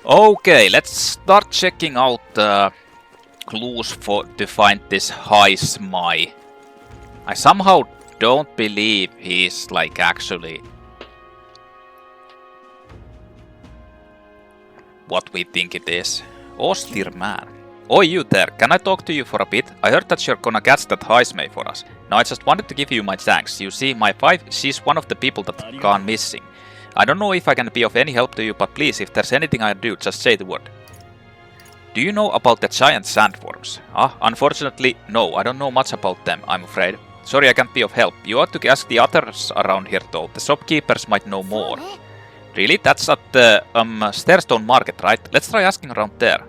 Okay, let's start checking out the clues to find this high Smai. I somehow don't believe he's like actually what we think it is. Austere man. Oi, you there, can I talk to you for a bit? I heard that you're gonna catch that Heismay for us. Now I just wanted to give you my thanks. You see, my wife, she's one of the people that gone missing. I don't know if I can be of any help to you, but please, if there's anything I do, just say the word. Do you know about the giant sandworms? Unfortunately, no, I don't know much about them, I'm afraid. Sorry, I can't be of help. You ought to ask the others around here though. The shopkeepers might know more. Really? That's at the Starestone Market, right? Let's try asking around there.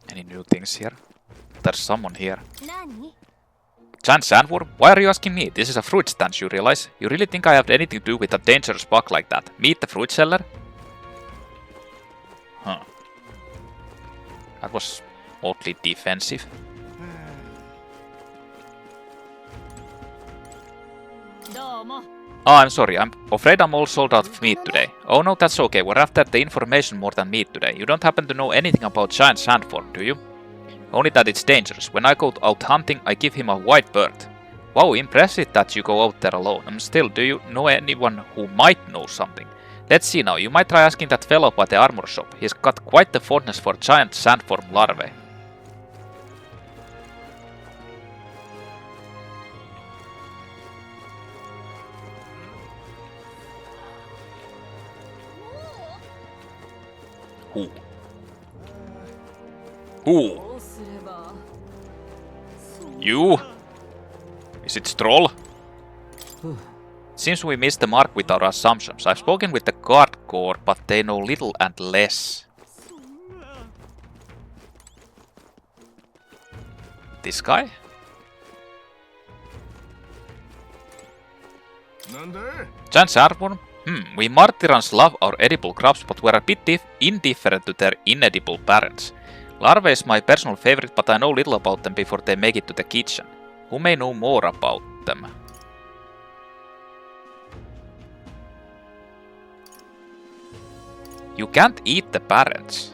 Any new things here? There's someone here. Giant sandworm? Why are you asking me? This is a fruit stand, you realize? You really think I have anything to do with a dangerous bug like that? Meet the fruit seller? Huh. That was oddly defensive. Oh, I'm sorry. I'm afraid I'm all sold out of meat today. Oh no, that's okay. We're after the information more than meat today. You don't happen to know anything about giant sandworm, do you? Only that it's dangerous. When I go out hunting, I give him a white bird. Wow, impressive that you go out there alone. Still, do you know anyone who might know something? Let's see now. You might try asking that fellow by the armor shop. He's got quite the fondness for giant sandworm larvae. Who? Who? You? Is it Stroll? Seems we missed the mark with our assumptions. I've spoken with the guard corps, but they know little and less. This guy? Giant sandworm? We Martirans love our edible crops, but we're a bit indifferent to their inedible parents. Larvae is my personal favorite, but I know little about them before they make it to the kitchen. Who may know more about them? You can't eat the parents.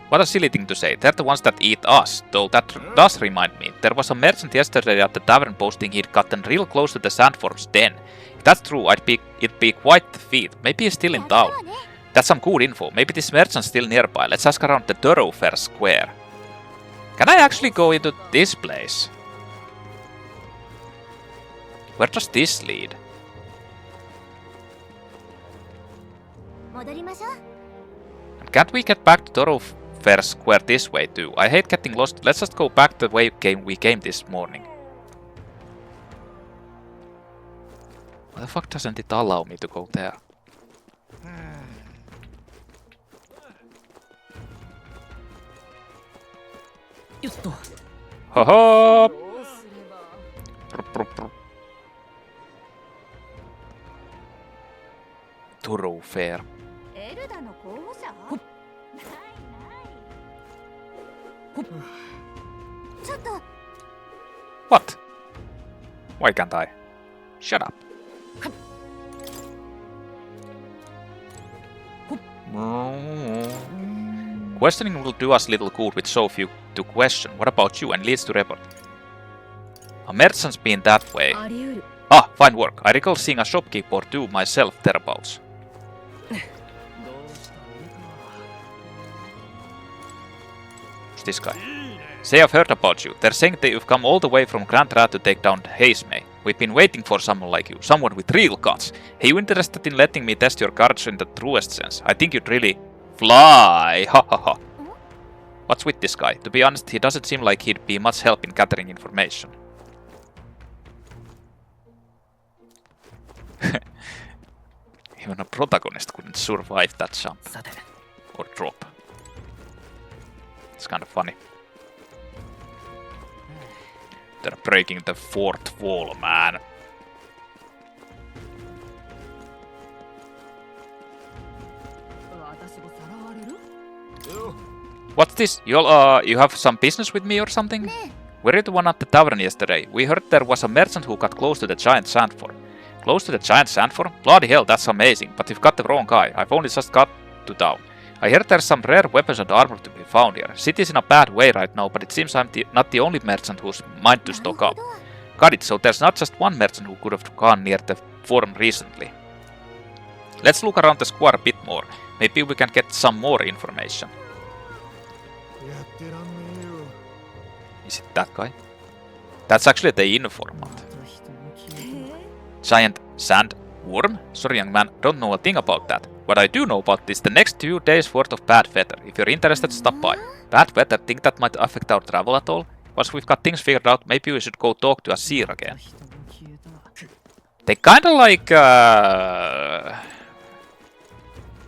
What a silly thing to say. They're the ones that eat us, though that does remind me. There was a merchant yesterday at the tavern posting he'd gotten real close to the sandworm's den. If that's true, it'd be quite the feat. Maybe he's still in town. That's some good info. Maybe this merchant's still nearby. Let's ask around the thoroughfare square. Can I actually go into this place? Where does this lead? And can't we get back to thoroughfare square this way too? I hate getting lost. Let's just go back the way we came this morning. Why the fuck doesn't it allow me to go there? Haha! Thoroughfare. What? Why can't I? Shut up. Questioning will do us little good with so few to question. What about you? And leads to report. A merchant's been that way. Ah, fine work. I recall seeing a shopkeeper or two myself thereabouts. Who's this guy? Say, I've heard about you. They're saying that you've come all the way from Grand Rat to take down Heismay. We've been waiting for someone like you, someone with real guts. Hey, you interested in letting me test your courage in the truest sense? I think you'd really fly. Ha ha ha. What's with this guy? To be honest, he doesn't seem like he'd be much help in gathering information. Even a protagonist couldn't survive that jump. Or drop. It's kind of funny. They're breaking the fourth wall, man. What's this? You have some business with me or something? Were you the one at the tavern yesterday? We heard there was a merchant who got close to the giant sandform. Close to the giant sandform? Bloody hell, that's amazing, but you've got the wrong guy. I've only just got to town. I heard there's some rare weapons and armor to be found here. City's in a bad way right now, but it seems I'm not the only merchant who's mind to stock up. Got it, so there's not just one merchant who could have gone near the forum recently. Let's look around the square a bit more. Maybe we can get some more information. Is it that guy? That's actually the informant. Giant sandworm? Sorry young man, don't know a thing about that. What I do know about is the next 2 days worth of bad weather. If you're interested, stop by. Bad weather, think that might affect our travel at all? Once we've got things figured out, maybe we should go talk to Asir again. They kinda like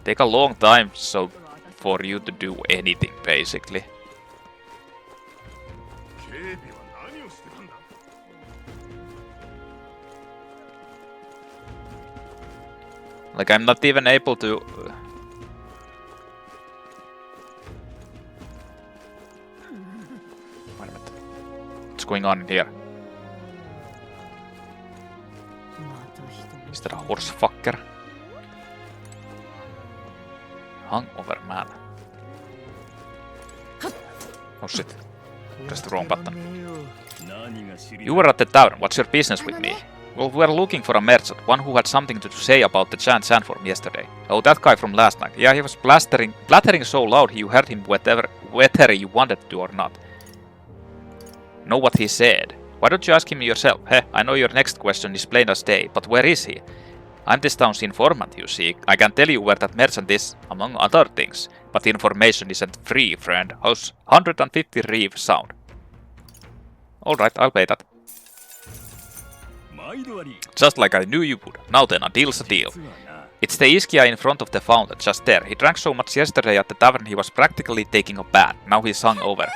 take a long time for you to do anything basically. Like, I'm not even able to... Wait a minute. What's going on in here? Is that a horse fucker? Hangover man. Oh shit. Pressed the wrong button. You were at the tavern. What's your business with me? Well, we were looking for a merchant, one who had something to say about the giant sandworm yesterday. Oh, that guy from last night. Yeah, he was blathering so loud you heard him whether you wanted to or not. Know what he said? Why don't you ask him yourself? Heh, I know your next question is plain as day, but where is he? I'm this town's informant, you see. I can tell you where that merchant is, among other things. But the information isn't free, friend. How's 150 reef sound? Alright, I'll pay that. Just like I knew you would. Now then, a deal's a deal. It's the Ischia in front of the fountain, just there. He drank so much yesterday at the tavern he was practically taking a bath. Now he's hungover.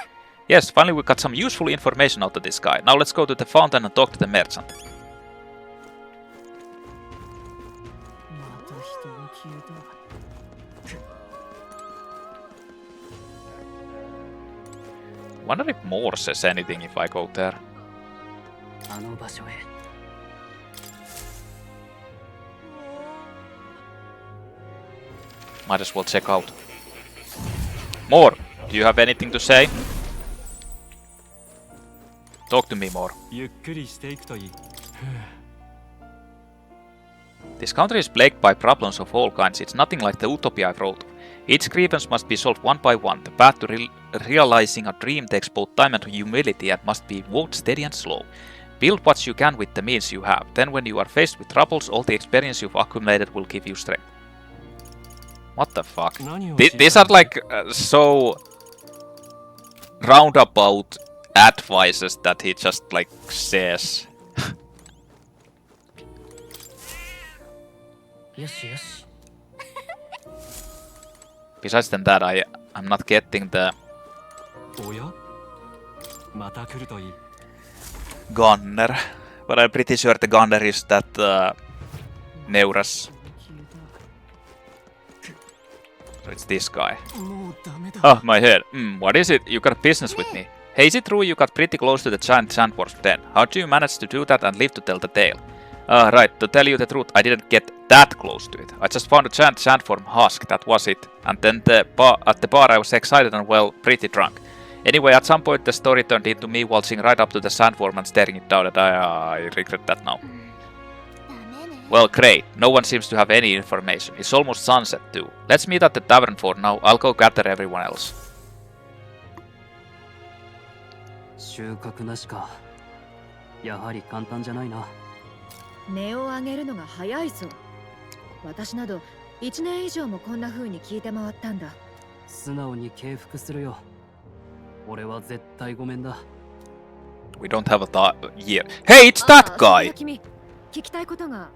Yes, finally we got some useful information out of this guy. Now let's go to the fountain and talk to the merchant. Wonder if Moore says anything if I go there. Might as well check out. Moore, do you have anything to say? Talk to me more. This country is plagued by problems of all kinds. It's nothing like the utopia I wrote. Each grievance must be solved one by one. The path to realizing a dream takes both time and humility and must be walked steady and slow. Build what you can with the means you have. Then when you are faced with troubles, all the experience you've accumulated will give you strength. What the fuck? These are like so roundabout advices that he just like says. Besides than that, I'm not getting the gunner, but I'm pretty sure the gunner is that Neuras. So it's this guy. Oh, my head. What is it? You got business with me. Hey, is it true you got pretty close to the giant sandworm then? How do you manage to do that and live to tell the tale? Right, to tell you the truth, I didn't get that close to it. I just found a giant sandworm husk, that was it. And then at the bar I was excited and, well, pretty drunk. Anyway, at some point the story turned into me waltzing right up to the sandworm and staring it down, and I regret that now. Well, great. No one seems to have any information. It's almost sunset too. Let's meet at the tavern for now. I'll go gather everyone else. 収穫なしか。やはり簡単じゃないな。値を上げるのが早いぞ。私など1年以上もこんな風に聞いて回ったんだ。素直に敬服するよ。俺は絶対ごめんだ。We don't have a year. Hey, it's that guy! 聞きたいことが。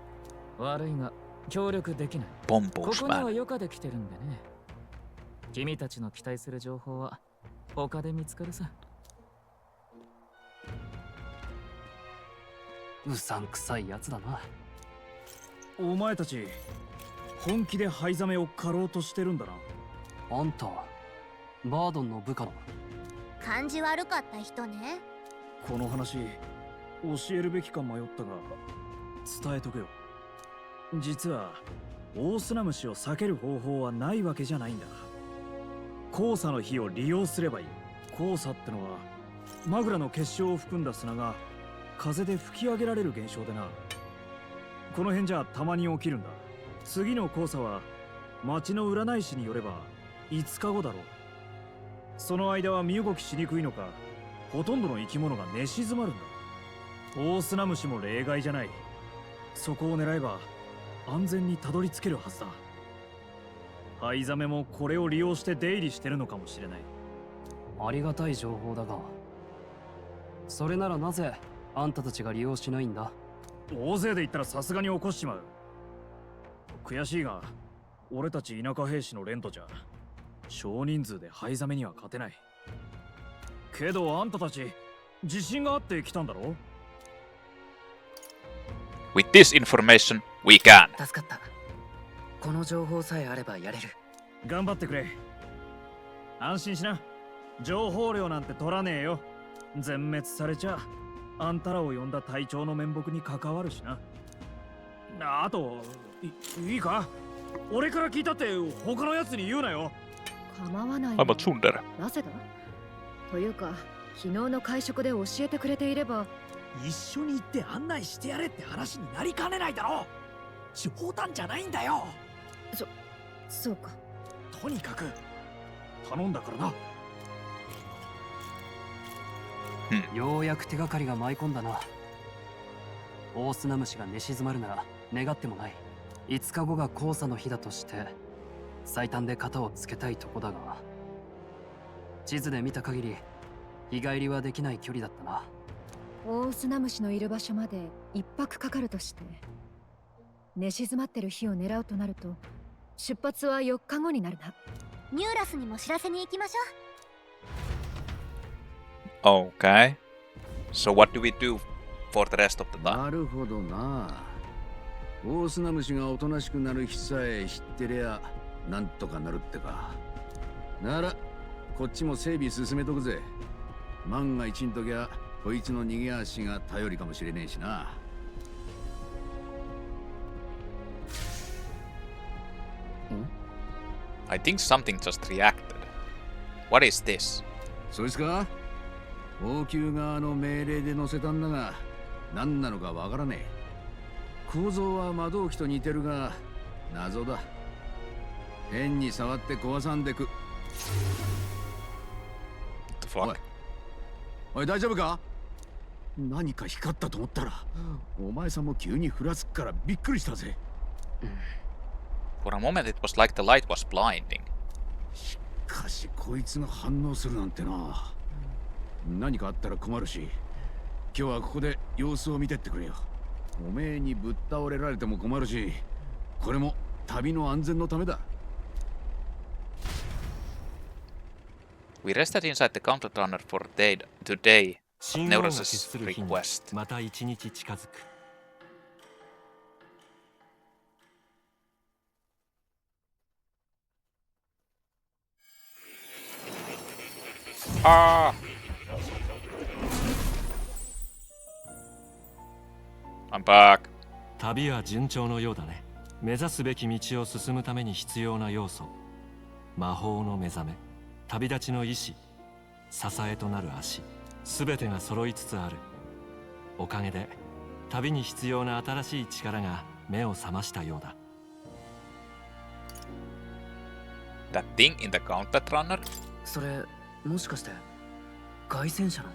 悪いが協力できない。ボンボここには余暇で来てるんでね。君たちの期待する情報は他で見つかるさ。うさんくさいやつだな。お前たち本気で灰ザメを狩ろうとしてるんだな。あんたバードンの部下の。感じ悪かった人ね。この話教えるべきか迷ったが伝えとくよ。実は大砂虫を避ける方法はないわけじゃないんだ。黄砂の火を利用すればいい。黄砂ってのはマグラの結晶を含んだ砂が風で吹き上げられる現象でな。この辺じゃたまに起きるんだ。次の黄砂は町の占い師によれば5日後だろう。その間は身動きしにくいのか、ほとんどの生き物が寝静まるんだ。大砂虫も例外じゃない。そこを狙えば安全にたどり着けるはずだ。ハイザメもこれを利用して出入りしてるのかもしれない。ありがたい情報だが、それならなぜあんたたちが利用しないんだ？大勢で行ったらさすがに起こしちまう。悔しいが俺たち田舎兵士の連とじゃ少人数でハイザメには勝てない。けどあんたたち自信があって来たんだろ？ With this information, we can. 助かった。この情報さえあればやれる。頑張ってくれ。安心しな。情報量なんて取らねえよ。全滅されちゃあんたらを呼んだ隊長の面目に関わるしな。あといいか、俺から聞いたって他のやつに言うなよ。構わない。 I'm a tsundere. なぜだというか、昨日の会食で教えてくれていれば。一緒に行って案内してやれって話になりかねないだろ。冗談じゃないんだよ。そうか。とにかく頼んだからな。ようやく手がかりが舞い込んだな。大砂虫が寝静まるなら願ってもない。5日後が黄砂の日だとして最短で型をつけたいとこだが、地図で見た限り日帰りはできない距離だったな。大砂虫のいる場所まで1泊かかるとして、寝静まってる日を狙うとなると出発は4日後になるな。ニューラスにも知らせに行きましょう。 Okay. So what do we do for the rest of the time? なるほどな。大砂虫がおとなしくなる日さえ知ってりゃなんとかなるってか。ならこっちも整備進めとくぜ。万が一んときゃこいつの逃げ足が頼りかもしれねえしな。I think something just reacted. What is this? そいつか？王宮側の命令で乗せたんだが何なのかわからねえ。構造は魔導機と似てるが謎だ。変に触って壊さんでく。 What the fuck? おい大丈夫か？何か光ったと思ったらお前さんも急にふらつくからびっくりしたぜ。For a moment it was like the light was blinding. しかしこいつが反応するなんてな。何かあったら困るし、今日はここで様子を見てってくれよ。おめえにぶっ倒れられても困るし、これも旅の安全のためだ。We rested inside the gauntlet runner for a day today. 信号が決 Neuros's する日に request. また一日近づく。Ah! I'm back. 旅は順調のようだね。目指すべき道を進むために必要な要素、魔法の目覚め、旅立ちの意志、支えとなる足、すべてが揃いつつある。おかげで旅に必要な新しい力が目を覚ましたようだ。That thing in the gauntlet runner? それもしかして凱旋者の？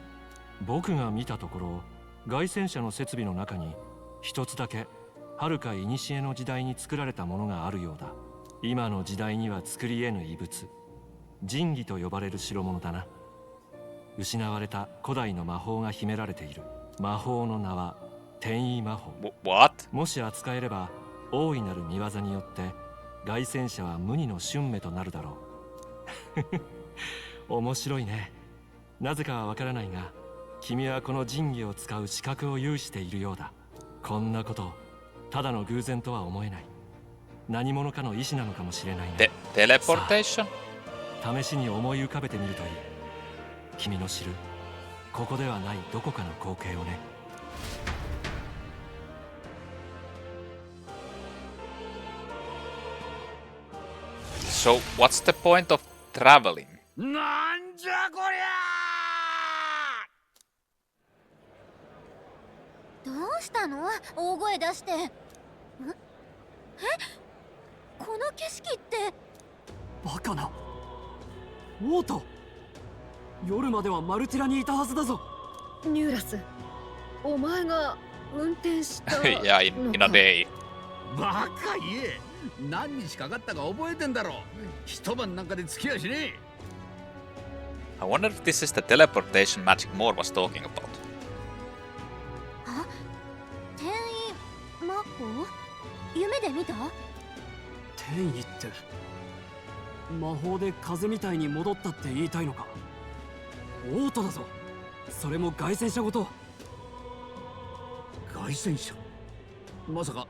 僕が見たところ、凱旋者の設備の中に一つだけ遥か古の時代に作られたものがあるようだ。今の時代には作り得ぬ遺物、神器と呼ばれる代物だな。失われた古代の魔法が秘められている。魔法の名は転移魔法。What? もし扱えれば大いなる見業によって凱旋者は無二の春目となるだろう。面白いね。なぜかはわからないが、君はこの神器を使う資格を有しているようだ。こんなことただの偶然とは思えない。何者かの意志なのかもしれないね。Teleportation? 試しに思い浮かべてみるといい。君の知るここではないどこかの光景をね。So, what's the point of traveling? なんじゃこりゃどうしたの？大声出して。この景色って。バカな。オート。夜まではマルティラにいたはずだぞ。ニューラス、お前が運転したのか。Yeah, in a day. バカ言え。何日かかったか覚えてんだろ。一晩なんかで付き合いしねえ。I wonder if this is the teleportation magic Moore was talking about. あ、転移魔法？夢で見た？転移って魔法で風みたいに戻ったって言いたいのか。オートだぞ。それも凱旋者ごと。凱旋者？まさか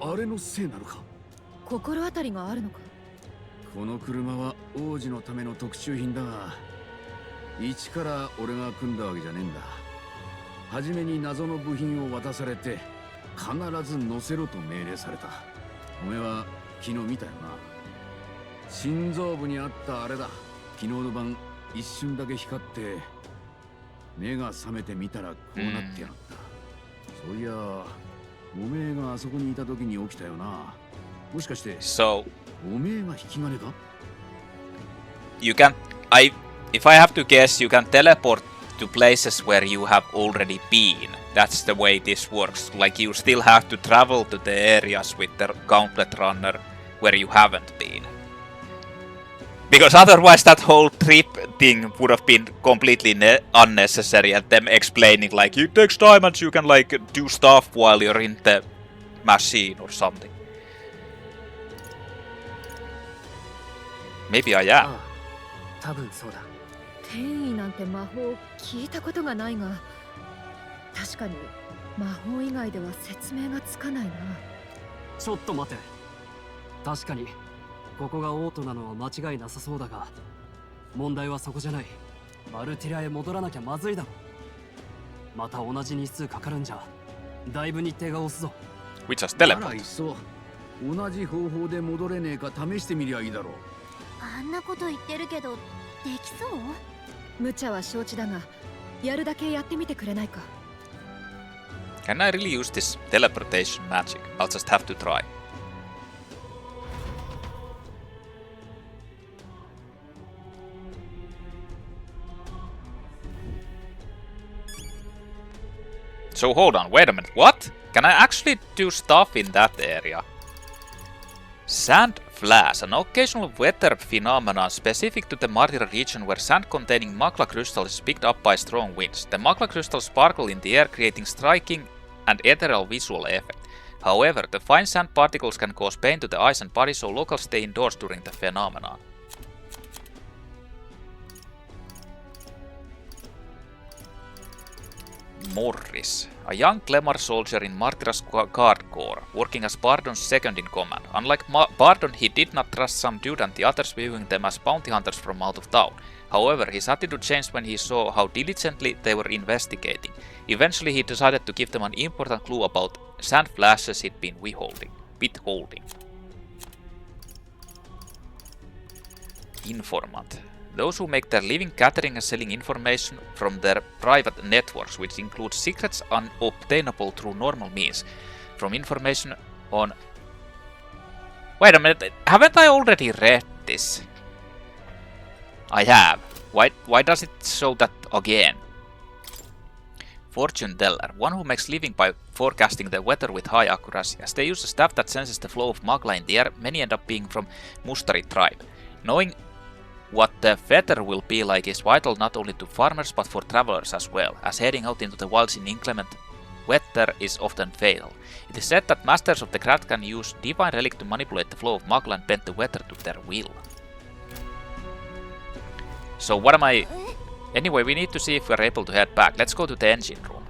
あれのせいなのか。心当たりがあるのか。この車は王子のための特注品だが、一から俺が組んだわけじゃねえんだ。初めに謎の部品を渡されて必ず乗せろと命令された。おめえは昨日見たよな。心臓部にあったあれだ。昨日の晩一瞬だけ光って目が覚めてみたらこうなってやがった。そういやおめえがあそこにいた時に起きたよな。もしかして So, おめえが引き金か？ you can... If I have to guess, you can teleport to places where you have already been. That's the way this works. Like, you still have to travel to the areas with the gauntlet runner where you haven't been. Because otherwise that whole trip thing would have been completely unnecessary, and them explaining like, it takes time and you can like do stuff while you're in the machine or something. Maybe I am. 多分そうだ。転移なんて魔法聞いたことがないが、確かに魔法以外では説明がつかないな。ちょっと待て。確かにここがオートなのは間違いなさそうだが、問題はそこじゃない。マルティラへ戻らなきゃまずいだろ。また同じ日数かかるんじゃだいぶ日程が押すぞ。 We just なら teleport. いっそ同じ方法で戻れねえか試してみりゃいいだろう。あんなこと言ってるけど、できそう？無茶は承知だが、やるだけやってみてくれないか。Can I really use this teleportation magic? I'll just have to try. So hold on, wait a minute, what? Can I actually do stuff in that area? Sand flash, an occasional weather phenomenon specific to the Martyr region where sand containing magma crystals is picked up by strong winds. The magma crystals sparkle in the air, creating striking and ethereal visual effect. However, the fine sand particles can cause pain to the eyes and body, so locals stay indoors during the phenomenon. Morris, a young glamour soldier in Martyra's guard corps, working as Bardon's second in command. Unlike Bardon, he did not trust some dude and the others, viewing them as bounty hunters from out of town. However, his attitude changed when he saw how diligently they were investigating. Eventually, he decided to give them an important clue about sand flashes he'd been withholding. Informant. Those who make their living gathering and selling information from their private networks, which includes secrets unobtainable through normal means. From information on... Wait a minute, haven't I already read this? I have. Why does it show that again? Fortune teller, one who makes living by forecasting the weather with high accuracy. As they use a staff that senses the flow of magma in the air, many end up being from Mustari tribe. Knowing what the weather will be like is vital not only to farmers but for travelers as well, as heading out into the wilds in inclement weather is often fatal. It is said that masters of the craft can use divine relic to manipulate the flow of magma and bend the weather to their will. So what am I... Anyway, we need to see if we're able to head back. Let's go to the engine room.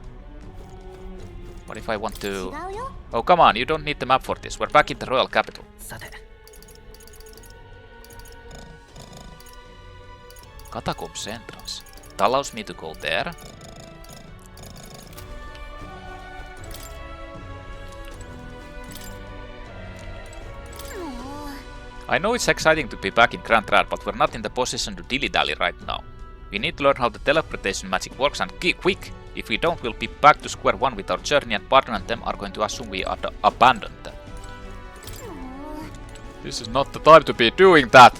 What if I want to... Oh, come on, you don't need the map for this. We're back in the royal capital. さて、Catacombs entrance. It allows me to go there. I know it's exciting to be back in Grand Rad, but we're not in the position to dilly-dally right now. We need to learn how the teleportation magic works and quick! If we don't, we'll be back to square one with our journey and Part10 and them are going to assume we abandoned them. This is not the time to be doing that!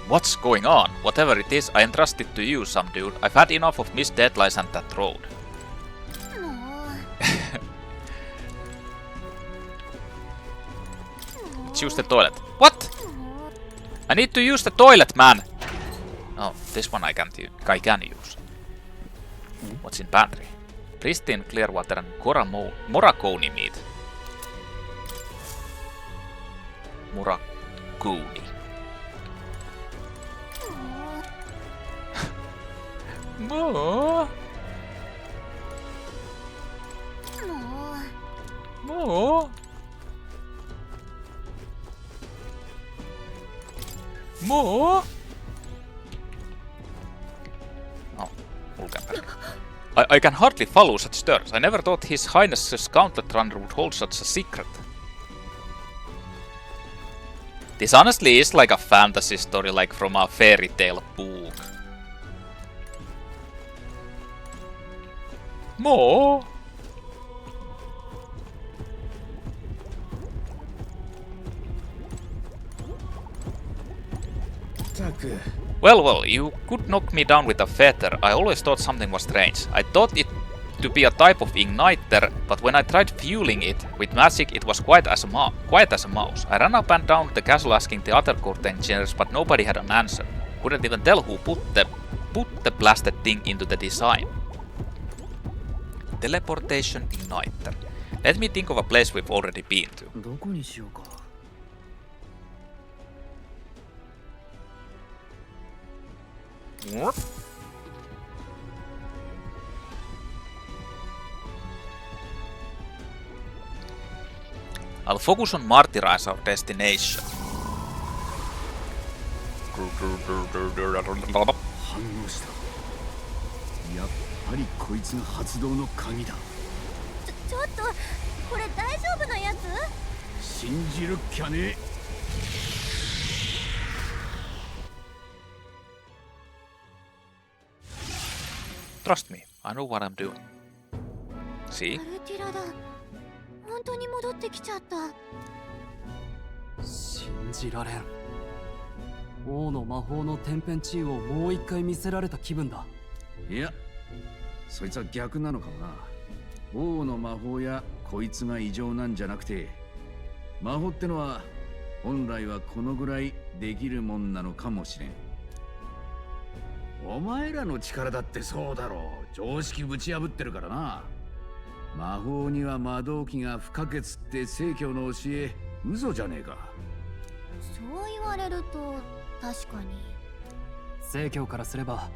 What's going on? Whatever it is, I entrust it to you, some dude. I've had enough of missed deadlines and that road. Let's use the toilet. What? I need to use the toilet, man! Oh, this one I can use. What's in pantry? Pristine clear water and Morakoni meat. Morakoni. More. More. More. Oh, I can hardly follow such turns. I never thought His Highness's gauntlet runner would hold such a secret. This honestly is like a fantasy story, like from a fairy tale book. More. Well, you could knock me down with a feather. I always thought something was strange. I thought it to be a type of igniter, but when I tried fueling it with magic, it was quiet as a mouse. I ran up and down the castle asking the other court engineers, but nobody had an answer. Couldn't even tell who put the blasted thing into the design. Teleportation igniter. Let me think of a place we've already been to. I'll focus on martyrize our destination. Trust me, I know what I'm doing. See? 本当に戻ってきちゃった。信じられん。王の魔法の天変地異をもう一回見せられた気分だ。いや、そいつは逆なのかもな。王の魔法やこいつが異常なんじゃなくて、魔法ってのは本来はこのぐらいできるもんなのかもしれん。お前らの力だってそうだろう。常識ぶち破ってるからな。魔法には魔導器が不可欠って聖教の教え、嘘じゃねえか。そう言われると確かに。聖教からすれば、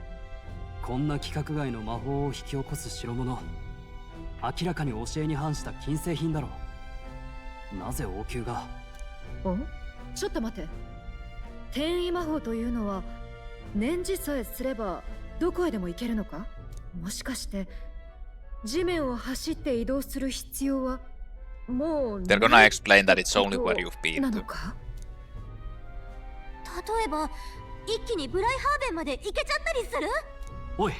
こんな規格外の魔法を引き起こす代物、明らかに教えに反した禁制品だろう。なぜ王宮が？お？ちょっと待って。転移魔法というのは念じさえすればどこへでも行けるのか？もしかして地面を走って移動する必要はもう They're gonna explain that it's only where you've been な to. のか？例えば一気にブライハーベンまで行けちゃったりする？おい、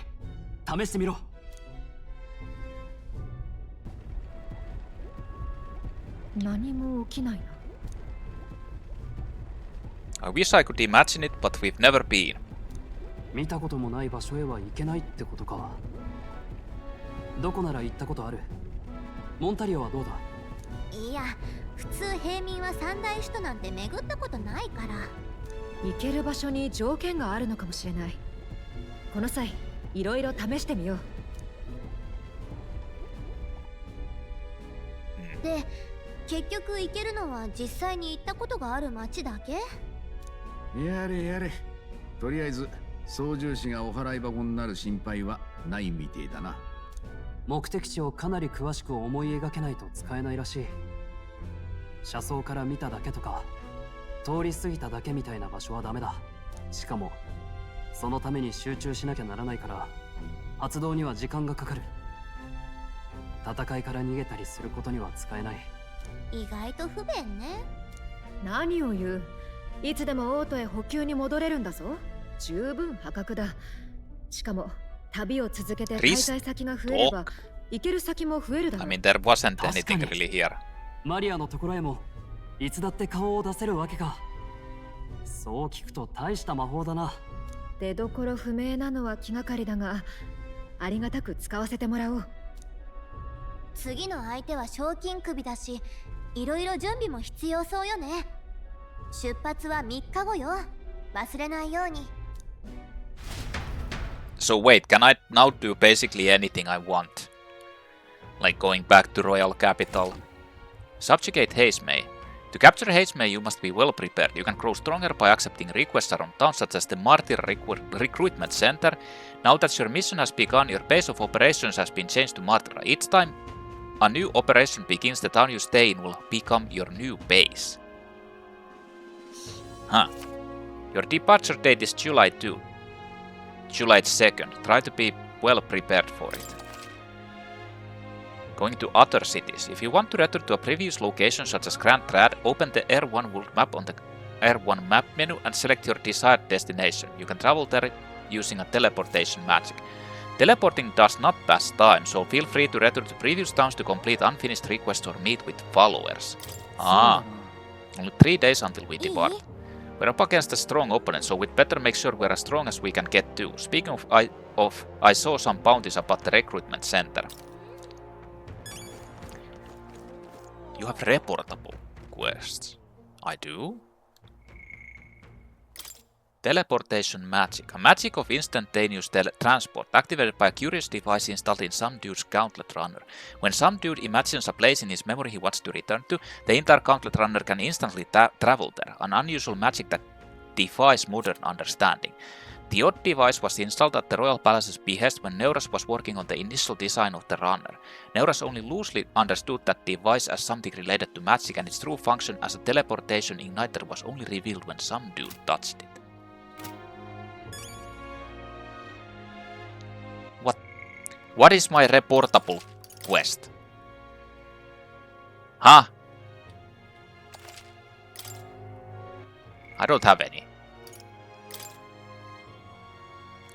試してみろ。何も起きないな。I wish I could imagine it, but we've never been. 見たこともない場所へは行けないってことか。どこなら行ったことある？モンタリオはどうだ？いや、普通平民は三大首都なんて巡ったことないから。行ける場所に条件があるのかもしれない。この際、いろいろ試してみよう。で、結局行けるのは実際に行ったことがある町だけ？やれやれ。とりあえず操縦士がお払い箱になる心配はないみてえだな。目的地をかなり詳しく思い描けないと使えないらしい。車窓から見ただけとか通り過ぎただけみたいな場所はダメだ。しかもそのために集中しなきゃならないから発動には時間がかかる。戦いから逃げたりすることには使えない。意外と不便ね。何を言う。いつでもオートへ補給に戻れるんだぞ。十分破格だ。しかも旅を続けて滞在先が増えれば行ける先も増えるだろう。I mean, there wasn't anything really here. マリアのところへもいつだって顔を出せるわけか。そう聞くと大した魔法だな。出どころ不明なのは気がかりだが、ありがたく使わせてもらおう。次の相手は賞金首だし、いろいろ準備も必要そうよね。出発は3日後よ。忘れないように。So wait, can I now do basically anything I want? Like going back to Royal Capital. Subjugate Hazemay. To capture Hazemay, you must be well prepared. You can grow stronger by accepting requests around towns such as the Martyr Recruitment Center. Now that your mission has begun, your base of operations has been changed to Martyr. Each time a new operation begins, the town you stay in will become your new base. Huh. Your departure date is July 2. July 2nd. Try to be well prepared for it. Going to other cities. If you want to return to a previous location such as Grand Trad, open the R1 world map on the R1 map menu and select your desired destination. You can travel there using a teleportation magic. Teleporting does not pass time, so feel free to return to previous towns to complete unfinished requests or meet with followers. Ah, only 3 days until we depart. We're up against a strong opponent, so we'd better make sure we're as strong as we can get to. Speaking of, I saw some bounties about the recruitment center. You have reportable quests. I do? Teleportation magic. A magic of instantaneous transport activated by a curious device installed in some dude's gauntlet runner. When some dude imagines a place in his memory he wants to return to, the entire gauntlet runner can instantly travel there. An unusual magic that defies modern understanding. The odd device was installed at the Royal Palace's behest when Neuras was working on the initial design of the runner. Neuras only loosely understood that device as something related to magic, and its true function as a teleportation igniter was only revealed when some dude touched it. What is my reportable quest? Huh? I don't have any.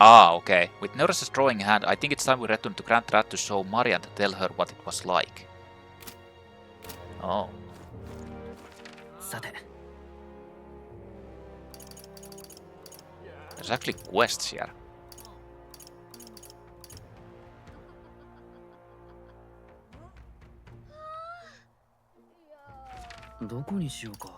Ah, okay. With Neuras's drawing hand, I think it's time we return to Grand Trad to show Maria and tell her what it was like. Oh. さて。 There's actually quests here. どこにしようか。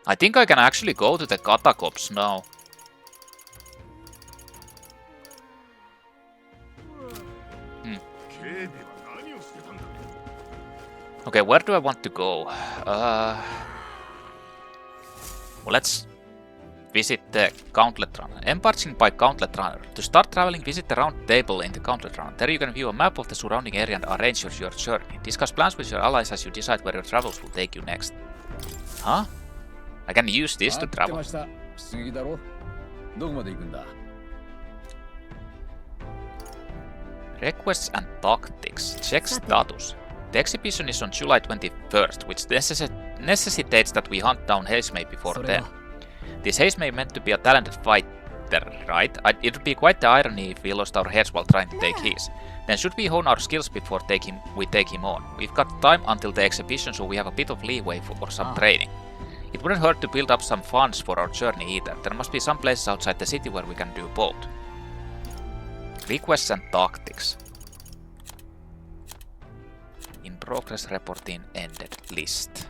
I think I can actually go to the catacombs now. Okay, where do I want to go? Well, let's visit the Gauntlet Runner. Embarking by Gauntlet Runner. To start traveling, visit the round table in the Gauntlet Runner. There you can view a map of the surrounding area and arrange your journey. Discuss plans with your allies as you decide where your travels will take you next. Huh? I can use this to travel. Requests and tactics. Check status. The exhibition is on July 21st, which necessitates that we hunt down Hazemay before then. This Hazemay meant to be a talented fighter, right? It would be quite the irony if we lost our heads while trying to take his. Then should we hone our skills before we take him on? We've got time until the exhibition, so we have a bit of leeway for some training. It wouldn't hurt to build up some funds for our journey either. There must be some places outside the city where we can do both. Requests and tactics. In progress report in ended list.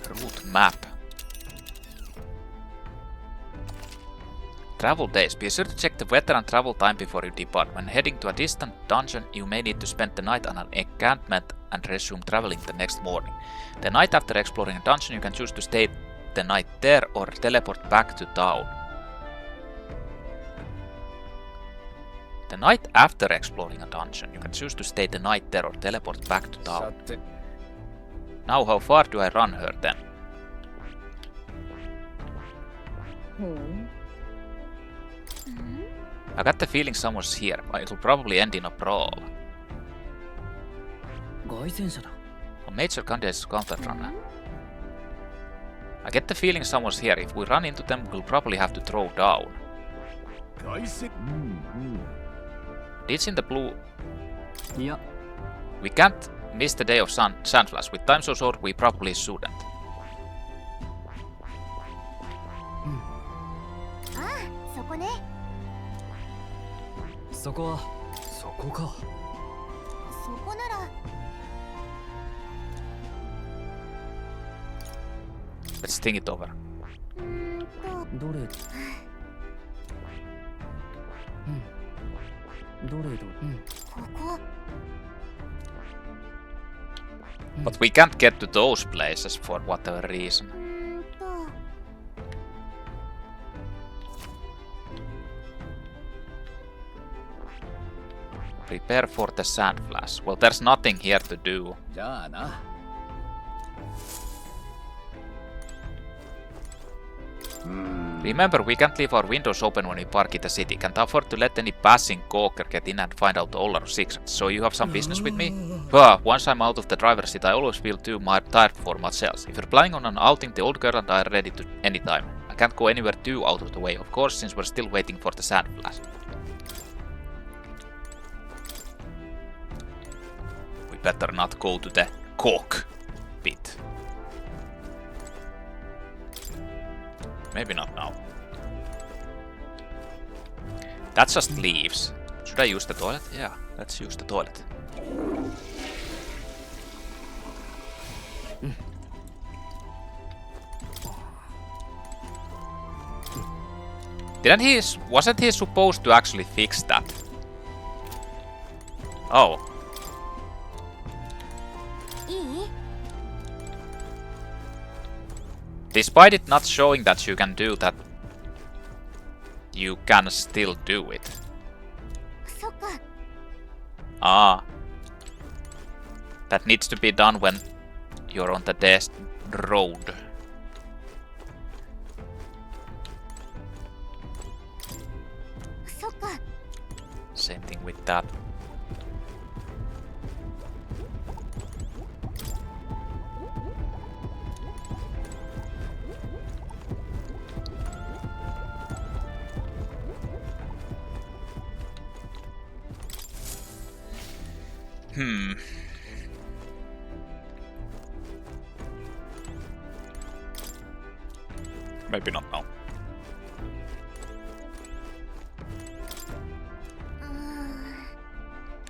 Route map. Travel days. Be sure to check the veteran travel time before you depart. When heading to a distant dungeon, you may need to spend the night on an encampment and resume traveling the next morning. The night after exploring a dungeon, you can choose to stay the night there or teleport back to town. The night after exploring a dungeon, you can choose to stay the night there or teleport back to town. Now how far do I run her then? I got the feeling someone's here, but it'll probably end in a brawl. 外戦車だ。 A major candidate is counter runner. I get the feeling someone's here. If we run into them, we'll probably have to throw down. Ditch in the blue. いや、 We can't miss the day of Sandflash. With time so short, we probably shouldn't. ああ、そこね。そこはそこか。そこなら。 Let's think it over. どれ？どれど？ここ。 But we can't get to those places for whatever reason. Prepare for the Sandflash. Well, there's nothing here to do. じゃあな。 Remember, we can't leave our windows open when we park in the city. Can't afford to let any passing gawker get in and find out all our secrets. So you have some business with me? Once I'm out of the driver's seat, I always feel too tired for much else. If you're planning on an outing, the old girl and I are ready to anytime. I can't go anywhere too out of the way, of course, since we're still waiting for the Sandflash. We better not go to the cockpit. Maybe not now. That just leaves. Should I use the toilet? Yeah, let's use the toilet. Wasn't he supposed to actually fix that? Oh. Despite it not showing that you can do that, you can still do it. Ah. That needs to be done when you're on the road. Same thing with that. Maybe not now.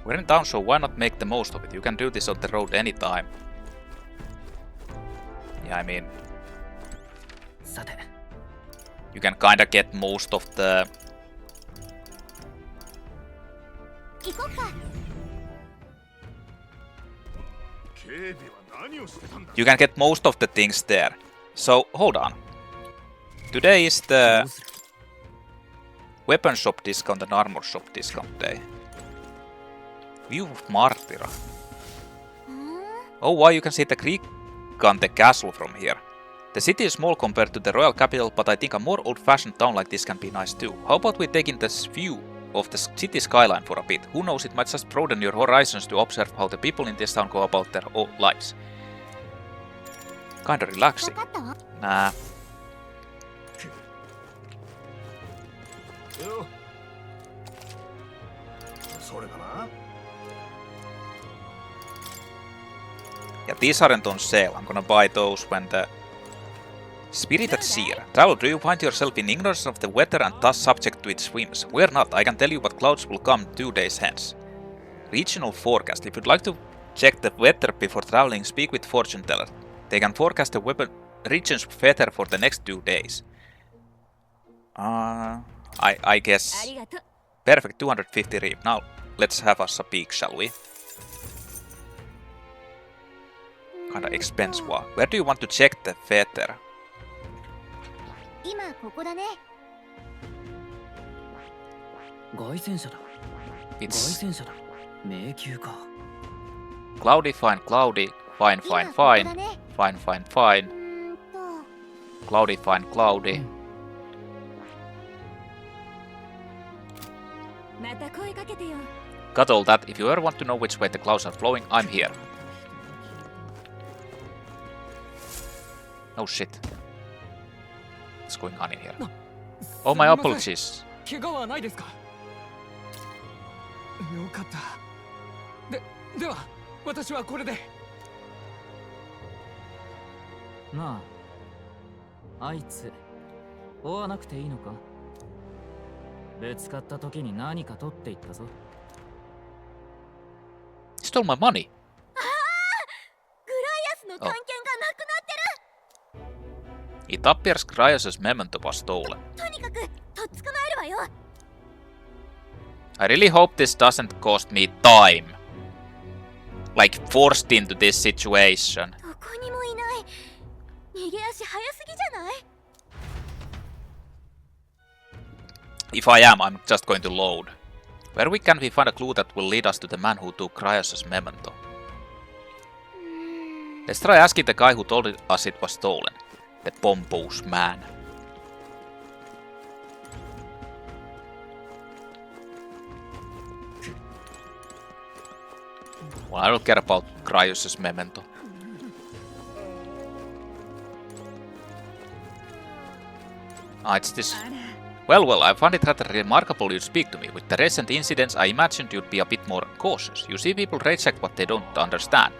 We're in town, so why not make the most of it? You can do this on the road anytime. Yeah, I mean... You can kinda get most of the... You can get most of the things there. So, hold on. Today is the weapon shop discount and armor shop discount day. View of Martyra. Oh wow, you can see the Gigante castle from here. The city is small compared to the royal capital, but I think a more old-fashioned town like this can be nice too. How about we take in this view of the city skyline for a bit? Who knows, it might just broaden your horizons to observe how the people in this town go about their own lives. Kinda relaxing. Nah. Yeah, these aren't on sale. I'm gonna buy those when the... Spirited Seer. Traveler, do you find yourself in ignorance of the weather and thus subject to its whims? We're not. I can tell you what clouds will come 2 days hence. Regional forecast. If you'd like to check the weather before traveling, speak with fortune teller. They can forecast the region's weather for the next 2 days. I guess... Perfect, 250 reef. Now, let's have us a peek, shall we? Kinda expensive. Where do you want to check the weather? 外戦車だ。外 It's 戦車だ。迷宮か。 cloudy, fine, cloudy, fine, 今 fine, ここ fine, だね。 fine, fine, fine, と cloudy, fine, cloudy. また声かけてよ。 Got all that. If you ever want to know which way the clouds are flowing, I'm here. Oh shit. What's going on in here? Oh, my apologies. 怪我はないですか？よかった。では私はこれで。なあ、あいつ追わなくていいのか？ぶつかった時に何か取っていったぞ。He stole my money. グライアスの探検がなくなってる。 It appears Cryos's memento was stolen. とにかくとっ捕まえるわよ。 I really hope this doesn't cost me time. Like forced into this situation. どこにもいない。逃げ足早すぎじゃない？ If I am, I'm just going to load. Where can we find a clue that will lead us to the man who took Cryos's memento? Let's try asking the guy who told us it was stolen. The pompous man. Well, I don't care about Cryos's memento. Ah, it's this. Well, I find it rather remarkable you'd speak to me. With the recent incidents, I imagined you'd be a bit more cautious. You see, people reject what they don't understand.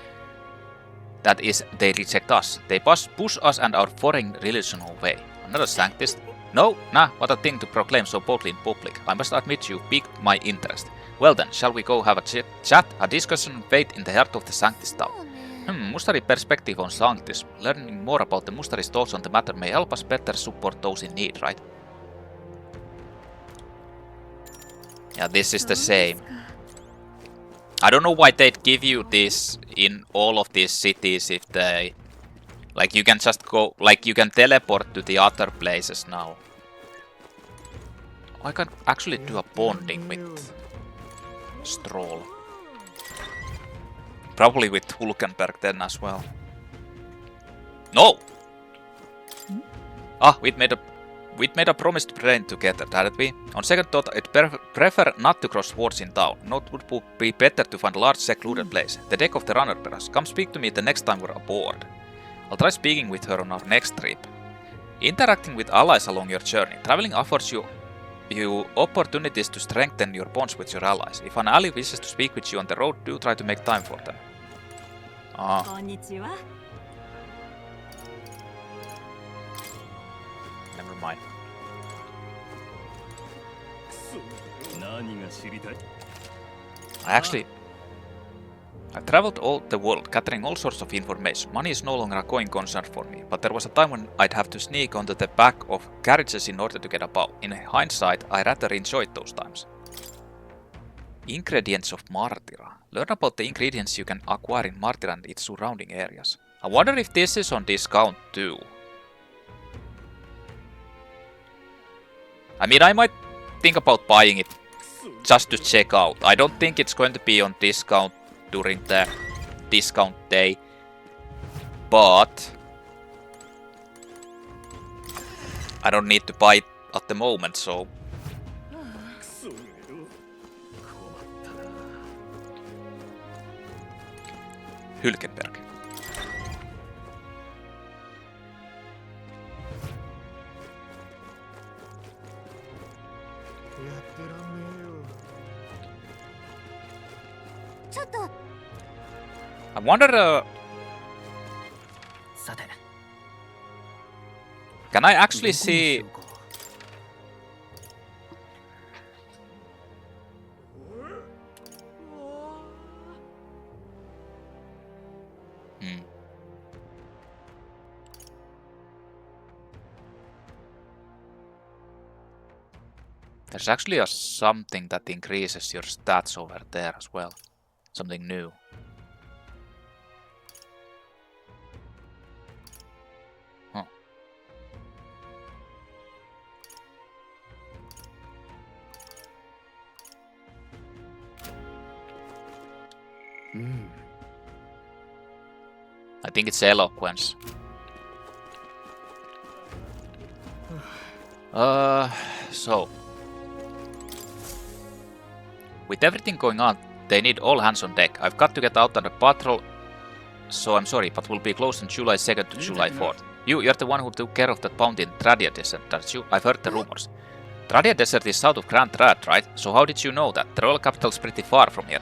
That is, they reject us. They push us and our foreign religion away. I'm not a sanctist. No, nah, what a thing to proclaim so boldly in public. I must admit you piqued my interest. Well then, shall we go have a chat, a discussion on faith in the heart of the Sanctus Town? Mustari perspective on Sanctus. Learning more about the Mustari's thoughts on the matter may help us better support those in need, right? Yeah, this is the same. I don't know why they'd give you this in all of these cities if they... Like, you can just go... Like, you can teleport to the other places now. I can actually do a bonding with Stroll. Probably with Hulkenberg then as well. No! Ah, we'd made a promise to train together, hadn't we? On second thought, I'd prefer not to cross swords in town. It would be better to find a large secluded place. The deck of the runner perhaps. Come speak to me the next time we're aboard. I'll try speaking with her on our next trip. Interacting with allies along your journey. Traveling offers you opportunities to strengthen your bonds with your allies. If an ally wishes to speak with you on the road, do try to make time for them. Ah. Never mind. I traveled all the world, gathering all sorts of information. Money is no longer a going concern for me, but there was a time when I'd have to sneak onto the back of carriages in order to get about. In hindsight, I rather enjoyed those times. Ingredients of Martira. Learn about the ingredients you can acquire in Martira and its surrounding areas. I wonder if this is on discount too. I mean, I might think about buying it just to check out. I don't think it's going to be on discount during the discount day, but I don't need to buy it at the moment, so Hülkenberg. I wonder, can I actually see... There's actually something that increases your stats over there as well. Something new. Huh. I think it's eloquence. So with everything going on, they need all hands on deck. I've got to get out on a patrol, so I'm sorry, but we'll be closed on July 2nd to July 4th. You're the one who took care of that bounty in Tradia Desert, aren't you? I've heard the rumors. Tradia Desert is south of Grand Trad, right? So how did you know that? The royal capital's pretty far from here.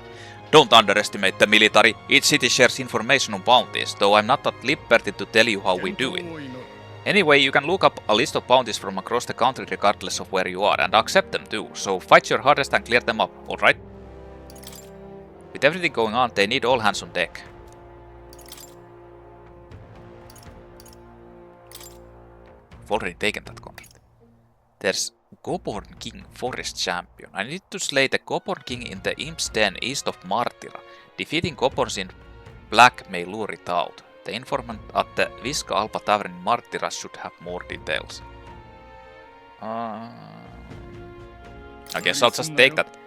Don't underestimate the military. Each city shares information on bounties, though I'm not at liberty to tell you how we do it. Anyway, you can look up a list of bounties from across the country regardless of where you are, and accept them too, so fight your hardest and clear them up, alright? With everything going on, they need all hands on deck. I've already taken that contract. There's Goborn King Forest Champion. I need to slay the Goborn King in the Imp's Den east of Martira. Defeating Goborns in black may lure it out. The informant at the Viska Alpa Tavern in Martira should have more details. I guess I'll just take that.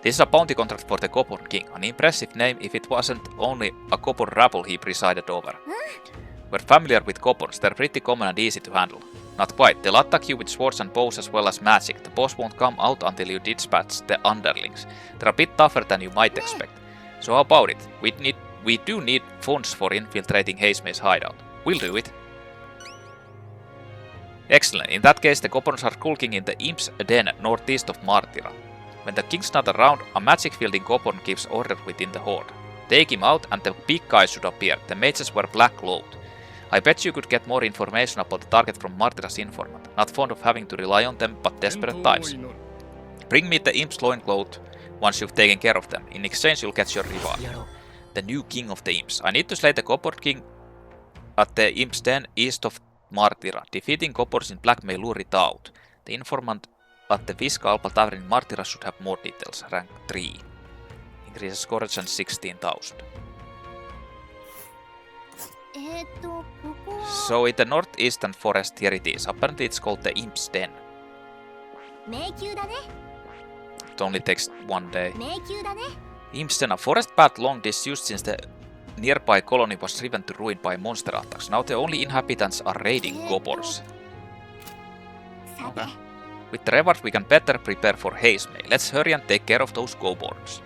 This is a bounty contract for the Goborn King. An impressive name if it wasn't only a Goborn rabble he presided over. We're familiar with Goborns, they're pretty common and easy to handle. Not quite, they'll attack you with swords and bows as well as magic. The boss won't come out until you dispatch the underlings. They're a bit tougher than you might expect. So how about it? We do need funds for infiltrating Hazemae's hideout. We'll do it. Excellent, in that case the Goborns are skulking in the Imp's Den northeast of Martira. When the king's not around, a magic-wielding Goborn gives order within the horde. Take him out and the big guy should appear. The mages were black-clothed. I bet you could get more information about the target from Martira's informant. Not fond of having to rely on them, but desperate times. Bring me the Imp's loincloth once you've taken care of them. In exchange you'll get your reward. The new king of the Imps. I need to slay the Goborn King at the Imp's Den east of Martira. Defeating Goborns in black may lure it out. The informant at the Viska Alpa Tavern in Martira should have more details. Rank 3. Increases courage and 16,000. So in the northeastern forest here it is. Apparently it's called the Imp's Den. It only takes one day. Imp's Den, a forest path long disused since the nearby colony was driven to ruin by monster attacks. Now the only inhabitants are raiding Goborns. Okay. With the reward we can better prepare for Hazemae. Let's hurry and take care of those Goborns.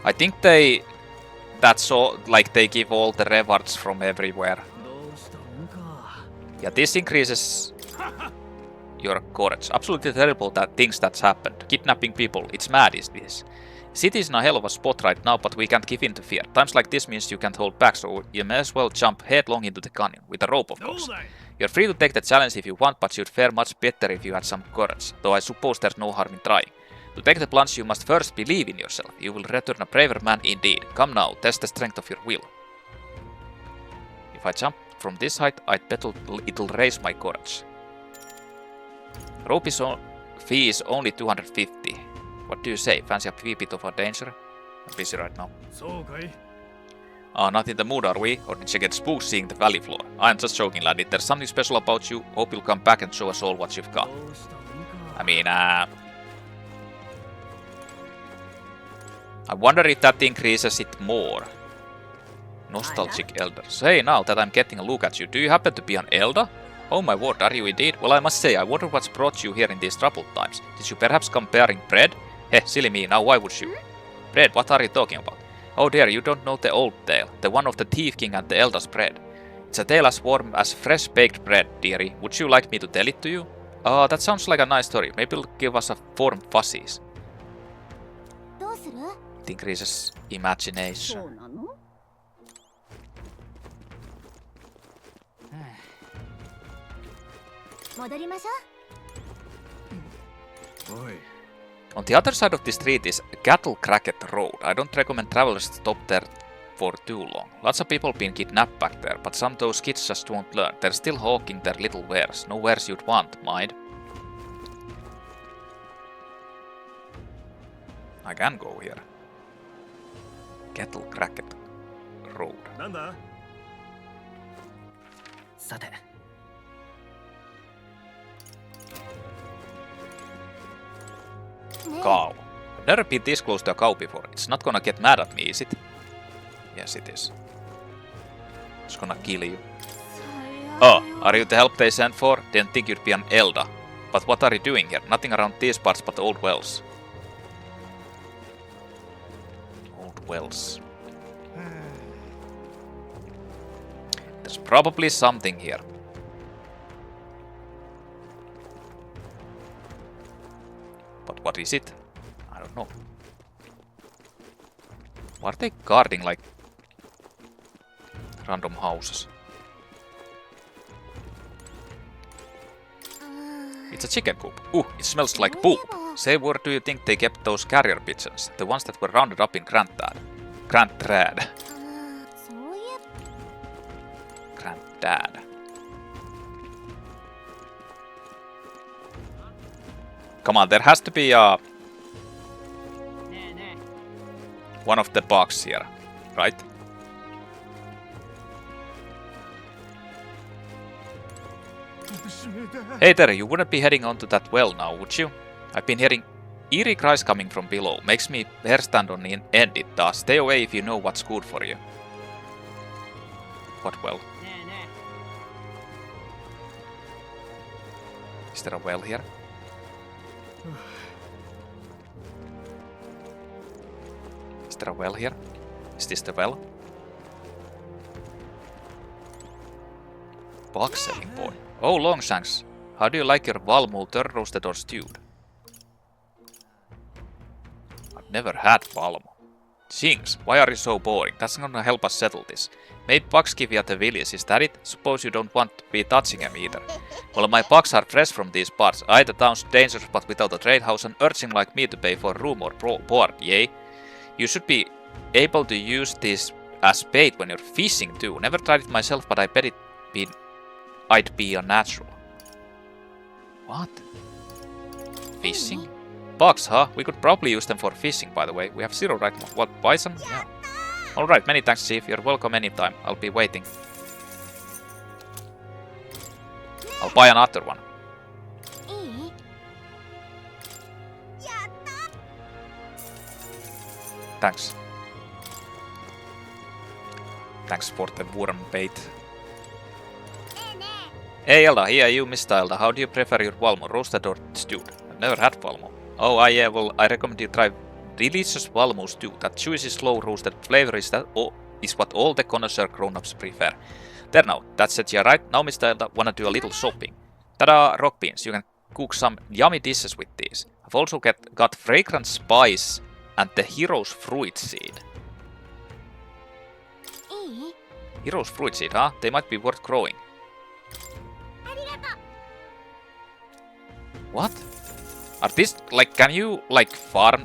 I think that's all, like they give all the rewards from everywhere. Yeah, this increases your courage. Absolutely terrible things that's happened. Kidnapping people, it's mad is this. City is in a hell of a spot right now, but we can't give in to fear. Times like this means you can't hold back, so you may as well jump headlong into the canyon, with a rope of course. You're free to take the challenge if you want, but you'd fare much better if you had some courage, though I suppose there's no harm in trying. To take the plunge you must first believe in yourself. You will return a braver man indeed. Come now, test the strength of your will. If I jump from this height, I'd bet it'll raise my courage. Rope fee is only 250. What do you say? Fancy a wee bit of a danger? I'm busy right now. Not in the mood are we? Or did you get spooked seeing the valley floor? I'm just joking laddie, there's something special about you. Hope you'll come back and show us all what you've got. I mean, I wonder if that increases it more. Nostalgic elders. Hey, now that I'm getting a look at you, do you happen to be an elder? Oh my word, are you indeed? Well, I must say, I wonder what's brought you here in these troubled times. Did you perhaps come bearing bread? Heh, silly me, now why would you? Bread, what are you talking about? Oh dear, you don't know the old tale, the one of the Thief King and the Elder's bread. It's a tale as warm as fresh baked bread, dearie. Would you like me to tell it to you? That sounds like a nice story. Maybe it'll give us a warm fuzzies. It increases imagination. On the other side of the street is Cattle Cracket Road. I don't recommend travelers stop there for too long. Lots of people been kidnapped back there, but some of those kids just won't learn. They're still hawking their little wares. No wares you'd want, mind. I can go here. Cattle Cracket road. なんだ？さて Cow. I've never been this close to a cow before. It's not gonna get mad at me, is it? Yes, it is. It's gonna kill you. Oh, are you the help they sent for? Didn't think you'd be an elder. But what are you doing here? Nothing around these parts but old wells. Old wells. There's probably something here. But what is it? I don't know. Why are they guarding like random houses? It's a chicken coop. Ooh, it smells like poop. Say, where do you think they kept those carrier pigeons? The ones that were rounded up in Granddad. Granddad. Granddad. Come on, there has to be one of the bugs here, right? Hey there, you wouldn't be heading onto that well now, would you? I've been hearing eerie cries coming from below. Makes me hair stand on the end, it does. Stay away if you know what's good for you. What well? Is there a well here? Is there a well here? Is this the well? Bug selling boy. Oh, Longshanks. How do you like your Valmo turd roasted or stewed? I've never had Valmo. Jinx, why are you so boring? That's not gonna help us settle this. Made bugs give you at the Willies, is that it? Suppose you don't want to be touching them either. Well, my bugs are fresh from these parts. The town's dangerous but without a trade house, and urging like me to pay for room or board, yay? You should be able to use this as bait when you're fishing too. Never tried it myself, but I bet I'd be unnatural. What? Fishing? Bugs, huh? We could probably use them for fishing, by the way. We have 0 right now. What, bison? Yeah. Alright, many thanks, Chief. You're welcome anytime. I'll be waiting. I'll buy another one. Thanks. Thanks for the worm bait. Hey Elda, here you Mr. Elda. How do you prefer your Valmo, roasted or stewed? I've never had Valmo. Oh, yeah, well, I recommend you try delicious Valmo stew. That juicy, slow roasted flavor is what all the connoisseur grown-ups prefer. There now, that's it, yeah, right? Now, Mr. Elda, wanna do a little shopping. Ta-da, rock beans. You can cook some yummy dishes with these. I've also got fragrant spice and the hero's fruit seed. Hero's fruit seed, huh? They might be worth growing. What? Are these, like, can you, like, farm?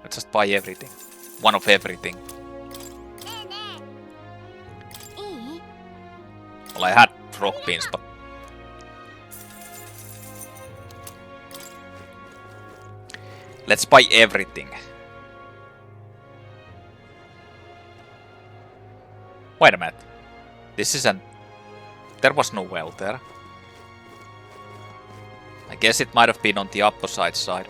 Let's just buy everything. One of everything. Well, I had rock beans, but... Let's buy everything. Wait a minute. This isn't... There was no well there. I guess it might have been on the opposite side.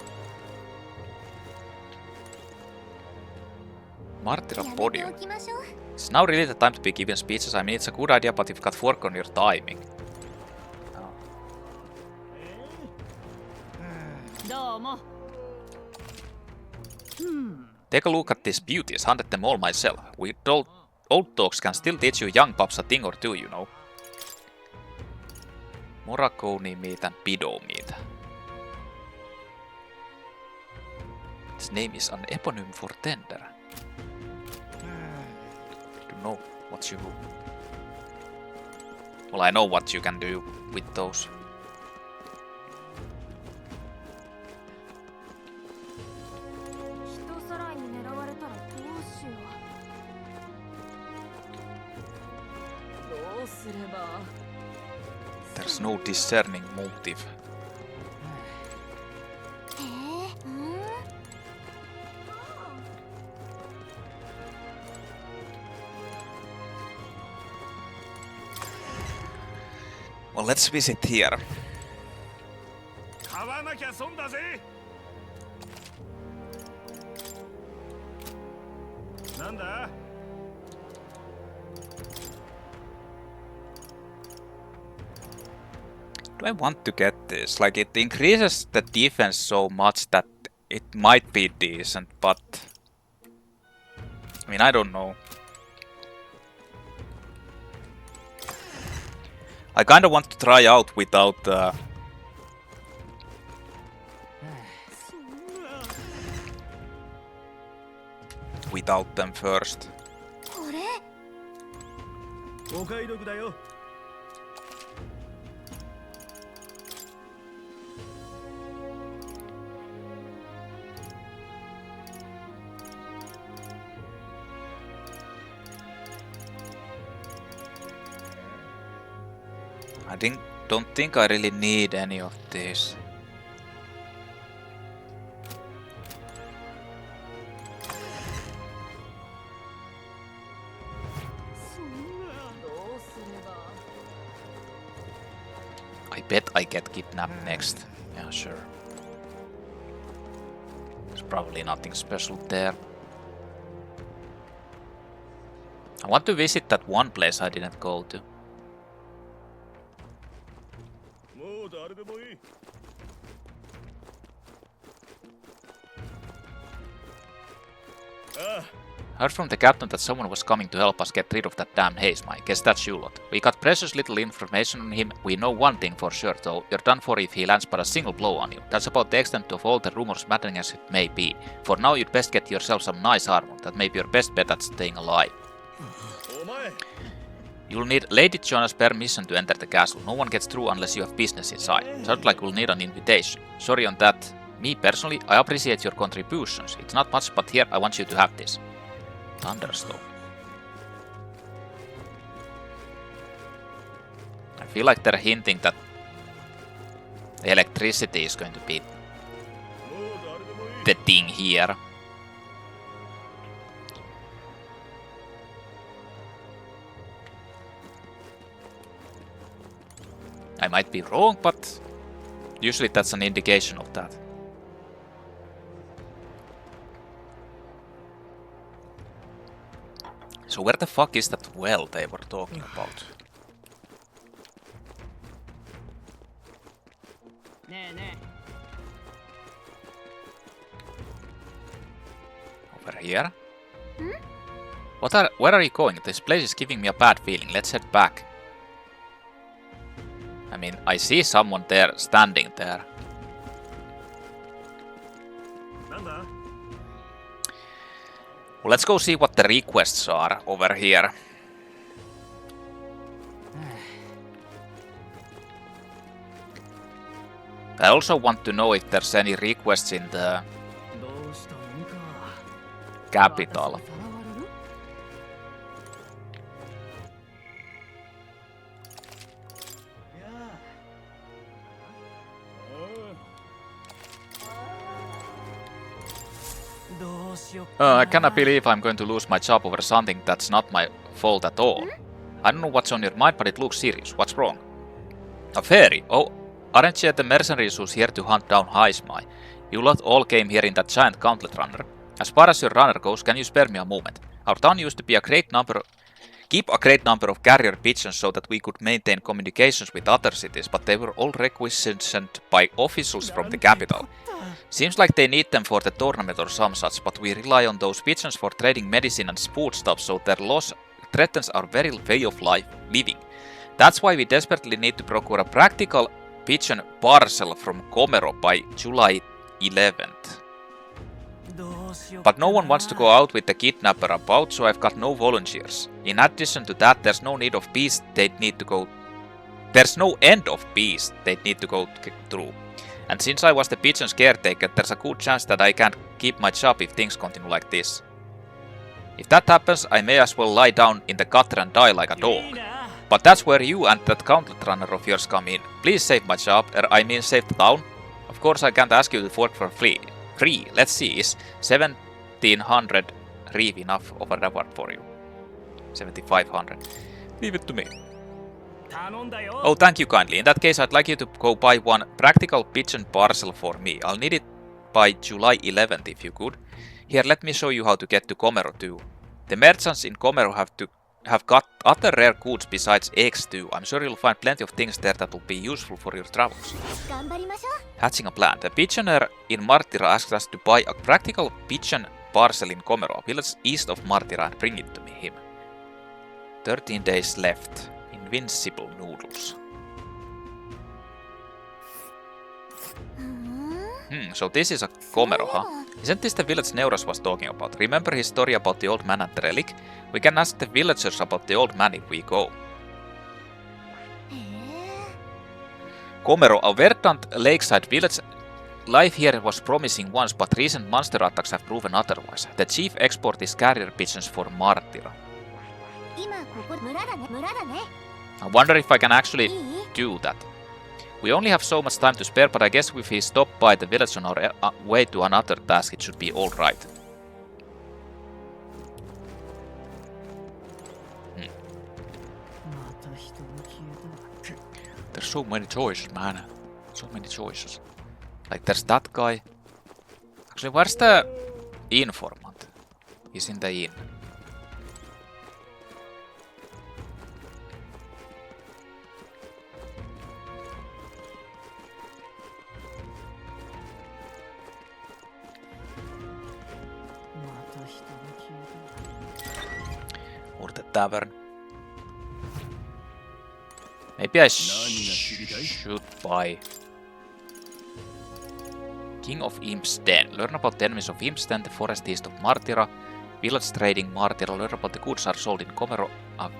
Martyra podium. It's now really the time to be giving speeches. I mean, it's a good idea, but you've got work on your timing. Oh. Take a look at these beauties. Hunted them all myself. We told... Old dogs can still teach you young pups a thing or two, you know. Moraconi meat and Pido meat. Its name is an eponym for tender. I don't know what you... Well, I know what you can do with those. There's no discerning motive. Well, let's visit here. Do I want to get this? Like, it increases the defense so much that it might be decent, but... I mean, I don't know. I kinda want to try out without... without them first. これ お買い得だよ。 Don't think I really need any of this. I bet I get kidnapped next. Yeah, sure. There's probably nothing special there. I want to visit that one place I didn't go to. Heard from the captain that someone was coming to help us get rid of that damn haze mine. Guess that's you lot. We got precious little information on him. We know one thing for sure though. You're done for if he lands but a single blow on you. That's about the extent of all the rumors, maddening as it may be. For now you'd best get yourself some nice armor. That may be your best bet at staying alive. You'll need Lady Jonah's permission to enter the castle. No one gets through unless you have business inside. Sounds like we'll need an invitation. Sorry on that. Me personally, I appreciate your contributions. It's not much, but here I want you to have this. Thunderstorm. I feel like they're hinting that electricity is going to be the thing here. I might be wrong, but usually that's an indication of that. So where the fuck is that well they were talking about? Over here? Where are you going? This place is giving me a bad feeling. Let's head back. I mean, I see someone there, standing there. Well, let's go see what the requests are over here. I also want to know if there's any requests in the capital. I cannot believe I'm going to lose my job over something that's not my fault at all. I don't know what's on your mind, but it looks serious. What's wrong? A fairy? Oh, aren't you the mercenaries who's here to hunt down Haismai? You lot all came here in that giant gauntlet runner. As far as your runner goes, can you spare me a moment? Our town used to be keep a great number of carrier pigeons so that we could maintain communications with other cities, but they were all requisitioned by officials from the capital. Seems like they need them for the tournament or some such, but we rely on those pigeons for trading medicine and foodstuff, so their loss threatens our very way of living. That's why we desperately need to procure a practical pigeon parcel from Komero by July 11th. But no one wants to go out with the kidnapper about, so I've got no volunteers. In addition to that, there's no end of peace they'd need to go through. And since I was the pigeon's caretaker, there's a good chance that I can't keep my job if things continue like this. If that happens, I may as well lie down in the gutter and die like a dog. But that's where you and that gauntlet runner of yours come in. Please save my job, I mean save the town. Of course I can't ask you to work for free. Let's see, is 1700 reeve enough of a reward for you? 7500. Leave it to me. Oh, thank you kindly. In that case, I'd like you to go buy one practical pigeon parcel for me. I'll need it by July 11th if you could. Here, let me show you how to get to Komero too. The merchants in Komero have got other rare goods besides eggs too. I'm sure you'll find plenty of things there that will be useful for your travels. Hatching a plan. The pigeoneer in Martira asked us to buy a practical pigeon parcel in Komero, a village east of Martira, and bring it to him. 13 days left. Invincible noodles. So this is a Komero, huh? Isn't this the village Neuros was talking about? Remember his story about the old man and the relic? We can ask the villagers about the old man if we go. Komero, a verdant lakeside village. Life here was promising once, but recent monster attacks have proven otherwise. The chief export is carrier pigeons for Martira. I wonder if I can actually do that. We only have so much time to spare, but I guess if we stop by the village on our way to another task, it should be alright. There's so many choices, man. So many choices. Like, there's that guy. Actually, where's the informant? He's in the inn. Or the tavern. Maybe I should buy King of Imp's Den. Learn about the enemies of Imp's Den, the forest east of Martira. Village trading Martira. Learn about the goods are sold in Komero, a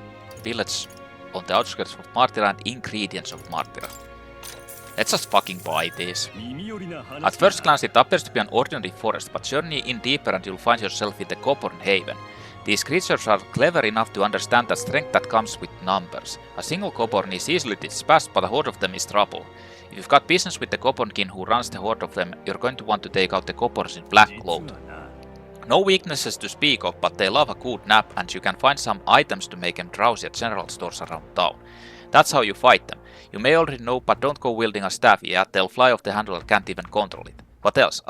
village on the outskirts of Martira, and ingredients of Martira. Let's just fucking buy this. At first glance it appears to be an ordinary forest, but journey in deeper and you'll find yourself in the Goborn Haven. These creatures are clever enough to understand the strength that comes with numbers. A single Goborn is easily dispatched, but a horde of them is trouble. If you've got business with the Goborn king who runs the horde of them, you're going to want to take out the Goborns in black cloth. No weaknesses to speak of, but they love a good nap, and you can find some items to make them drowsy at general stores around town. That's how you fight them. You may already know, but don't go wielding a staff yet, they'll fly off the handle and can't even control it. What else?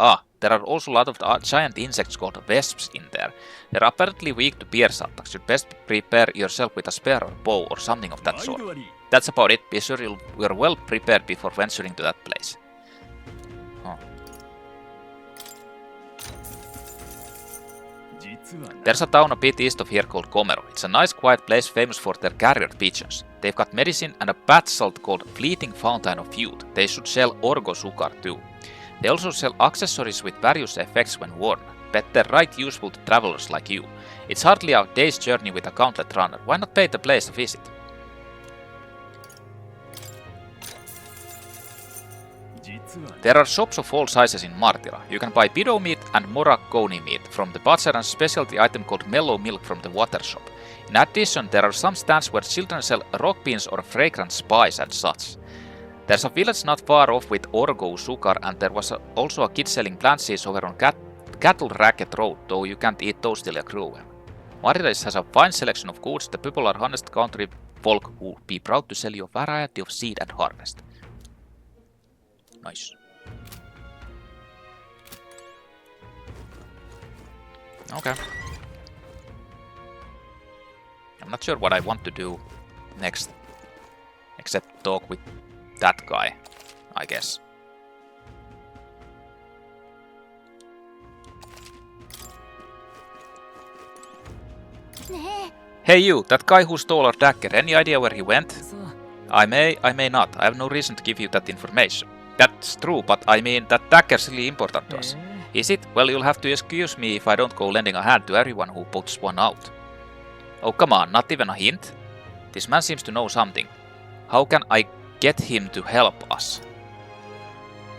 There are also a lot of giant insects called vesps in there. They're apparently weak to pierce attacks. You'd best prepare yourself with a spear or bow or something of that sort. That's about it. Be sure you're well prepared before venturing to that place. There's a town a bit east of here called Komero. It's a nice quiet place famous for their carrier pigeons. They've got medicine and a bath salt called Fleeting Fountain of Youth. They should sell Orgo Sukar too. They also sell accessories with various effects when worn. Bet they're right useful to travelers like you. It's hardly a day's journey with a gauntlet runner. Why not pay the place a visit? There are shops of all sizes in Martira. You can buy Bido meat and Morakoni meat from the butcher and specialty item called Mellow Milk from the water shop. In addition, there are some stands where children sell rock beans or fragrant spice and such. There's a village not far off with Orgo Sukar, and there was also a kid selling plant seeds over on Cattle Racket Road, though you can't eat those till you grow them. Martira has a fine selection of goods. The people are honest country folk who will be proud to sell you a variety of seed and harvest. Nice. Okay. I'm not sure what I want to do next, except talk with that guy, I guess. Hey you, that guy who stole our dagger, any idea where he went? I may not. I have no reason to give you that information. That's true, but I mean, that dagger's really important to us. Is it? Well, you'll have to excuse me if I don't go lending a hand to everyone who puts one out. Oh, come on, not even a hint? This man seems to know something. How can I get him to help us?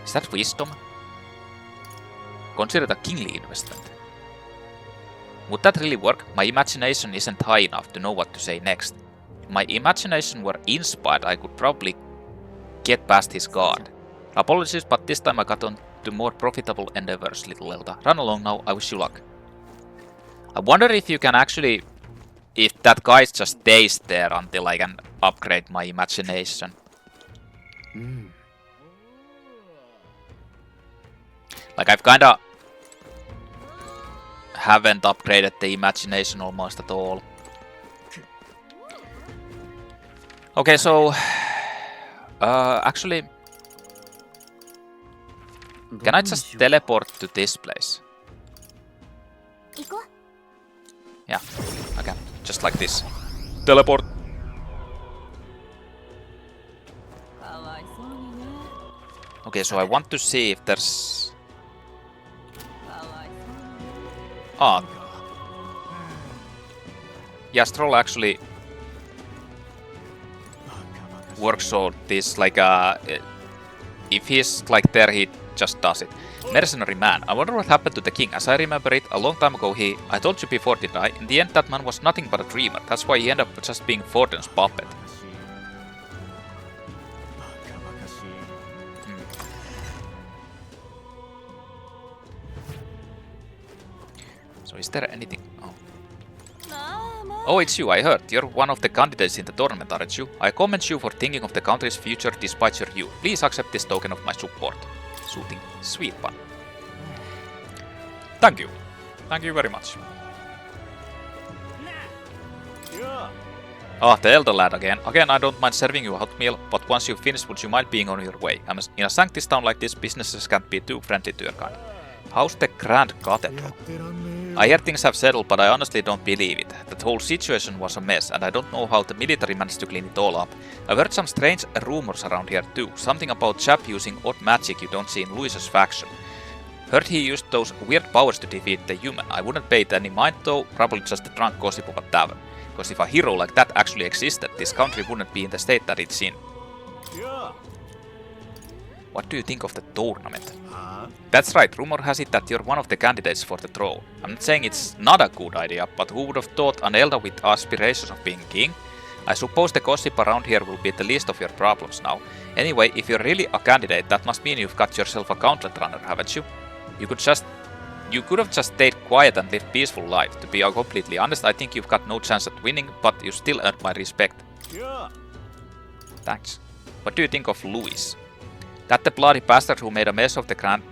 Is that wisdom? Consider it a kingly investment. Would that really work? My imagination isn't high enough to know what to say next. If my imagination were inspired, I could probably get past his guard. Apologies, but this time I got on to more profitable endeavors, little Elta. Run along now, I wish you luck. I wonder if you can actually... If that guy just stays there until I can upgrade my imagination. Like I've kinda haven't upgraded the imagination almost at all. Okay, so actually, can I just teleport to this place? Yeah, I can. Just like this. Teleport. Okay, so I want to see if there's... Ah. Yeah, Stroll actually works so this like if he's like there, he just does it. Mercenary man. I wonder what happened to the king. As I remember it, a long time ago I told you before, did I? In the end, that man was nothing but a dreamer. That's why he ended up just being Forden's puppet. So is there anything? Oh. Oh, it's you, I heard. You're one of the candidates in the tournament, aren't you? I commend you for thinking of the country's future despite your youth. Please accept this token of my support. Soothing. Sweet one. Thank you. Thank you very much. Ah, the elder lad again. Again, I don't mind serving you a hot meal, but once you've finished, would you mind being on your way? In a sanctus town like this, businesses can't be too friendly to your kind. How's the Grand Cathedral? I hear things have settled, but I honestly don't believe it. That whole situation was a mess, and I don't know how the military managed to clean it all up. I've heard some strange rumors around here too. Something about chap using odd magic you don't see in Louis's faction. Heard he used those weird powers to defeat the human. I wouldn't pay it any mind though, probably just a drunk gossip of a tavern. Because if a hero like that actually existed, this country wouldn't be in the state that it's in. What do you think of the tournament? That's right, rumor has it that you're one of the candidates for the throne. I'm not saying it's not a good idea, but who would have thought an elder with aspirations of being king? I suppose the gossip around here will be the least of your problems now. Anyway, if you're really a candidate, that must mean you've got yourself a gauntlet runner, haven't you? You could have just stayed quiet and lived peaceful life. To be completely honest, I think you've got no chance at winning, but you still earned my respect. Thanks. What do you think of Louis? That's the bloody bastard who made a mess of the Grand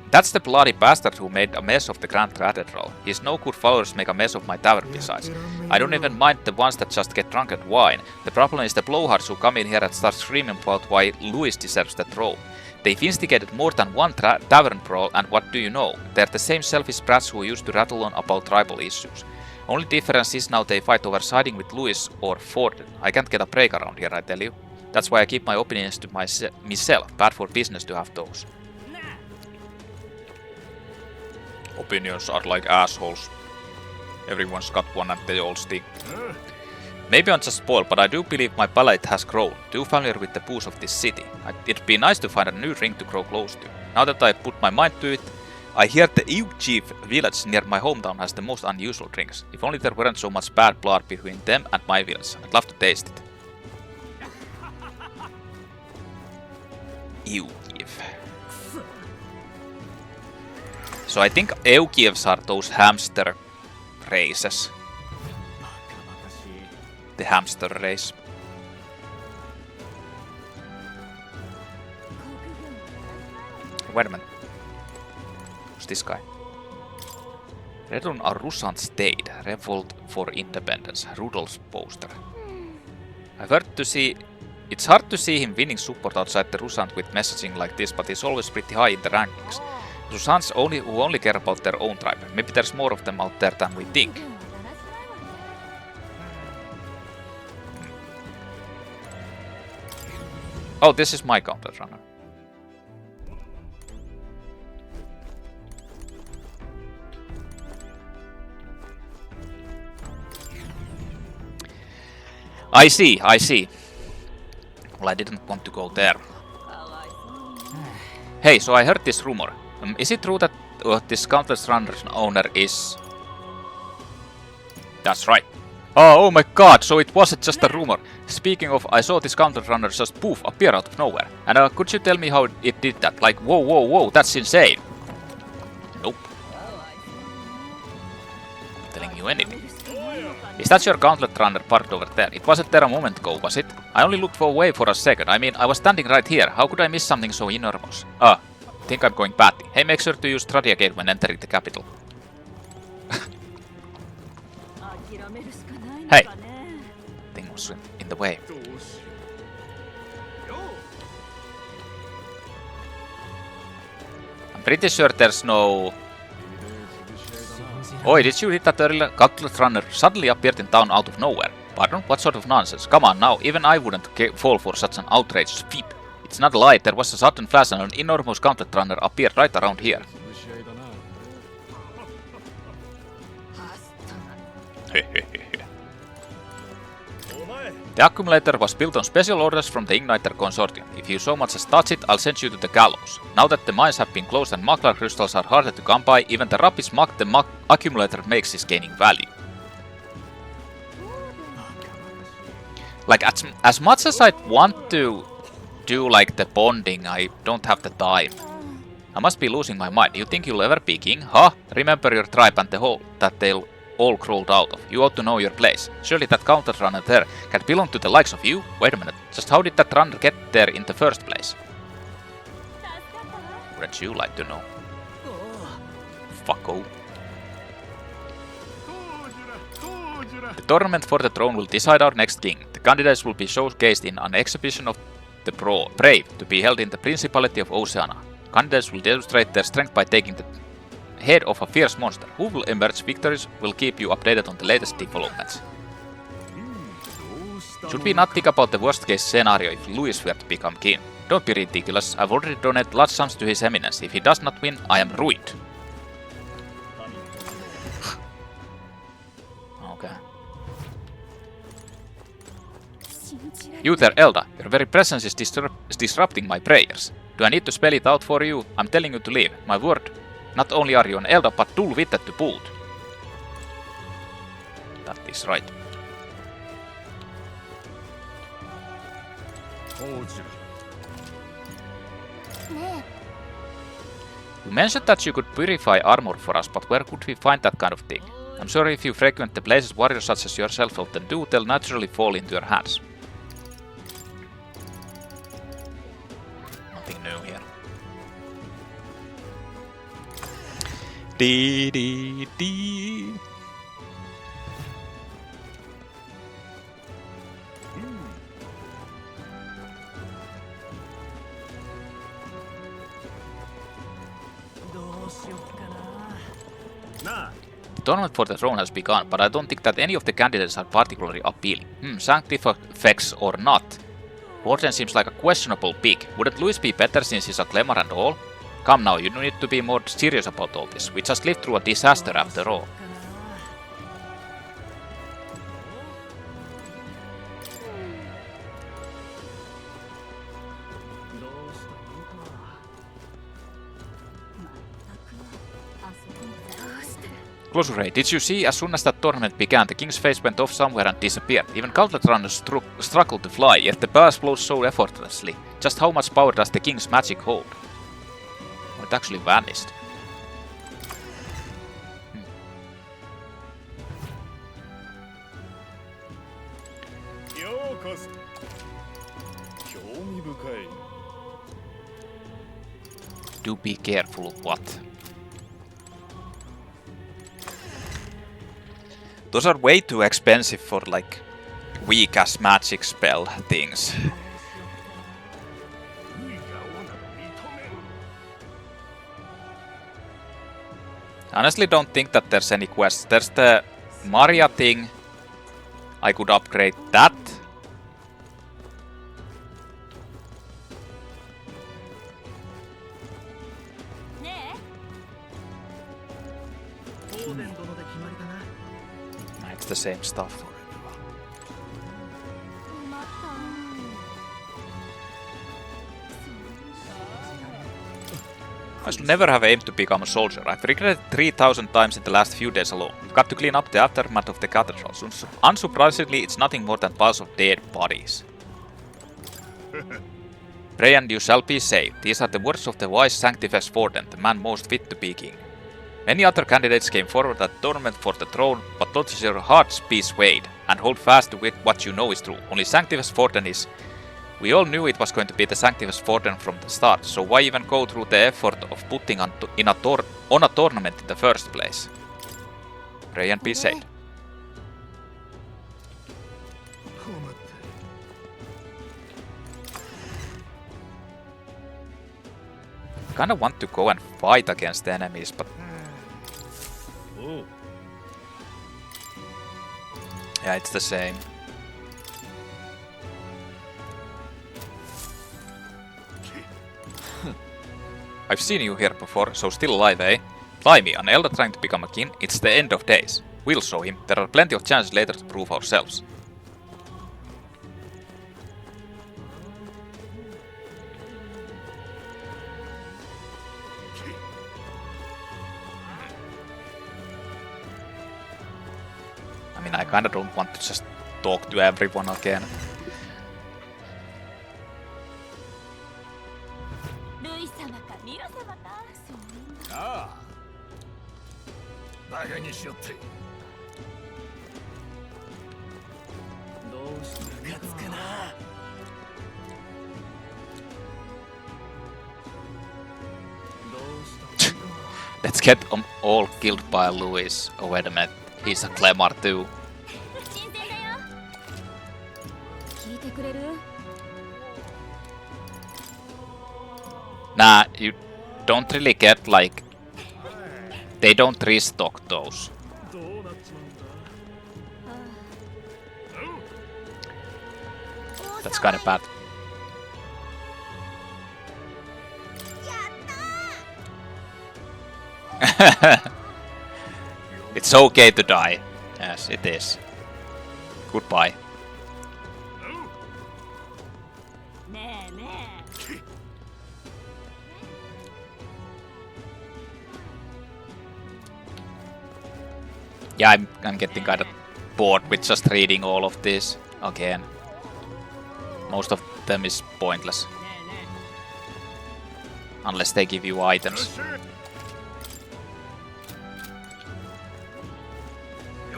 Cathedral. His no good followers make a mess of my tavern besides. I don't even mind the ones that just get drunk and whine. The problem is the blowhards who come in here and start screaming about why Louis deserves the throne. They've instigated more than one tavern brawl, and what do you know? They're the same selfish brats who used to rattle on about tribal issues. Only difference is now they fight over siding with Louis or Forden. I can't get a break around here, I tell you. That's why I keep my opinions to myself. Bad for business to have those. Opinions are like assholes. Everyone's got one and they all stink. Maybe I'm just spoiled, but I do believe my palate has grown. Too familiar with the booze of this city. It'd be nice to find a new ring to grow close to. Now that I put my mind to it, I hear the Chief village near my hometown has the most unusual drinks. If only there weren't so much bad blood between them and my village. I'd love to taste it. Eugiev. So I think Eugievs are those hamster races. The hamster race. Wait a minute. Who's this guy? Redon Arusant stayed. Revolt for Independence. Rudolph's poster. I've heard to see... It's hard to see him winning support outside the Rusant with messaging like this, but he's always pretty high in the rankings. Rusants who only care about their own tribe. Maybe there's more of them out there than we think. Oh, this is my gauntlet runner. I see. Well, I didn't want to go there. Hey, so I heard this rumor. Is it true that this Countless Runner's owner is... That's right. Oh my god, so it wasn't just a rumor. Speaking of, I saw this Countless Runner just poof, appear out of nowhere. And could you tell me how it did that? Like, whoa, that's insane. Nope. Not telling you anything. Is that your gauntlet runner parked over there? It wasn't there a moment ago, was it? I only looked away for a second. I mean, I was standing right here. How could I miss something so enormous? Ah, think I'm going batty. Hey, make sure to use Stradia Gate when entering the capital. Hey! Thing was in the way. I'm pretty sure there's no... Oi, did you read that earlier? Gauntlet Runner suddenly appeared in town out of nowhere. Pardon? What sort of nonsense? Come on now, even I wouldn't fall for such an outrageous feat. It's not a lie, there was a sudden flash and an enormous Gauntlet Runner appeared right around here. The accumulator was built on special orders from the Igniter Consortium. If you so much as touch it, I'll send you to the gallows. Now that the mines have been closed and Maglar crystals are harder to come by, even the rubbish mug the accumulator makes is gaining value. Like, as much as I want to do like the bonding, I don't have the time. I must be losing my mind. You think you'll ever be king? Huh? Remember your tribe and the hole that they'll all crawled out of. You ought to know your place. Surely that Gauntlet Runner there can belong to the likes of you? Wait a minute, just how did that runner get there in the first place? Wouldn't you like to know? Fucko. The tournament for the throne will decide our next king. The candidates will be showcased in an exhibition of the brave to be held in the Principality of Oceania. Candidates will demonstrate their strength by taking the head of a fierce monster. Who will emerge victorious will keep you updated on the latest developments. Should we not think about the worst case scenario if Louis were to become king? Don't be ridiculous, I've already donated large sums to his eminence. If he does not win, I am ruined. Okay. You there, Elda, your very presence is disrupting my prayers. Do I need to spell it out for you? I'm telling you to leave. My word. Not only are you an Elda, but dull-witted to boot. That is right. You mentioned that you could purify armor for us, but where could we find that kind of thing? I'm sorry if you frequent the places warriors such as yourself often do, they'll naturally fall into your hands. Nothing new here. Dee dee dee. The tournament for the throne has begun, but I don't think that any of the candidates are particularly appealing. Sanctifex or not? Part10 seems like a questionable pick. Wouldn't Louis be better since he's a glamour and all? Come now, you need to be more serious about all this. We just lived through a disaster after all. Close Ray, did you see? As soon as that tournament began, the king's face went off somewhere and disappeared. Even Gauntlet Runners struggled to fly, yet the pass flows so effortlessly. Just how much power does the king's magic hold? Oh, it actually vanished. Do be careful, what? Those are way too expensive for like weak ass magic spell things. Honestly don't think that there's any quests. There's the Maria thing. I could upgrade that. It's the same stuff. I should never have aimed to become a soldier. I've regretted 3,000 times in the last few days alone. We've got to clean up the aftermath of the cathedral. Unsurprisingly, it's nothing more than piles of dead bodies. Pray and you shall be saved. These are the words of the wise Sanctifex Vorden, the man most fit to be king. Many other candidates came forward at the tournament for the throne, but don't your hearts be swayed, and hold fast to what you know is true. Only Sanctifus Forden is. We all knew it was going to be the Sanctifus Forden from the start, so why even go through the effort of putting on a tournament in the first place? Pray and be safe. I kinda want to go and fight against the enemies, but yeah, it's the same. I've seen you here before, so still alive, eh? Blimey, an elder trying to become a king, it's the end of days. We'll show him. There are plenty of chances later to prove ourselves. I mean, I kinda don't want to just talk to everyone again. Let's get them all killed by Louis. Oh wait a minute, he's a Clemar too. Nah, you don't really get like... They don't restock those. That's kinda bad. It's okay to die. Yes, it is. Goodbye. Yeah, I'm getting kind of bored with just reading all of this again. Most of them is pointless. Unless they give you items.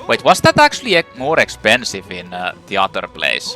Wait, was that actually more expensive in the other place?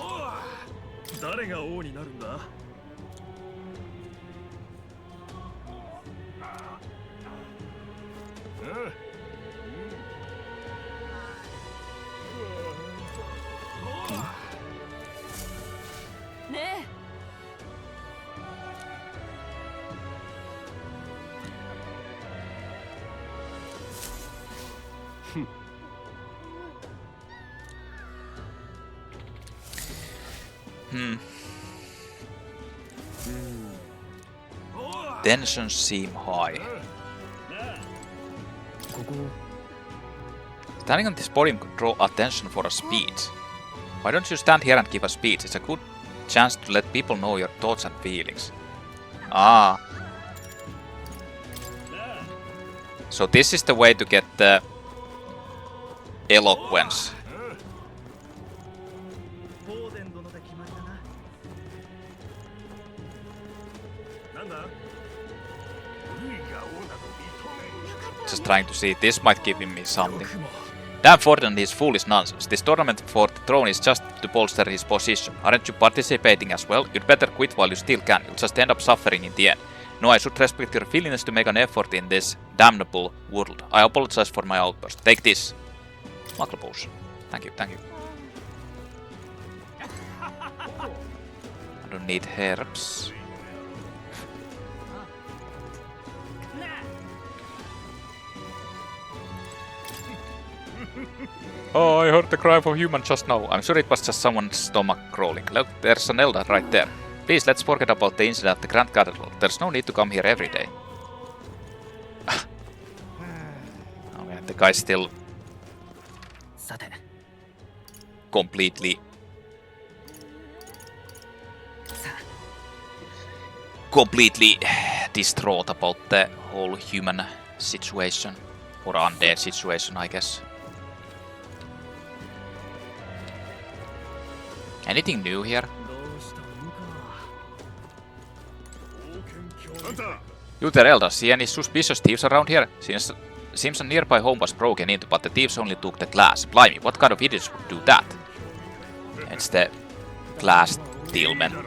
Tensions seem high. Standing on this podium could draw attention for a speech. Why don't you stand here and give a speech? It's a good chance to let people know your thoughts and feelings. Ah. So this is the way to get the eloquence. Just trying to see, this might give me something. Damn Ford and his foolish nonsense. This tournament for the throne is just to bolster his position. Aren't you participating as well? You'd better quit while you still can. You'll just end up suffering in the end. No, I should respect your willingness to make an effort in this damnable world. I apologize for my outburst. Take this. Muckle potion. Thank you, thank you. I don't need herbs. Oh, I heard the cry of a human just now. I'm sure it was just someone's stomach crawling. Look, there's an elder right there. Please, let's forget about the incident at the Grand Cathedral. There's no need to come here every day. Okay, the guy's still completely distraught about the whole human situation. Or undead situation, I guess. Anything new here? You there, Elder, see any suspicious thieves around here? Since Seems a nearby home was broken into, but the thieves only took the glass. Blimey, what kind of idiots would do that? It's the glass dealman.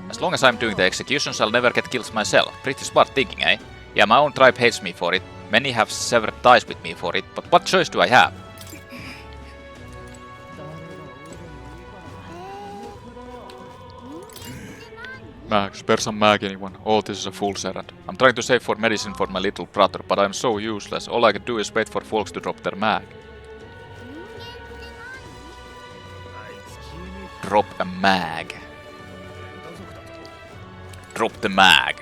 As long as I'm doing the executions, I'll never get killed myself. Pretty smart thinking, eh? Yeah, my own tribe hates me for it. Many have severed ties with me for it, but what choice do I have? Mag, spare some mag, anyone. Oh, this is a fool's errand. I'm trying to save for medicine for my little brother, but I'm so useless. All I can do is wait for folks to drop their mag. Drop a mag. Drop the mag.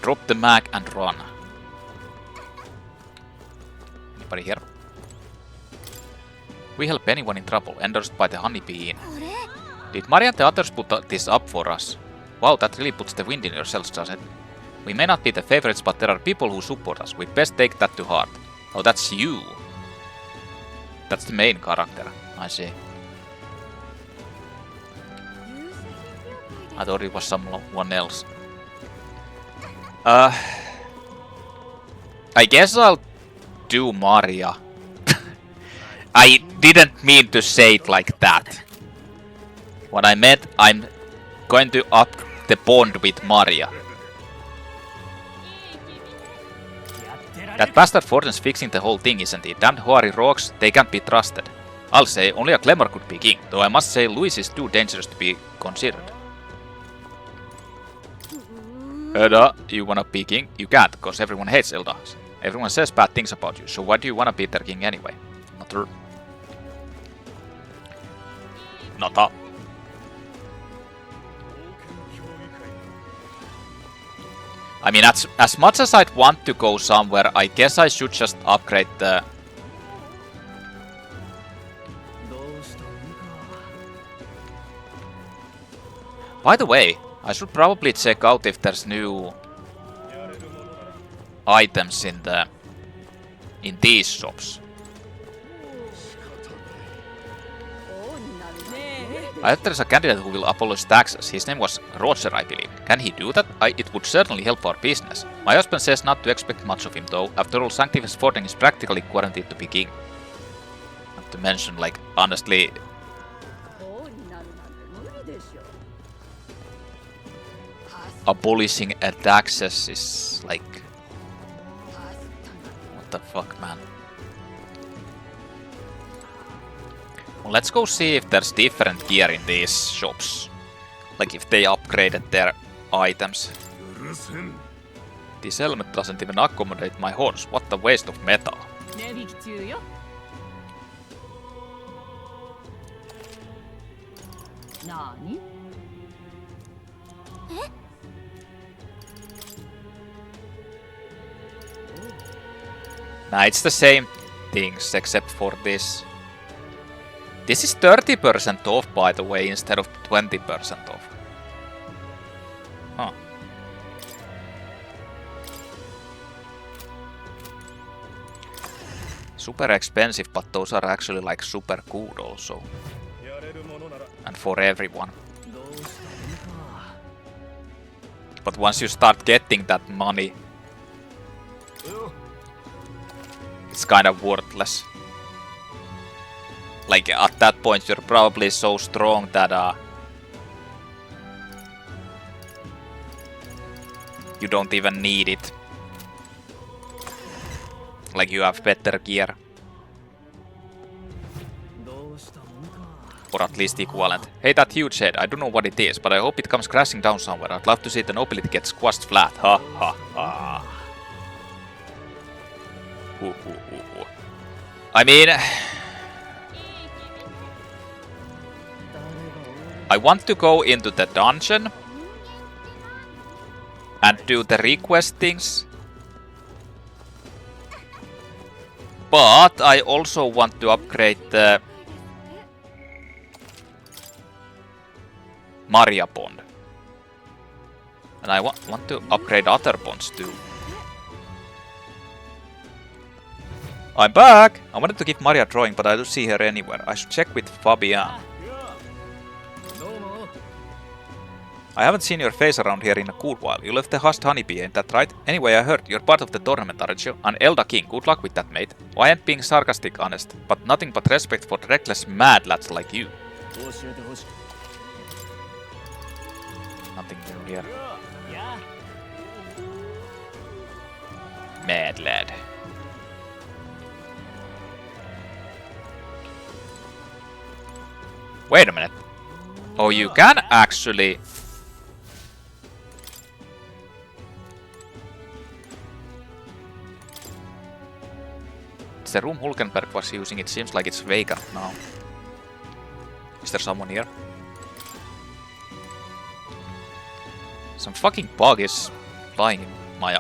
Drop the mag and run. Anybody here? We help anyone in trouble, endorsed by the honeybee inn. Did Maria and the others put this up for us? Wow, that really puts the wind in your sails, doesn't it? We may not be the favorites, but there are people who support us. We'd best take that to heart. Oh, that's you. That's the main character. I see. I thought it was someone else. I guess I'll do Maria. I didn't mean to say it like that. What I meant, I'm going to up the bond with Maria. That bastard Fortune's fixing the whole thing, isn't he? Damned hoary rogues, they can't be trusted. I'll say, only a Clemmer could be king, though I must say Louis is too dangerous to be considered. Edda, you wanna be king? You can't, cause everyone hates Eldas. Everyone says bad things about you, so why do you wanna be their king anyway? Not true. Not up. I mean, as much as I'd want to go somewhere, I guess I should just upgrade the... By the way, I should probably check out if there's new items in these shops. I heard there's a candidate who will abolish taxes. His name was Roger, I believe. Can he do that? It would certainly help our business. My husband says not to expect much of him though. After all, Sanctifus Fording is practically guaranteed to be king. Not to mention, like, honestly... abolishing taxes is like... what the fuck, man? Well, let's go see if there's different gear in these shops. Like if they upgraded their items. This helmet doesn't even accommodate my horse. What a waste of metal. Nah, it's the same things except for this. This is 30% off, by the way, instead of 20% off. Huh. Super expensive, but those are actually like super good also. And for everyone. But once you start getting that money, it's kind of worthless. Like, at that point, you're probably so strong that you don't even need it. Like, you have better gear. Or at least equivalent. Hey, that huge head, I don't know what it is, but I hope it comes crashing down somewhere. I'd love to see the nobility get squashed flat. Ha ha ha. I mean... I want to go into the dungeon and do the request things, but I also want to upgrade the Maria bond, and I want to upgrade other bonds too. I'm back! I wanted to give Maria a drawing, but I don't see her anywhere. I should check with Fabian. I haven't seen your face around here in a cool while. You left the Hust Honeybee, ain't that right? Anyway, I heard you're part of the tournament, aren't you? An Elda King, good luck with that, mate. Oh, I ain't being sarcastic, honest, but nothing but respect for reckless mad lads like you. Nothing new here. Mad lad. Wait a minute. Oh, you can actually... The room Hulkenberg was using, it seems like it's vacant now. Is there someone here? Some fucking bug is flying in my...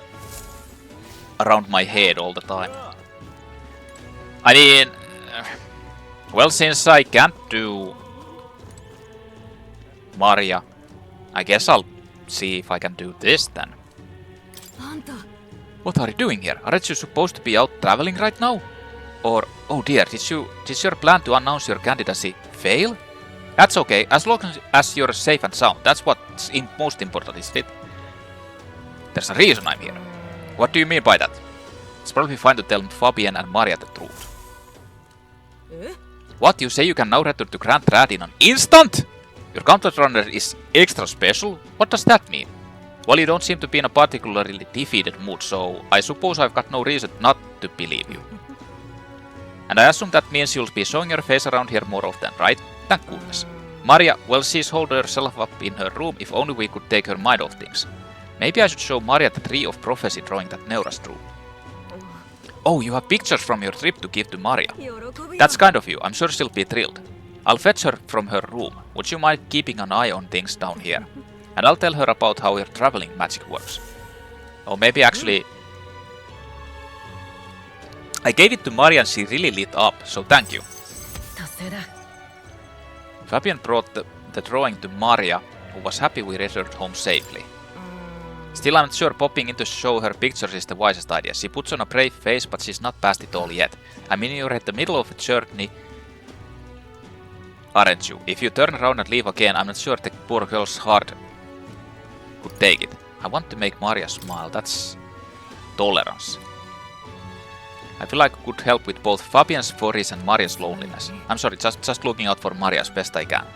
around my head all the time. I mean... well, since I can't do... Maria, I guess I'll see if I can do this then. What are you doing here? Aren't you supposed to be out traveling right now? Or, oh dear, did your plan to announce your candidacy fail? That's okay, as long as you're safe and sound. That's what's most important, isn't it? There's a reason I'm here. What do you mean by that? It's probably fine to tell Fabian and Maria the truth. What, you say you can now return to Grand Rad in an instant? Your content runner is extra special? What does that mean? Well, you don't seem to be in a particularly defeated mood, so I suppose I've got no reason not to believe you. And I assume that means you'll be showing your face around here more often, right? Thank goodness. Maria, well, she's holed herself up in her room, if only we could take her mind off things. Maybe I should show Maria the Tree of Prophecy drawing that Neura's drew. Oh, you have pictures from your trip to give to Maria. That's kind of you, I'm sure she'll be thrilled. I'll fetch her from her room. Would you mind keeping an eye on things down here? And I'll tell her about how your traveling magic works. Or maybe actually... I gave it to Maria and she really lit up, so thank you. Fabian brought the drawing to Maria, who was happy we returned home safely. Still, I'm not sure popping in to show her pictures is the wisest idea. She puts on a brave face, but she's not past it all yet. I mean, you're at the middle of a journey, aren't you? If you turn around and leave again, I'm not sure the poor girl's heart could take it. I want to make Maria smile. That's tolerance. I feel like I could help with both Fabian's worries and Maria's loneliness. I'm sorry, just looking out for Maria as best I can.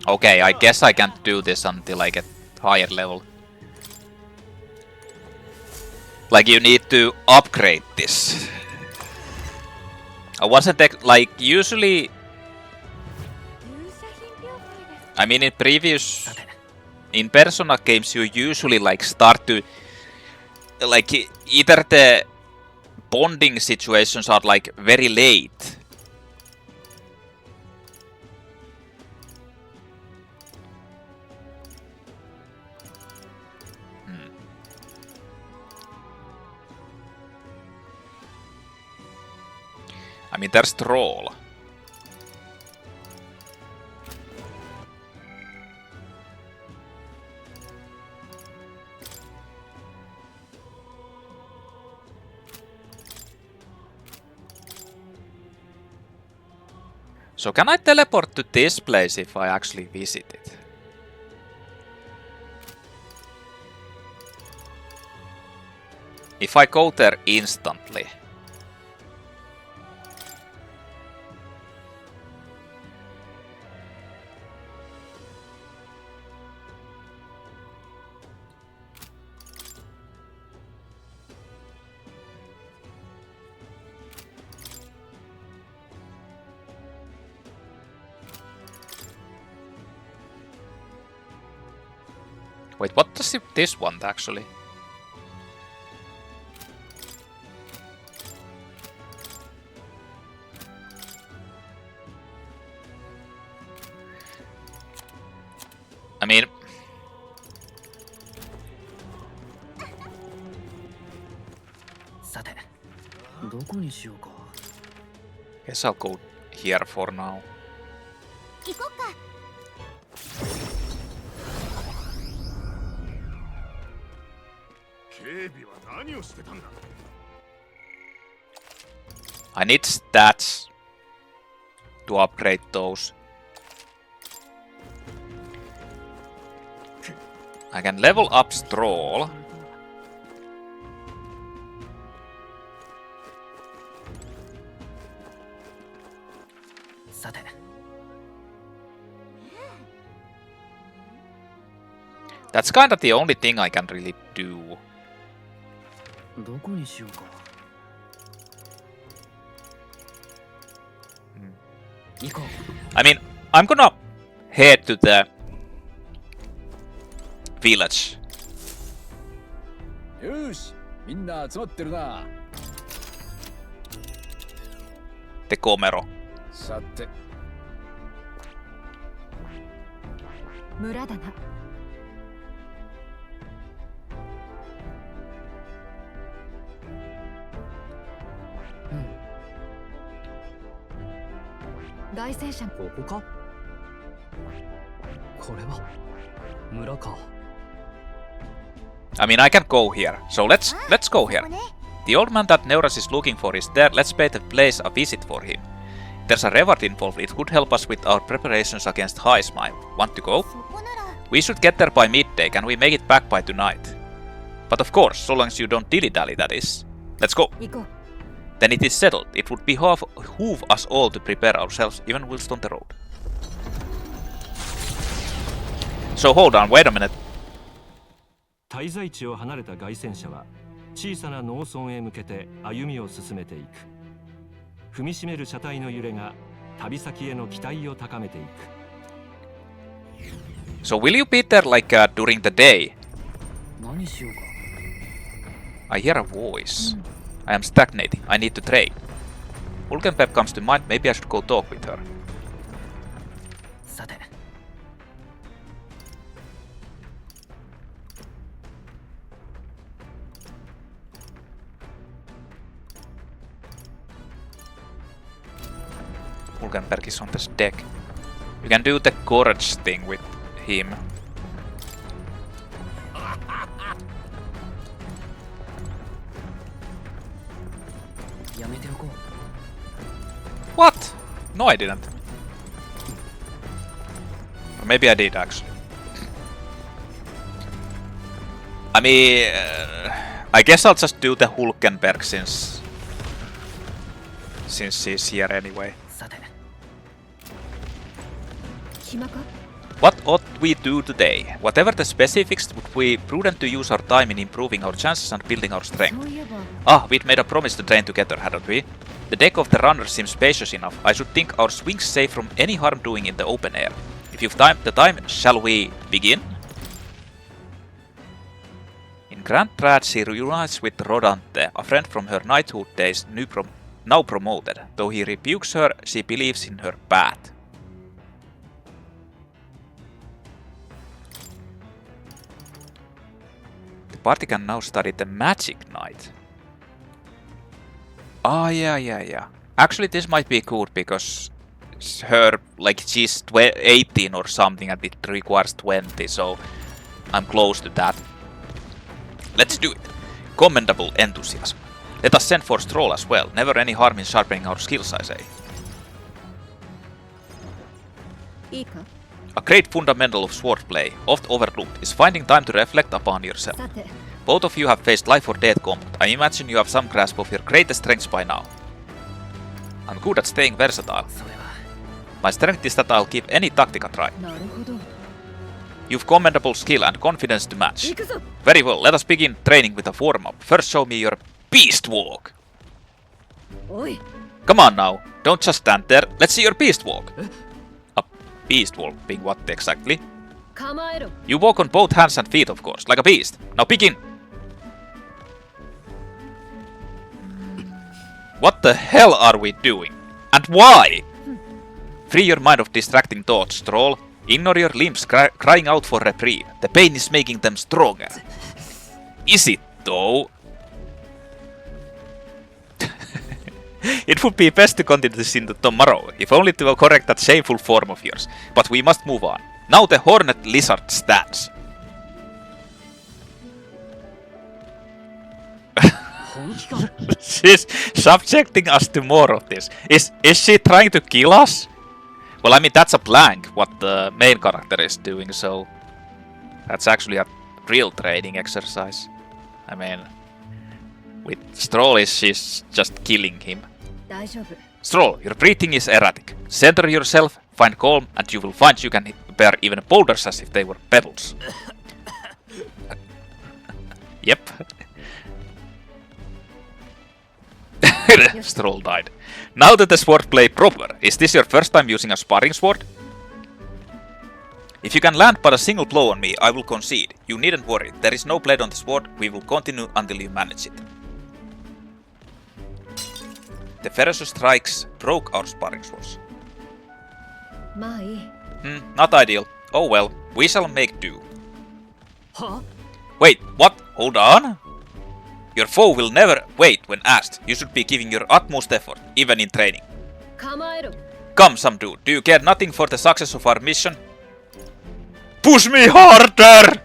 Okay, I guess I can't do this until I get higher level. Like, you need to upgrade this. I wasn't like, usually... I mean, in previous... in Persona games, you usually, like, start to... like, either the bonding situations are, like, very late. I mean, there's Troll. So can I teleport to this place if I actually visit it? If I go there instantly. Wait, what does this want actually? I mean... guess I'll go here for now. I need stats to upgrade those. I can level up Stroll. That's kind of the only thing I can really do. どこにしようか。行こう。 I mean, I'm gonna head to the village. よし、みんな集まってるな。 The Comero. さて、村だな。凱旋者。ここか。これは村か。 I mean, I can go here. So let's go here. ここね。 The old man that Neuras is looking for is there. Let's pay the place a visit for him. There's a reward involved. It could help us with our preparations against Highsmile. Want to go? そこなら。 We should get there by midday. Can we make it back by tonight? But of course, so long as you don't dilly-dally, that is. Let's go. 行こう。 Then it is settled. It would behoove us all to prepare ourselves, even whilst on the road. So hold on, wait a minute. 滞在地を離れた凱旋者は小さな農村へ向けて歩みを進めていく。踏みしめる車体の揺れが旅先への期待を高めていく。 So will you be there like during the day? 何しようか。 I hear a voice. I am stagnating. I need to trade. Ulkenpep comes to mind. Maybe I should go talk with her. さて。 Ulkenberg is on this deck. You can do the courage thing with him. What? No, I didn't. Or maybe I did actually. I mean, I guess I'll just do the Hulkenberg since she's here anyway. さて。 暇か？ What ought we do today? Whatever the specifics, would be prudent to use our time in improving our chances and building our strength. そういえば。 Ah, we'd made a promise to train together, hadn't we? The deck of the runner seems spacious enough. I should think our swings safe from any harm doing in the open air. If you've the time, shall we begin? In Grand Trad, she reunites with Rodante, a friend from her knighthood days, now promoted. Though he rebukes her, she believes in her path. The party can now study the Magic Knight. Ah, yeah. Actually, this might be good because her, like, she's 18 or something and it requires 20, so I'm close to that. Let's do it. Commendable enthusiasm. Let us send for Stroll as well. Never any harm in sharpening our skills, I say. いいか？ A great fundamental of swordplay, oft overlooked, is finding time to reflect upon yourself. さて。 Both of you have faced life or death combat. I imagine you have some grasp of your greatest strengths by now. I'm good at staying versatile. それは。 My strength is that I'll give any tactic a try. なるほど。 You've commendable skill and confidence to match. 行くぞ。 Very well, let us begin training with a warm-up. First show me your beast walk. おい。 Come on now, don't just stand there. Let's see your beast walk. A beast walk being what exactly? 構えろ。 You walk on both hands and feet, of course, like a beast. Now begin. What the hell are we doing? And why? Free your mind of distracting thoughts, Stroll. Ignore your limbs crying out for reprieve. The pain is making them stronger. Is it, though? It would be best to continue this into tomorrow, if only to correct that shameful form of yours. But we must move on. Now the Hornet Lizard stands. She's subjecting us to more of this. Is she trying to kill us? Well, I mean, that's a blank, what the main character is doing, so... That's actually a real training exercise. I mean... With Stroll, she's just killing him. 大丈夫 Stroll, your breathing is erratic. Center yourself, find calm, and you will find you can bear even boulders as if they were pebbles. Yep. Stroll died. Now that the sword play proper, is this your first time using a sparring sword? If you can land but a single blow on me, I will concede. You needn't worry, there is no blade on the sword, we will continue until you manage it. The Ferocious strikes broke our sparring swords. まあいい Not ideal. Oh well, we shall make do. は Wait, what? Hold on? Your foe will never wait when asked. You should be giving your utmost effort, even in training. 構えろ Come, some dude. Do you care nothing for the success of our mission? Push me harder!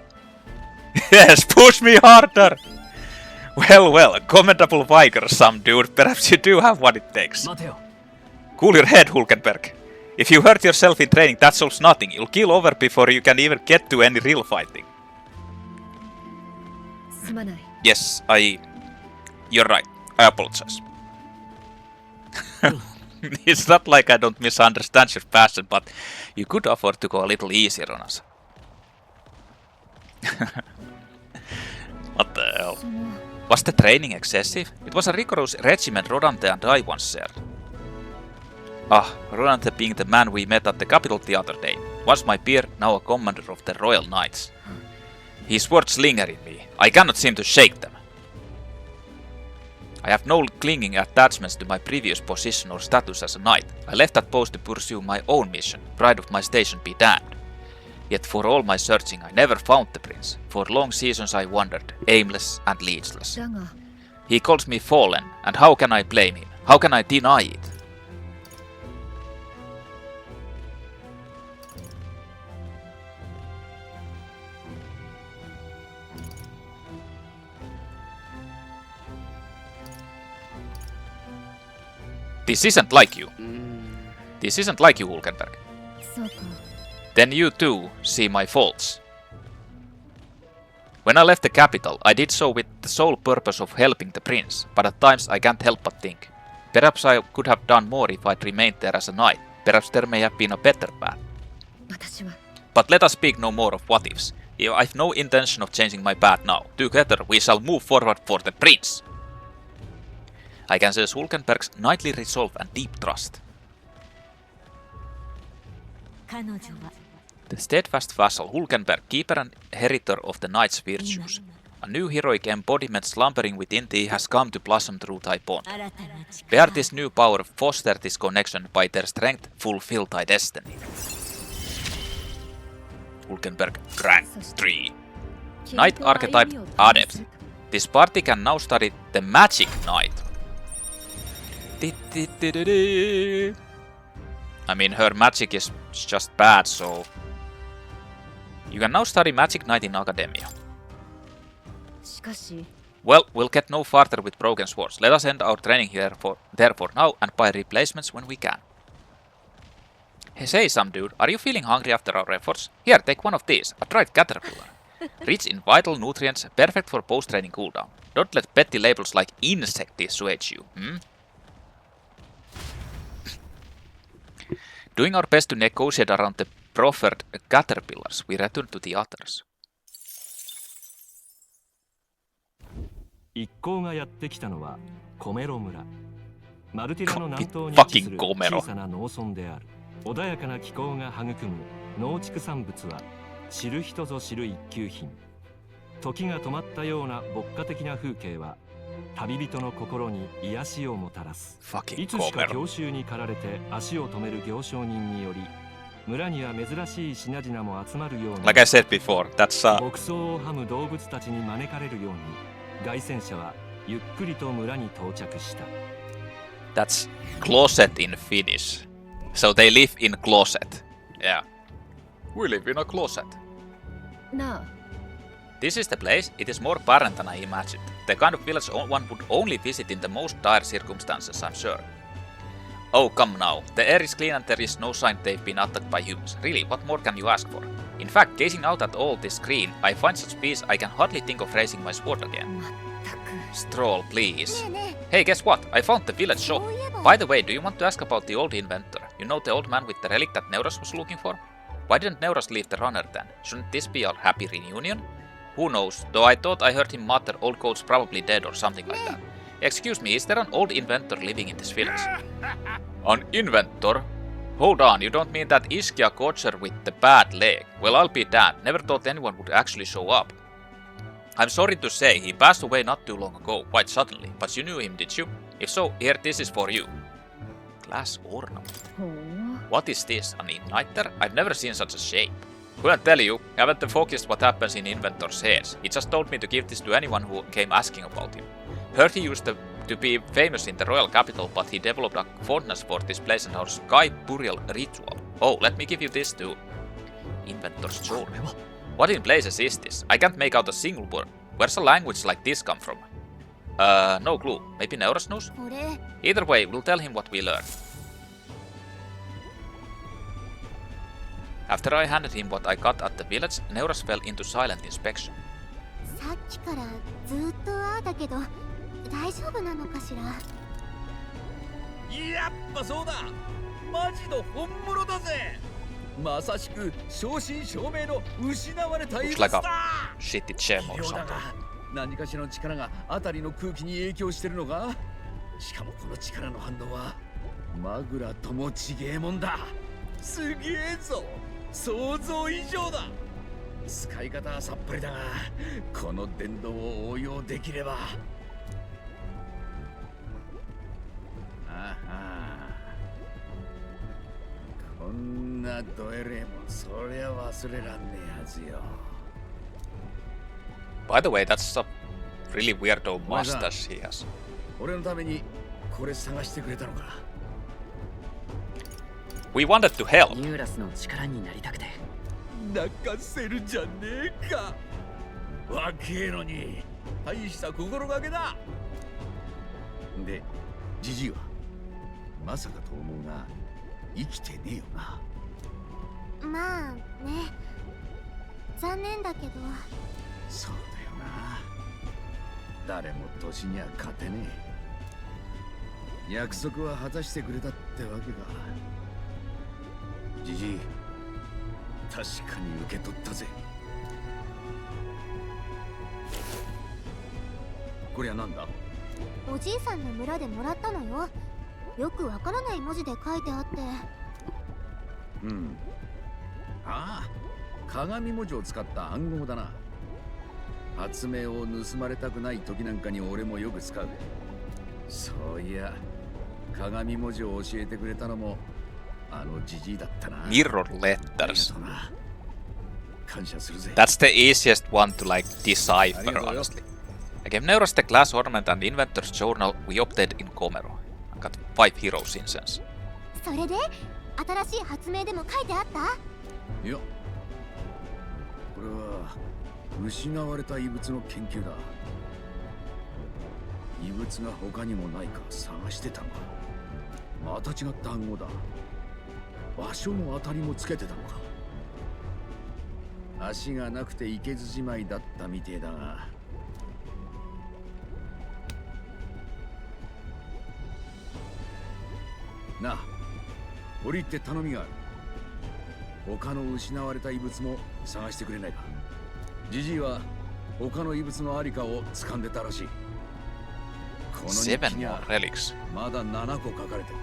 Yes, push me harder! Well, commendable vigor, some dude. Perhaps you do have what it takes. 待てよ Cool your head, Hulkenberg. If you hurt yourself in training, that solves nothing. You'll kill over before you can even get to any real fighting. すまない Yes, You're right. I apologize. It's not like I don't misunderstand your passion, but you could afford to go a little easier on us. What the hell? その Was the training excessive? It was a rigorous regimen Rodante and I once shared. Rodante being the man we met at the capital the other day. Once my peer, now a commander of the Royal Knights. His words linger in me. I cannot seem to shake them. I have no clinging attachments to my previous position or status as a knight. I left that post to pursue my own mission, pride of my station be damned. Yet for all my searching, I never found the prince. For long seasons I wandered, aimless and leadless. だが He calls me fallen, and how can I blame him? How can I deny it? This isn't like you. This isn't like you, Hulkenberg. そうか Then you too see my faults. When I left the capital, I did so with the sole purpose of helping the prince, but at times I can't help but think. Perhaps I could have done more if I'd remained there as a knight. Perhaps there may have been a better path. 私は But let us speak no more of what ifs. I've no intention of changing my path now. Together we shall move forward for the prince. I can sense Hulkenberg's knightly resolve and deep trust. 彼女は The steadfast vassal Hulkenberg, keeper and inheritor of the knight's virtues. A new heroic embodiment slumbering within thee has come to blossom through thy bond. 新たな Bear 力 this new power, foster this connection, by their strength fulfill thy destiny. Hulkenberg Rank 3. Knight Archetype Adept. This party can now study the Magic Knight. I mean, her magic is just bad, so... You can now study Magic Knight in Academia. しかし Well, we'll get no farther with broken swords. Let us end our training here there for now and buy replacements when we can. Hey, say some dude, are you feeling hungry after our efforts? Here, take one of these, a dried caterpillar. Rich in vital nutrients, perfect for post-training cooldown. Don't let petty labels like insect dissuade you, Doing our best to negotiate around the proffered caterpillars, we return to the others. 一行がやってきたのはコメロ村。マルティラの南東に位 Fucking 置する Comero 小さな農村である。穏やかな気候が育む農畜産物は知る人ぞ知る一級品。時が止まったような牧歌的な風景は旅人の心に癒しをもたらす。 Fucking いつしか Comero. 強襲に駆られて足を止める行商人により村には珍しい品々も集まるように Like I said before, that's 牧草をはむ動物たちに招かれるように凱旋者はゆっくりと村に到着した。 that's closet in Finnish. So they live in closet. Yeah. We live in a closet. なあ This is the place. It is more barren than I imagined. The kind of village one would only visit in the most dire circumstances, I'm sure. Oh, come now. The air is clean and there is no sign they've been attacked by humans. Really, what more can you ask for? In fact, gazing out at all this green, I find such peace I can hardly think of raising my sword again. Stroll, please. Hey, guess what? I found the village shop. By the way, do you want to ask about the old inventor? You know the old man with the relic that Neuros was looking for? Why didn't Neuros leave the runner then? Shouldn't this be our happy reunion? Who knows, though I thought I heard him mutter old coat's probably dead or something like that. Excuse me, is there an old inventor living in this village? An inventor? Hold on, you don't mean that Iskia Kocher with the bad leg? Well, I'll be damned, never thought anyone would actually show up. I'm sorry to say, he passed away not too long ago, quite suddenly, but you knew him, did you? If so, here this is for you. Glass ornament. What is this, an igniter? I've never seen such a shape. Couldn't tell you, haven't the focused what happens in inventors' heads. He just told me to give this to anyone who came asking about him. Heard he used to be famous in the royal capital, but he developed a fondness for this place and our sky burial ritual. Oh, let me give you this too. Inventor's journal. What in places is this? I can't make out a single word. Where's a language like this come from? No clue. Maybe Neuros knows? Either way, we'll tell him what we learned. After I handed him what I got at the village, Neuros fell into silent inspection. さっきからずっとああだけど大丈夫なのかしら。やっぱそうだ。マジの本物だぜ。まさしく正真正銘の失われた遺物だ。Shitty gem or something. 何かしらの力が辺りの空気に影響してるのか。しかもこの力の反応はマグラともちげえもんだ。すげえぞ。想像以上だ。使い方はさっぱりだが、この電動を応用できれば。あは。こんなドエレもそりゃ忘れらんねえはずよ。By the way, that's a really weirdo mustache he has. 俺のためにこれ探してくれたのか。We wanted to help. ニューラスの力になりたくて。泣かせるじゃねえか。若えのに大した心がけだ。で、ジジイはまさかと思うが生きてねえよな。まあね、残念だけど。そうだよな。誰も年には勝てねえ。約束は果たしてくれたってわけか。ジジイ、確かに受け取ったぜ。こりゃなんだ？おじいさんの村でもらったのよ。よくわからない文字で書いてあって。うん。ああ、鏡文字を使った暗号だな。発明を盗まれたくない時なんかに俺もよく使う。そういや、鏡文字を教えてくれたのもあのジジイだったな。Mirror letters. 感謝するぜ。 That's the easiest one to like decipher, honestly. I gave Neuros the glass ornament and the inventor's journal we obtained in Komero. I got 5 heroes incense. それで新しい発明でも書いてあった？いや、これは失われた遺物の研究だ。遺物が他にもないか探してたのか。また違った暗号だ。場所の当たりもつけてたのか。足がなくていけずじまいだったみてえだが。なあ、折り入って頼みがある。他の失われた遺物も探してくれないか。ジジイは他の遺物のありかを掴んでたらしい。この日記にはまだ7個書かれてる。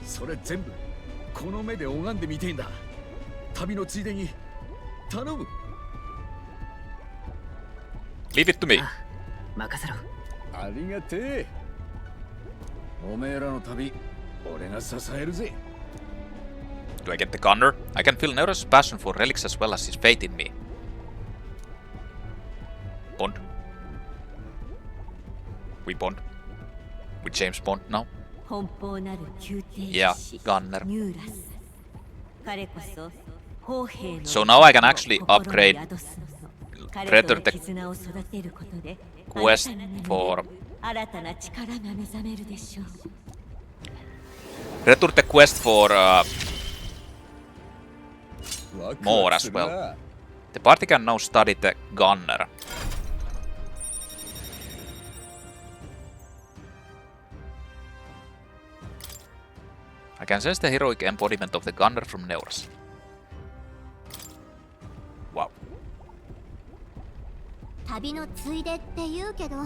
それ全部この目で拝んでみてえんだ。旅のついでに頼む。Leave it to me. 任せろ。ありがてえ。おめえらの旅、俺が支えるぜ。Do I get the gunner? I can feel Neuros' passion for relics as well as his faith in me. Bond. We Bond. We James Bond now. Yeah, gunner. So now I can actually upgrade Return the quest for Return the quest for more as well. The party can now study the gunner. I can sense the heroic embodiment of the gunner from Neuras. Wow. 旅のついでって言うけど、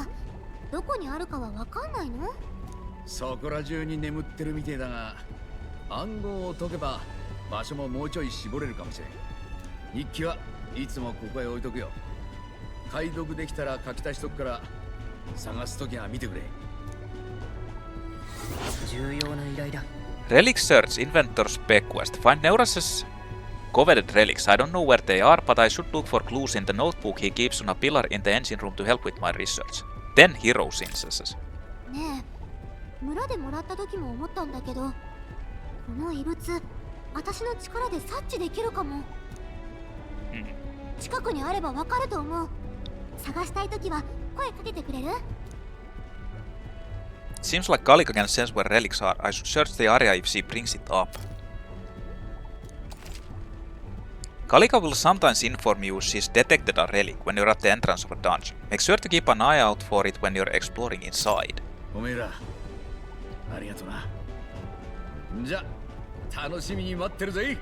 どこにあるかはわかんないの？そこら中に眠ってるみてえだが、暗号を解けば場所ももうちょい絞れるかもしれん。日記はいつもここへ置いとくよ。解読できたら書き足しとくから探すときは見てくれ。重要な依頼だ。 Relic search inventor spec quest. Find Neuras's coveted relics. I don't know where they are, but I should look for clues in the notebook he keeps on a pillar in the engine room to help with my research. 10 hero instances. ねえ、村でもらった時も思ったんだけど、この異物、私の力で察知できるかも。近くにあればわかると思う。探したい時は声かけてくれる？ Seems like Kalika can sense where relics are. I should search the area if she brings it up. Kalika will sometimes inform you she's detected a relic when you're at the entrance of a dungeon. Make sure to keep an eye out for it when you're exploring inside. おめえら、ありがとな。じゃ、楽しみに待ってるぜ。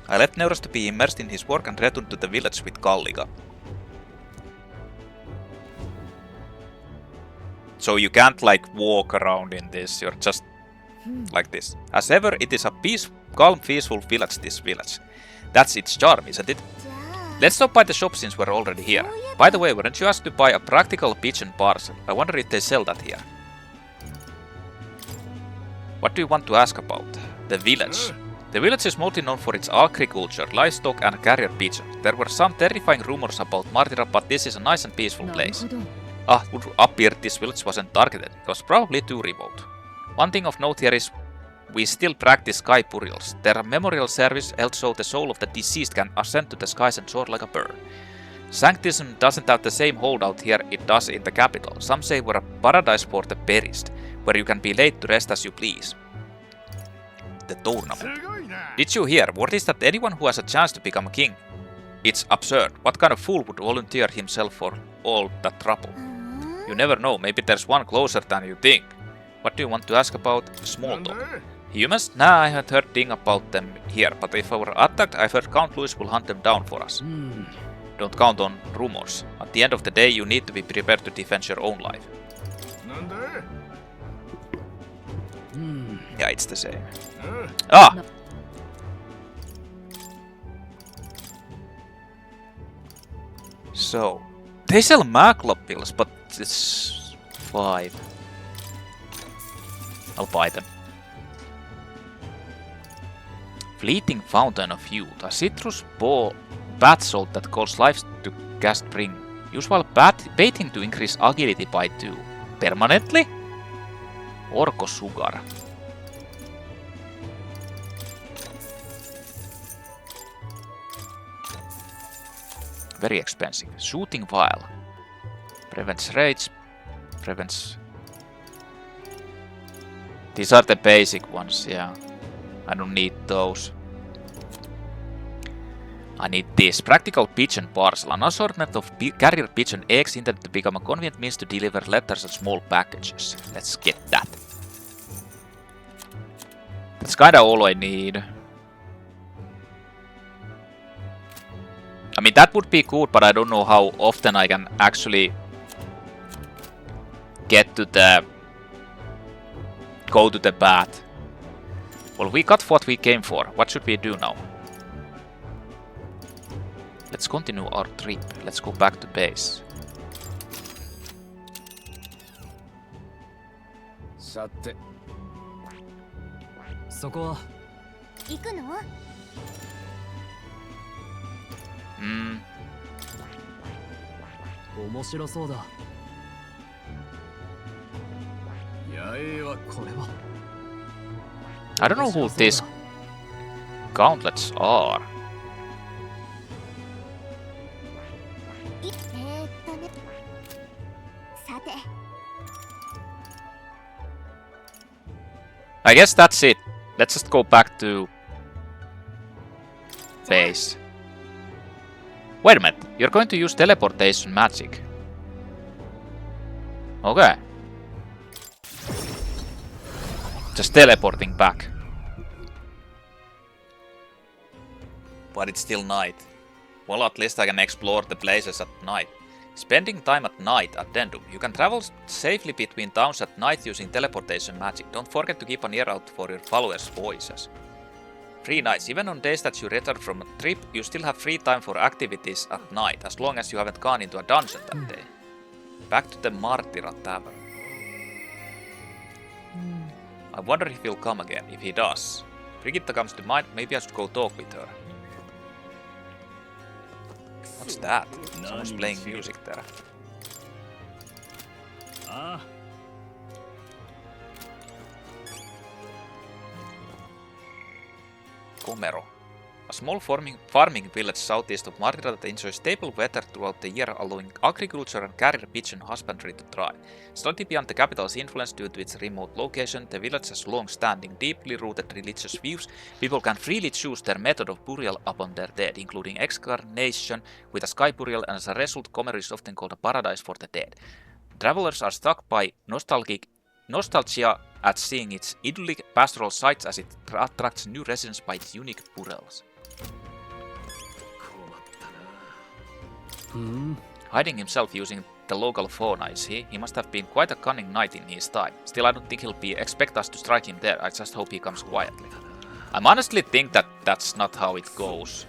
I left Neuras to be immersed in his work and returned to the village with Kalika. So you can't like walk around in this, you're just like this. As ever, it is a calm, peaceful village, this village. That's its charm, isn't it? Let's stop by the shop since we're already here. By the way, weren't you asked to buy a practical pigeon parcel? I wonder if they sell that here. What do you want to ask about? The village. The village is mostly known for its agriculture, livestock and carrier pigeons. There were some terrifying rumors about Martira, but this is a nice and peaceful place. Ah, it would appear this village wasn't targeted. It was probably too remote. One thing of note here is we still practice sky burials. Their memorial service held so the soul of the deceased can ascend to the skies and soar like a bird. Sanctism doesn't have the same holdout here it does in the capital. Some say we're a paradise for the perished, where you can be laid to rest as you please. The tournament. Did you hear? What is that anyone who has a chance to become a king? It's absurd. What kind of fool would volunteer himself for all that trouble? You never know, maybe there's one closer than you think. What do you want to ask about? Small talk. Humans? Nah, I haven't heard a thing about them here, but if I were attacked, I've heard Count Louis will hunt them down for us. Don't count on rumors. At the end of the day, you need to be prepared to defend your own life. Yeah, it's the same. Ah! So, they sell Macla pills, but it's 5. I'll buy them. Fleeting Fountain of Youth. A citrus bat salt that calls life to cast bring. Use while baiting to increase agility by 2. Permanently? Orco Sugar. Very expensive. Shooting Vial. Prevents rage. Prevents... These are the basic ones, yeah. I don't need those. I need this. Practical Pigeon Parcel. An assortment of carrier pigeon eggs intended to become a convenient means to deliver letters and small packages. Let's get that. That's kinda all I need. I mean, that would be good, but I don't know how often I can actually get to the... go to the bat. Well, we got what we came for. What should we do now? Let's continue our trip. Let's go back to base. さて、そこは行くの？面白そうだ。野営はこれは。I don't know who these gauntlets are. I guess that's it. Let's just go back to base. Wait a minute, you're going to use teleportation magic. Okay. Just teleporting back. But it's still night. Well, at least I can explore the places at night. Spending time at night, addendum. You can travel safely between towns at night using teleportation magic. Don't forget to keep an ear out for your followers' voices. Free nights. Even on days that you return from a trip, you still have free time for activities at night, as long as you haven't gone into a dungeon that day. Back to the Martira Tavern. I wonder if he'll come again. If he does, Brigitte comes to mind. Maybe I should go talk with her. What's that? Someone's playing music there. Komero. A small farming village southeast of Martira that enjoys stable weather throughout the year, allowing agriculture and carrier pigeon husbandry to thrive. Slightly beyond the capital's influence due to its remote location, the village has long-standing, deeply rooted religious views. People can freely choose their method of burial upon their dead, including excarnation with a sky burial, and as a result, Komero is often called a paradise for the dead. Travelers are struck by nostalgia at seeing its idyllic pastoral sites, as it attracts new residents by its unique burials. Hiding himself using the local fauna, is he? He must have been quite a cunning knight in his time. Still, I don't think he'll expect us to strike him there. I just hope he comes quietly. I honestly think that that's not how it goes.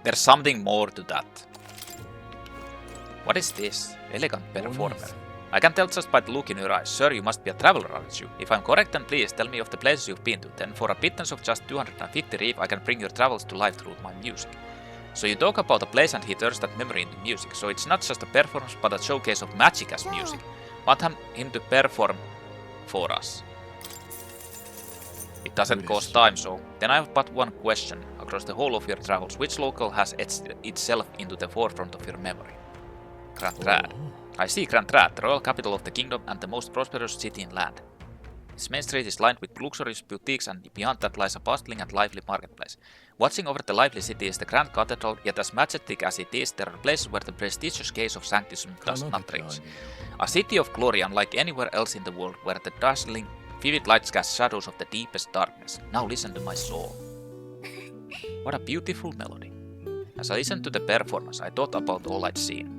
There's something more to that. What is this? Elegant performer. I can tell just by the look in your eyes. Sir, you must be a traveler, aren't you? If I'm correct, then please tell me of the places you've been to. Then for a pittance of just 250 reef, I can bring your travels to life through my music. So you talk about a place and he turns that memory into music. So it's not just a performance, but a showcase of magic as music. Want him to perform for us. It doesn't cost time, so... Then I have but one question. Across the whole of your travels, which local has etched itself into the forefront of your memory? Grand Rad. I see Grand Rad, the royal capital of the kingdom and the most prosperous city in land. Its main street is lined with luxurious boutiques, and beyond that lies a bustling and lively marketplace. Watching over the lively city is the Grand Cathedral, yet as majestic as it is, there are places where the prestigious gaze of sanctism does not reach. A city of glory unlike anywhere else in the world, where the dazzling, vivid lights cast shadows of the deepest darkness. Now listen to my soul. What a beautiful melody. As I listened to the performance, I thought about all I'd seen.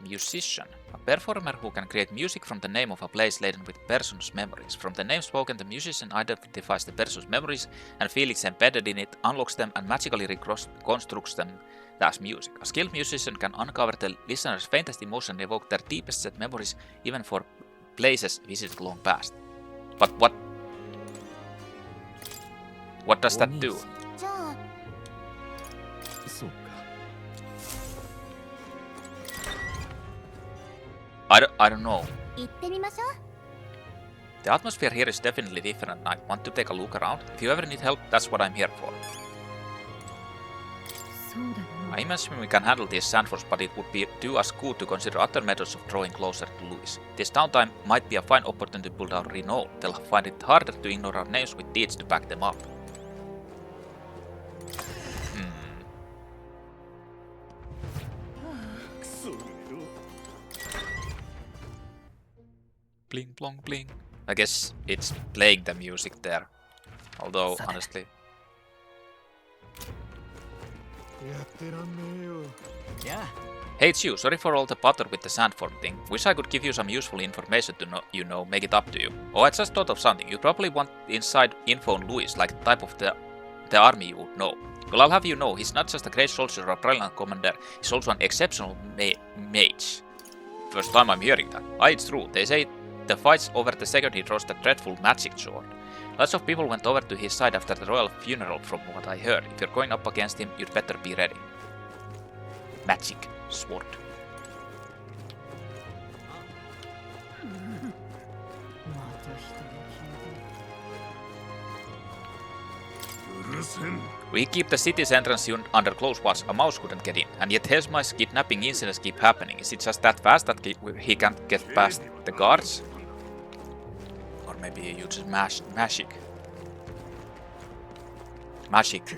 Musician. A performer who can create music from the name of a place laden with person's memories. From the name spoken, the musician identifies the person's memories and feelings embedded in it, unlocks them and magically reconstructs them as music. A skilled musician can uncover the listener's faintest emotion and evoke their deepest set memories, even for places visited long past. But what does that do? I don't know. The atmosphere here is definitely different and I want to take a look around. If you ever need help, that's what I'm here for. I imagine we can handle these sandforms, but it would do us good to consider other methods of drawing closer to Louis. This downtime might be a fine opportunity to build our renown. They'll find it harder to ignore our names with deeds to back them up. Bling blong bling. I guess it's playing the music there. Although, honestly... Hey, it's you. Sorry for all the bother with the sandform thing. Wish I could give you some useful information to make it up to you. Oh, I just thought of something. You probably want inside info on Louis, like the type of the army you would know. Well, I'll have you know, he's not just a great soldier or a brilliant commander, he's also an exceptional mage. First time I'm hearing that. It's true. They say the fights over the second he draws the dreadful magic sword. Lots of people went over to his side after the royal funeral from what I heard. If you're going up against him, you'd better be ready. Magic sword. We keep the city's entrance under close watch. A mouse couldn't get in, and yet Hellsmice's kidnapping incidents keep happening. Is it just that fast that he can't get past the guards? Or maybe he uses magic. Magic.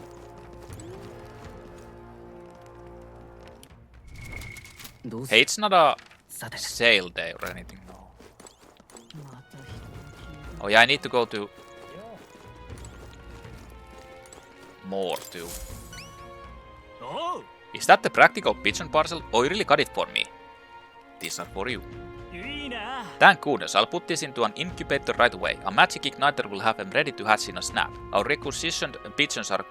Hey, it's not a sale day or anything, no. Oh yeah, I need to go to more too. Is that the practical pigeon parcel? Oh, you really got it for me. These are for you. Thank goodness, I'll put this into an incubator right away. A magic igniter will have them ready to hatch in a snap. Our requisitioned pigeons are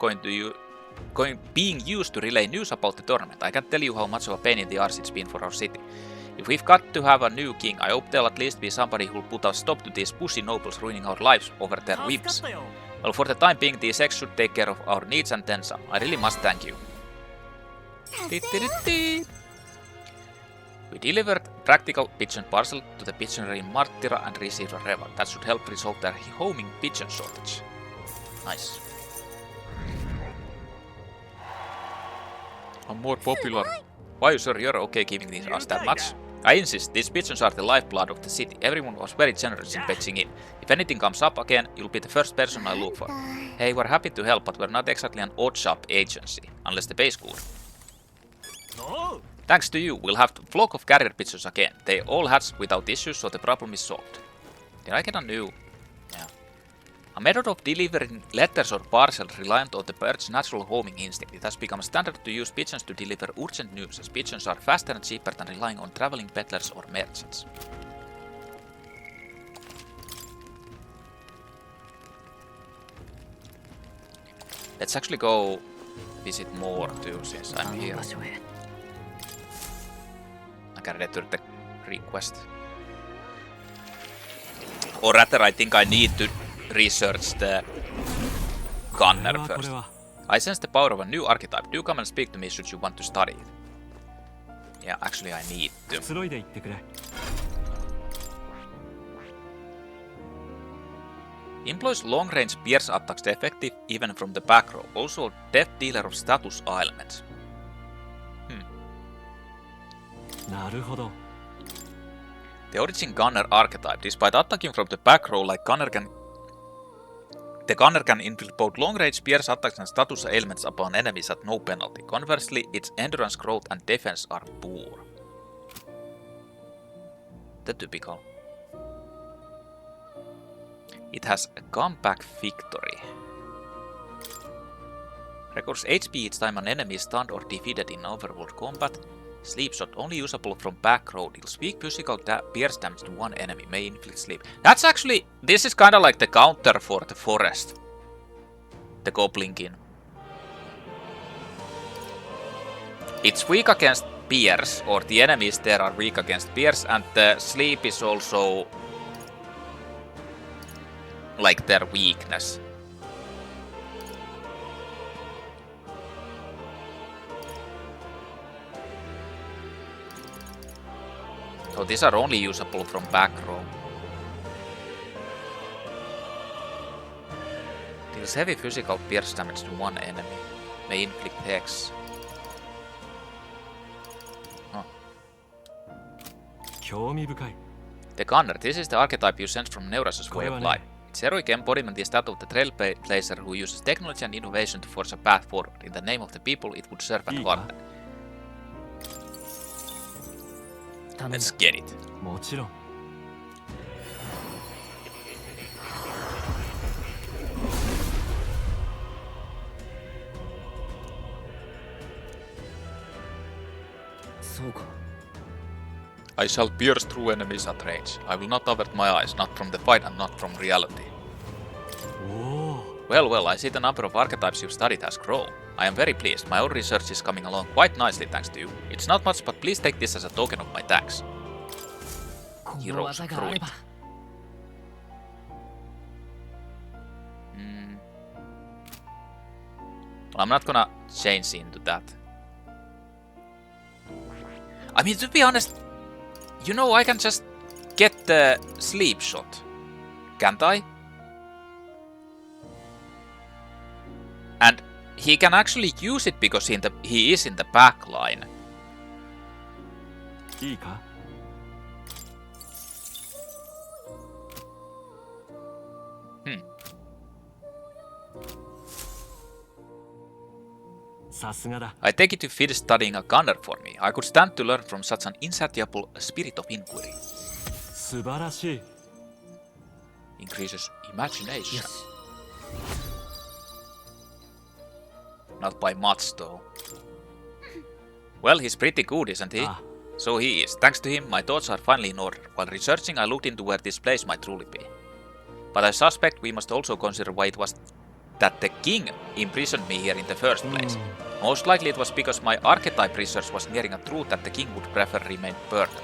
being used to relay news about the tournament. I can't tell you how much of a pain in the arse it's been for our city. If we've got to have a new king, I hope there'll at least be somebody who'll put a stop to these pushy nobles ruining our lives over their whims. Well, for the time being, these eggs should take care of our needs and then some. I really must thank you. We delivered practical pigeon parcel to the pigeonry in Martira and received a reward. That should help resolve their homing pigeon shortage. Nice. I'm more popular. Why, sir, you're okay giving us that much? I insist, these pigeons are the lifeblood of the city. Everyone was very generous in pitching in. If anything comes up again, you'll be the first person I look for. Hey, we're happy to help, but we're not exactly an odd shop agency, unless the pay's good. Thanks to you, we'll have a flock of carrier pigeons again. They all hatch without issues, so the problem is solved. Did I get a new... Yeah. A method of delivering letters or parcels reliant on the bird's natural homing instinct. It has become standard to use pigeons to deliver urgent news, as pigeons are faster and cheaper than relying on traveling peddlers or merchants. Let's actually go visit more too, since I'm here. I can return the request. Or rather, I think I need to research the gunner first. I sense the power of a new archetype. Do come and speak to me should you want to study it. Yeah, actually I need to. Employs long-range pierce attacks effective even from the back row. Also death dealer of status ailments. The origin gunner archetype. Despite attacking from the back row like the gunner can inflict both long-range pierce attacks and status ailments upon enemies at no penalty. Conversely, its endurance, growth and defense are poor. The typical. It has a comeback victory. Records HP each time an enemy is stunned or defeated in overworld combat. Sleep shot only usable from back row. Deals weak physical pierce damage to one enemy. May inflict sleep. That's actually... This is kinda like the counter for the forest. The Goblin King. It's weak against pierce, or the enemies there are weak against pierce, and the sleep is also... like their weakness. So these are only usable from back row. Deals heavy physical pierce damage to one enemy. May inflict hex. Huh. The gunner. This is the archetype you sense from Neuras's way of life. Its heroic embodiment is that of the trailblazer who uses technology and innovation to force a path forward. In the name of the people, it would serve and guard them. Let's get it. I shall pierce through enemies at range. I will not avert my eyes, not from the fight and not from reality. Well, I see the number of archetypes you've studied has grown. I am very pleased. My own research is coming along quite nicely thanks to you. It's not much, but please take this as a token of my thanks. Heroes fruit. I'm not gonna change into that. I mean, to be honest, you know, I can just get the sleep shot, can't I? And he can actually use it because he is in the back line. いいか さすがだ I take it to finish studying a gunner for me. I could stand to learn from such an insatiable spirit of inquiry. 素晴らしい Increases imagination. Not by much though. Well, he's pretty good, isn't he? Ah. So he is. Thanks to him, my thoughts are finally in order. While researching, I looked into where this place might truly be. But I suspect we must also consider why it was that the king imprisoned me here in the first place. Most likely it was because my archetype research was nearing a truth that the king would prefer remain burdened.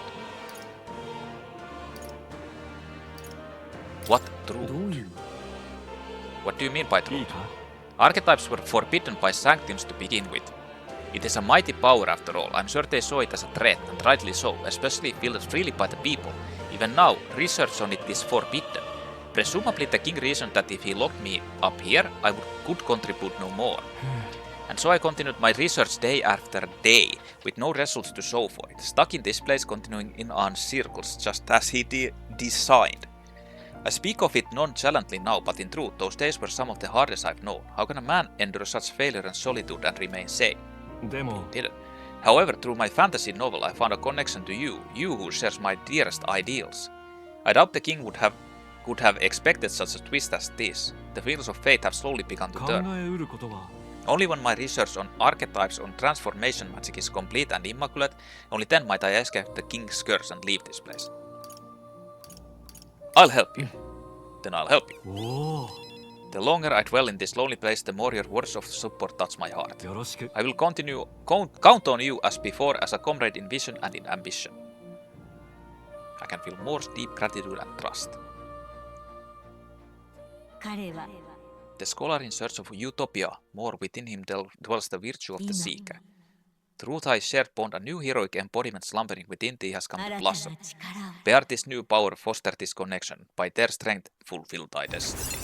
What truth? What do you mean by いい truth? か Archetypes were forbidden by sanctums to begin with. It is a mighty power after all. I'm sure they saw it as a threat, and rightly so, especially wielded freely by the people. Even now, research on it is forbidden. Presumably the king reasoned that if he locked me up here, I could contribute no more. And so I continued my research day after day, with no results to show for it, stuck in this place continuing in on circles just as he designed. I speak of it nonchalantly now, but in truth, those days were some of the hardest I've known. How can a man endure such failure and solitude and remain sane? でも Didn't. However, through my fantasy novel, I found a connection to you who shares my dearest ideals. I doubt the king would have expected such a twist as this. The wheels of fate have slowly begun to 考 turn. えうることは Only when my research on archetypes on transformation magic is complete and immaculate, only then might I escape the king's curse and leave this place. I'll help you. Then I'll help you. おお The longer I dwell in this lonely place, the more your words of support touch my heart. よろしく I will count on you as before as a comrade in vision and in ambition. I can feel more deep gratitude and trust. 彼は The scholar in search of utopia, more within him dwells the virtue of the seeker. Through thy shared bond, a new heroic embodiment slumbering within thee has come to 新た blossom. な力を Bear this new power, foster this connection. By their strength, fulfill thy destiny.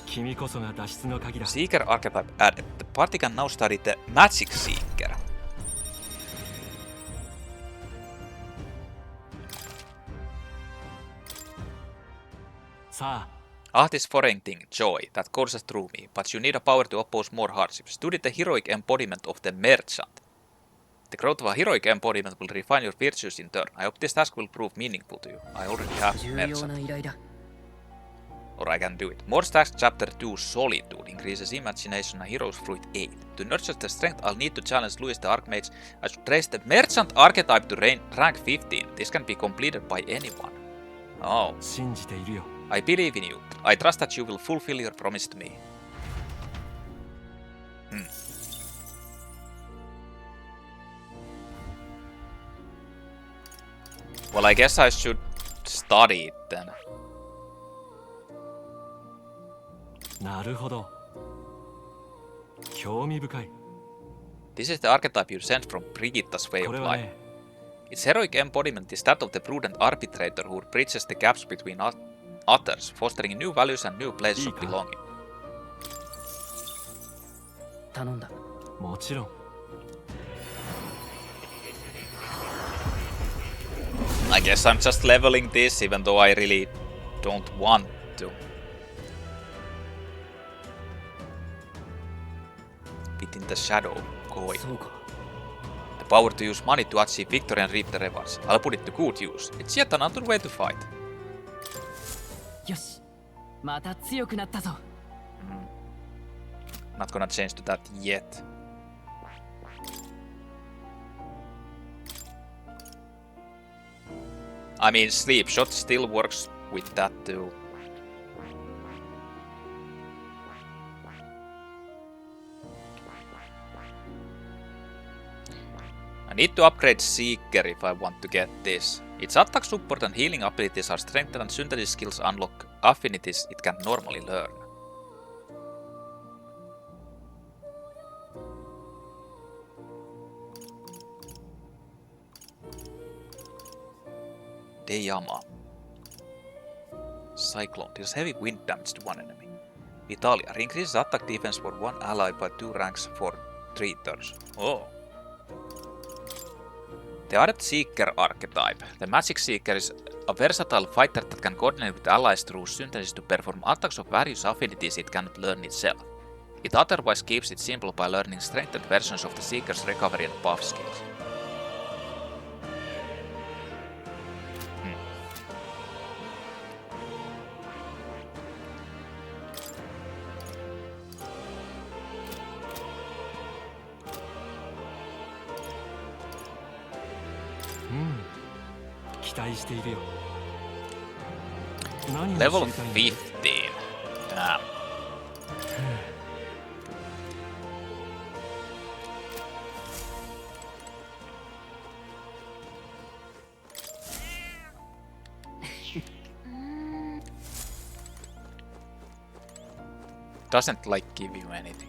君こそが脱出の鍵だ Seeker archetype added. The party can now study the Magic Seeker. This foreign thing, joy, that courses through me, but you need a power to oppose more hardships. Study the heroic embodiment of the merchant. The growth of a heroic embodiment will refine your virtues in turn. I hope this task will prove meaningful to you. I already have 重要 merchant. な依頼だ Or I can do it. More tasks chapter 2 Solitude increases imagination and heroes fruit 8. To nurture the strength, I'll need to challenge Louis the Archmage. I should raise the merchant archetype to rank 15. This can be completed by anyone. Oh. 信じているよ I believe in you. I trust that you will fulfill your promise to me. Well, I guess I should study it then. なるほど興味深い This is the archetype you sent from Brigitta's way こ of れは life. ね Its heroic embodiment is that of the prudent arbitrator who bridges the gaps between others, fostering new values and new places of belonging. 頼んだもちろん I guess I'm just leveling this, even though I really don't want to. Within the shadow, Koi. そうか The power to use money to achieve victory and reap the rewards. I'll put it to good use. It's yet another way to fight. よしまた強くなったぞ Not gonna change to that yet. I mean, sleep shot still works with that too. I need to upgrade Seeker if I want to get this. Its attack support and healing abilities are strengthened and synthesis skills unlock affinities it can normally learn. Deyama. Cyclone deals heavy wind damage to one enemy. Italia. Increases attack defense for one ally by 2 ranks for 3 turns. Oh. The Adept Seeker archetype. The Magic Seeker is a versatile fighter that can coordinate with allies through synthesis to perform attacks of various affinities it cannot learn itself. It otherwise keeps it simple by learning strengthened versions of the Seeker's recovery and buff skills. Level 15. Damn. Doesn't like give you anything.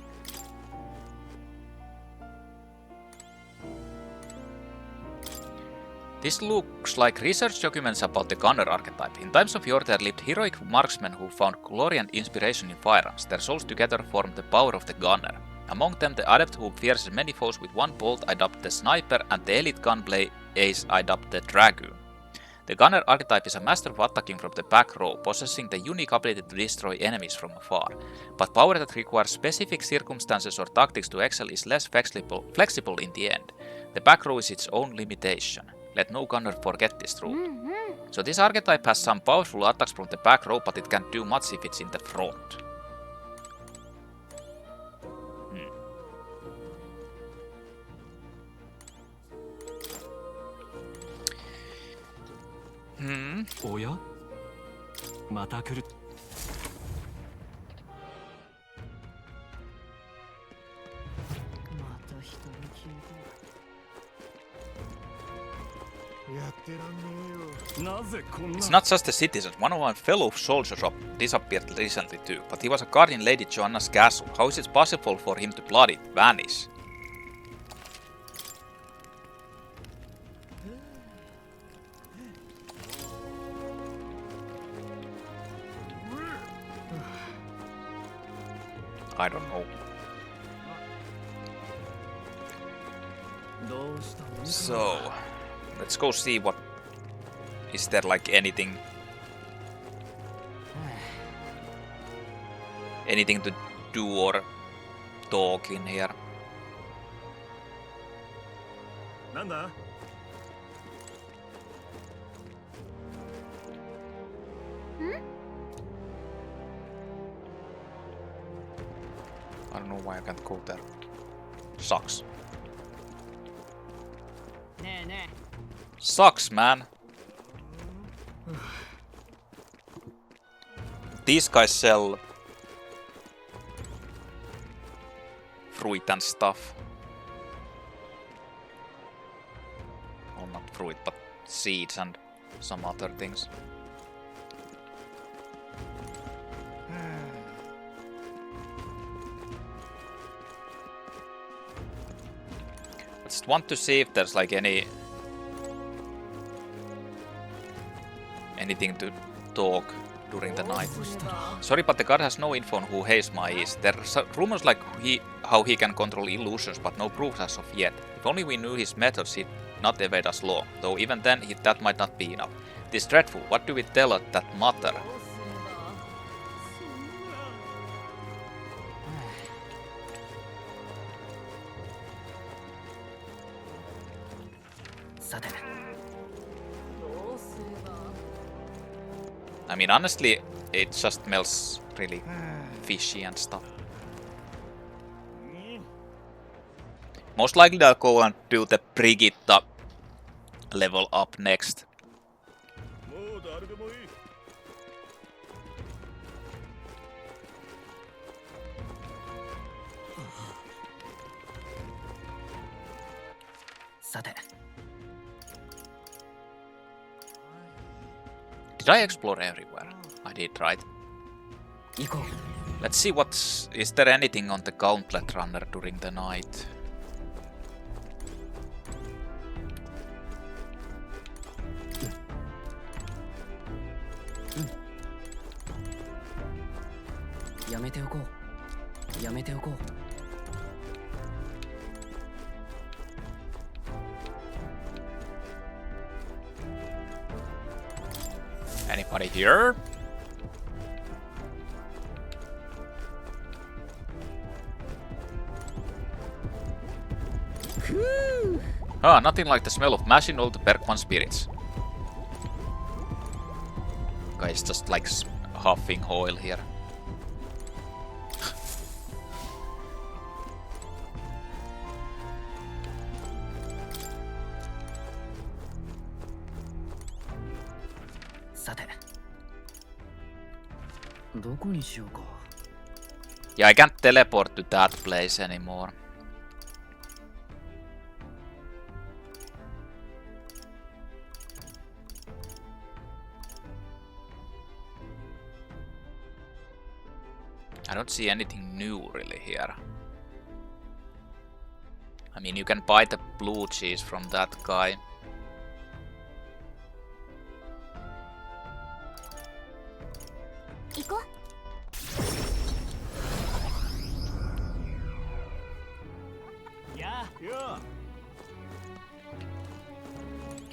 This looks like research documents about the gunner archetype. In times of yore there lived heroic marksmen who found glory and inspiration in firearms. Their souls together formed the power of the gunner. Among them the adept who pierces many foes with one bolt adopted the sniper, and the elite gunplay ace adopted the dragoon. The gunner archetype is a master of attacking from the back row, possessing the unique ability to destroy enemies from afar. But power that requires specific circumstances or tactics to excel is less flexible in the end. The back row is its own limitation. Let no gunner forget this rule. So this archetype has some powerful attacks from the back row, but it can't do much if it's in the front. Oya? Mata kuru. It's not just the citizens. One of my fellow soldiers disappeared recently too, but he was a guard in Lady Joanna's castle. How is it possible for him to bloody vanish? I don't know. So, let's go see what... Is there like anything... Anything to do or talk in here? Nanda? I don't know why I can't go there. Sucks. Sucks, man. These guys sell fruit and stuff. Well, not fruit, but seeds and some other things. I just want to see if there's like anything to talk during the night. Sorry, but the god has no info on who Heisma is. There are rumors like how he can control illusions, but no proof as of yet. If only we knew his methods, he'd not evade us long. Though even then, that might not be enough. It is dreadful. What do we tell at that matter? I mean, honestly, it just smells really fishy and stuff. Most likely I'll go and do the Brigitta level up next. Did I explore everywhere? I did, right? Let's see is there anything on the Gauntlet Runner during the night? やめておこう。やめておこう。 Anybody here? Ah, nothing like the smell of mashing all the Bergman spirits. Guys, just like huffing oil here. Yeah, I can't teleport to that place anymore. I don't see anything new really here. I mean, you can buy the blue cheese from that guy.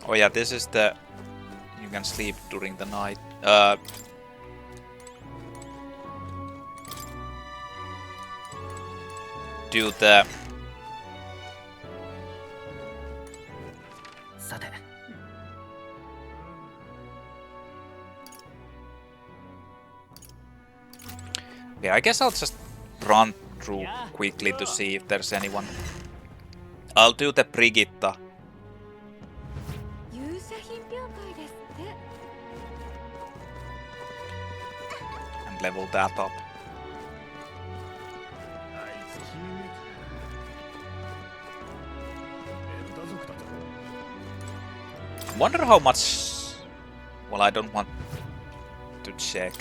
Oh yeah, this is the... You can sleep during the night. Do the... Okay, I guess I'll just run through quickly to see if there's anyone. I'll do the Brigitta. And level that up. Wonder how much... Well, I don't want to check.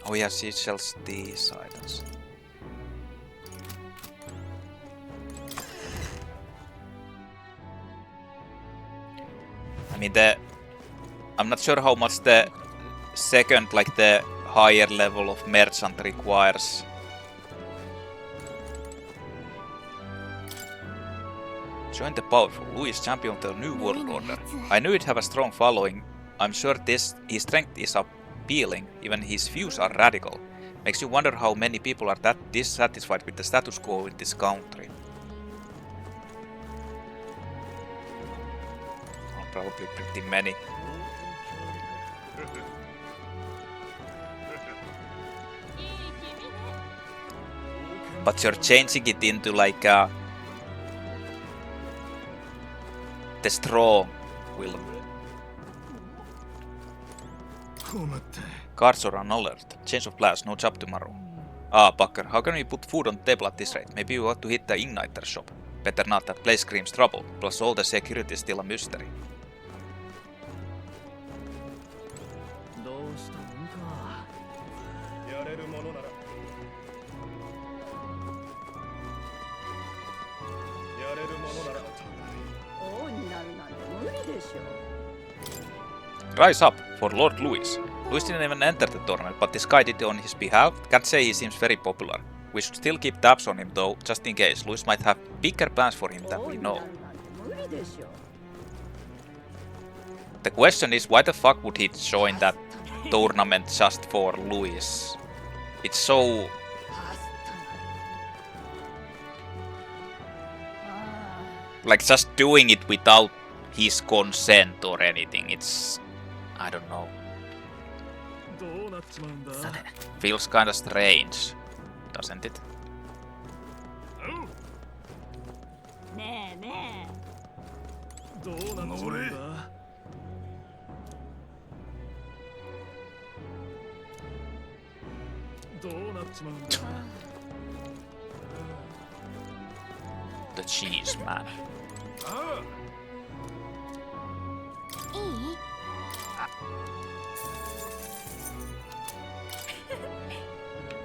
Oh yeah, she sells these items. I mean, I'm not sure how much the second, like the higher level of merchant requires. Join the powerful. Louis, champion of the New World Order. I knew he'd have a strong following. I'm sure his strength is appealing, even his views are radical. Makes you wonder how many people are that dissatisfied with the status quo in this country. Oh, probably pretty many. But you're changing it into like the straw will. Guards are on alert. Change of plans, no job tomorrow. Ah, Bucker, how can we put food on the table at this rate? Maybe you ought to hit the igniter shop. Better not, that place screams trouble. Plus all the security is still a mystery. Rise up, for Lord Louis. Louis didn't even enter the tournament, but this guy did it on his behalf. Can't say he seems very popular. We should still keep tabs on him though, just in case. Louis might have bigger plans for him than we know. The question is, why the fuck would he join that tournament just for Louis? It's so... like just doing it without his consent or anything, it's... I don't know. Feels kinda strange, doesn't it? The cheese man.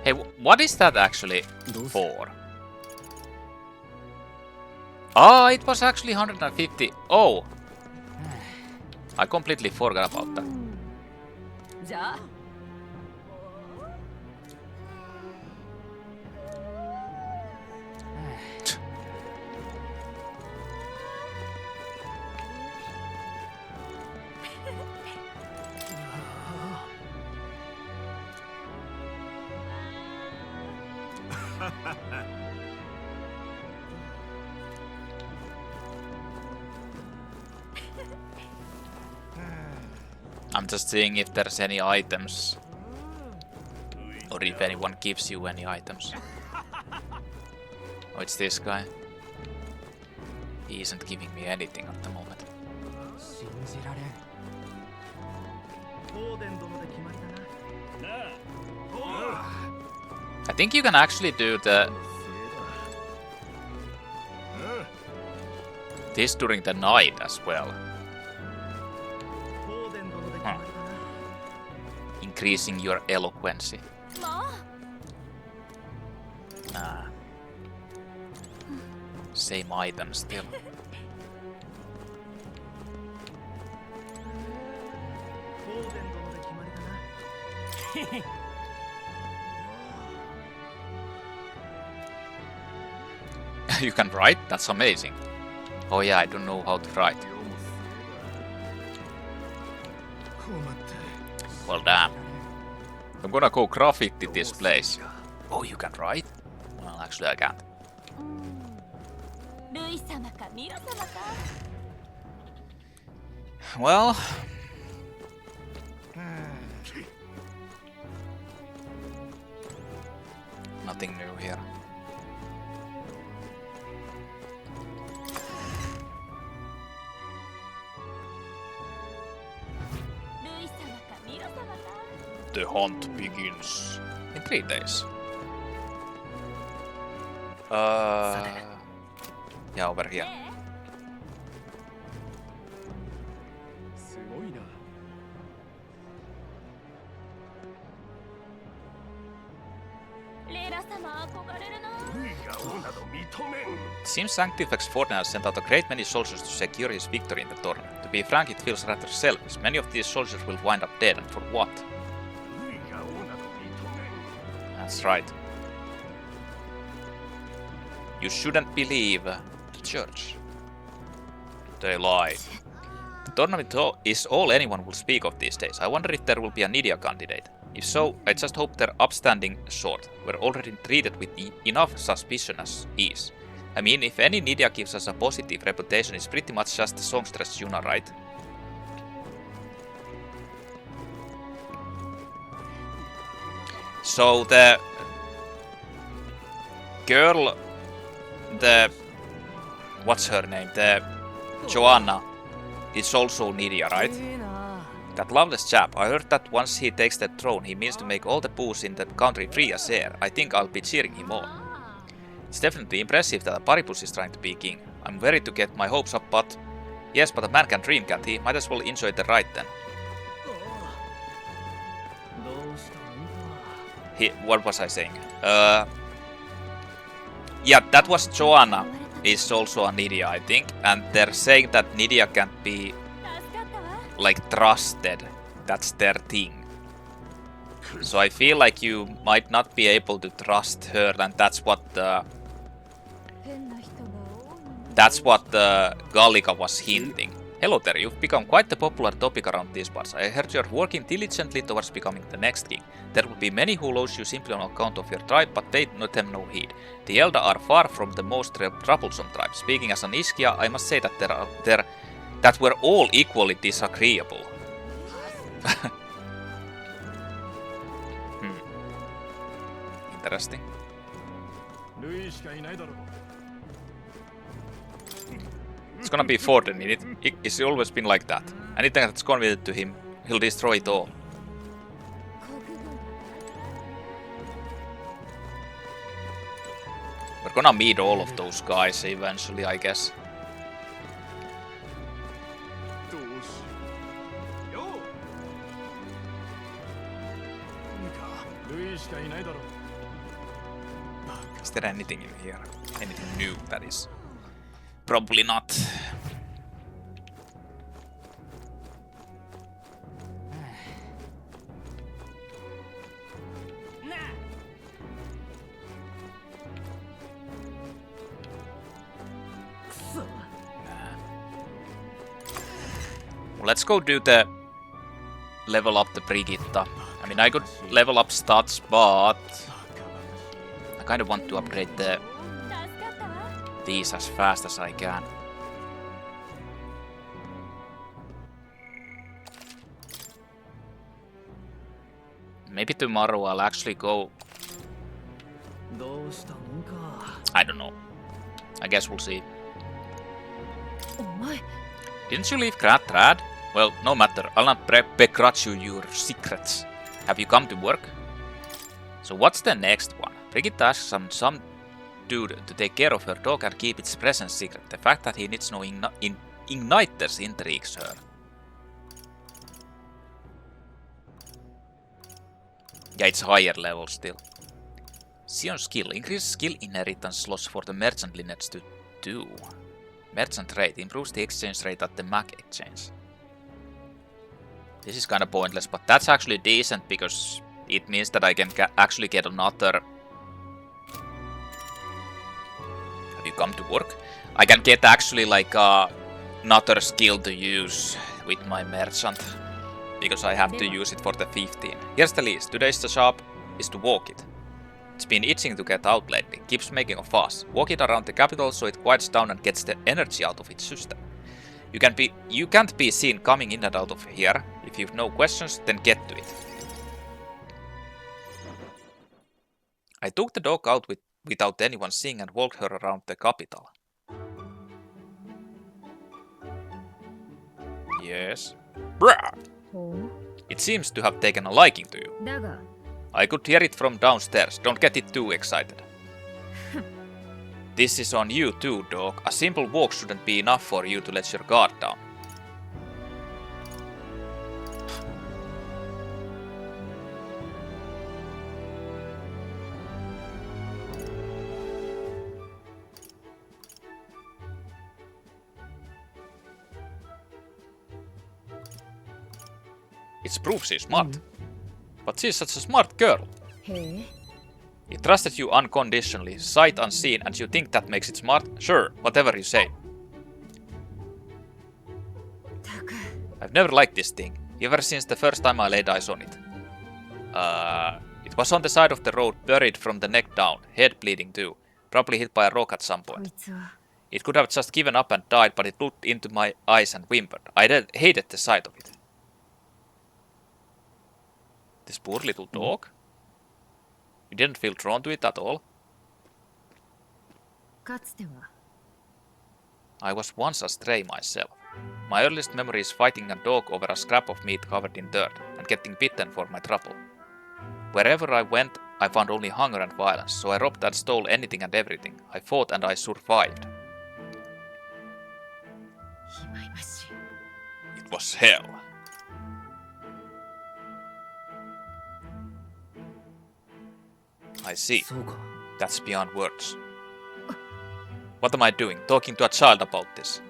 Hey, what is that actually for? Oh, it was actually 150. Oh! I completely forgot about that. じゃあ I'm just seeing if there's any items. Or if anyone gives you any items. Oh, it's this guy. He isn't giving me anything at the moment. 信じられん。オーデン殿で決まりだな。 I think you can actually do this during the night as well. Huh. Increasing your eloquency. Nah. Same item still. You can write? That's amazing. Oh yeah, I don't know how to write. Well, damn. I'm gonna go graffiti this place. Oh, you can write? Well, actually I can't. Well... Nothing new here. The hunt begins in 3 days. Yeah, over here. It seems Sanctifex Fortnite has sent out a great many soldiers to secure his victory in the tournament. To be frank, it feels rather selfish. Many of these soldiers will wind up dead, and for what? That's right. You shouldn't believe the church. They lie. The tournament is all anyone will speak of these days. I wonder if there will be a Nidia candidate. If so, I just hope their upstanding sort were already treated with enough suspicion as is. I mean, if any Nidia gives us a positive reputation, it's pretty much just the songstress Yuna, right? So the girl, what's her name? The Joanna is also Nidia, right? That loveless chap. I heard that once he takes the throne, he means to make all the booze in the country free as air. I think I'll be cheering him on. It's definitely impressive that a Paribus is trying to be king. I'm worried to get my hopes up, but... Yes, but a man can dream, can't he? Might as well enjoy the ride then. What was I saying? Yeah, that was Joanna. Is also a Nidia, I think. And they're saying that Nidia can't be... like, trusted. That's their thing. So I feel like you might not be able to trust her, and that's what Gallica was hinting. Hello there, you've become quite the popular topic around these parts. I heard you're working diligently towards becoming the next king. There will be many who lose you simply on account of your tribe, but pay them no heed. The Elda are far from the most troublesome tribe. Speaking as an Ischia, I must say that that we're all equally disagreeable. Interesting. It's gonna be Forden in it. It's always been like that. Anything that's convenient to him, he'll destroy it all. We're gonna meet all of those guys eventually, I guess. Is there anything in here? Anything new that is Probably not. Let's go do the level up the Brigitta. I mean, I could level up stats, but I kind of want to upgrade these as fast as I can. Maybe tomorrow I'll actually go. I don't know. I guess we'll see. Didn't you leave Grad? Well, no matter. I'll not begrudge you your secrets. Have you come to work? So what's the next one? Brigitte asks some dude to take care of her dog and keep its presence secret. The fact that he needs no igniters intrigues her. Yeah, it's higher level still. Sion skill. Increase skill inheritance loss for the merchant lineage to 2. Merchant rate. Improves the exchange rate at the Mac exchange. This is kinda pointless, but that's actually decent because it means that I can actually get another... Have you come to work? I can get actually like another skill to use with my merchant. Because I have to use it for the 15. Here's the list. Today's the job is to walk it. It's been itching to get out lately. Keeps making a fuss. Walk it around the capital so it quiets down and gets the energy out of its system. You can't be seen coming in and out of here. If you've no questions, then get to it. I took the dog out without anyone seeing and walked her around the capital. Yes. Bruh! It seems to have taken a liking to you. I could hear it from downstairs. Don't get it too excited. This is on you too, dog. A simple walk shouldn't be enough for you to let your guard down. It's proof she's smart. But she's such a smart girl. He trusted you unconditionally, sight unseen, and you think that makes it smart? Sure, whatever you say. I've never liked this thing, ever since the first time I laid eyes on it. It was on the side of the road, buried from the neck down, head bleeding too. Probably hit by a rock at some point. It could have just given up and died, but it looked into my eyes and whimpered. I hated the sight of it. This poor little dog? You didn't feel drawn to it at all? I was once a stray myself. My earliest memory is fighting a dog over a scrap of meat covered in dirt and getting bitten for my trouble. Wherever I went, I found only hunger and violence, so I robbed and stole anything and everything. I fought and I survived. It was hell. I see. That's beyond words. What am I doing? Talking to a child about this?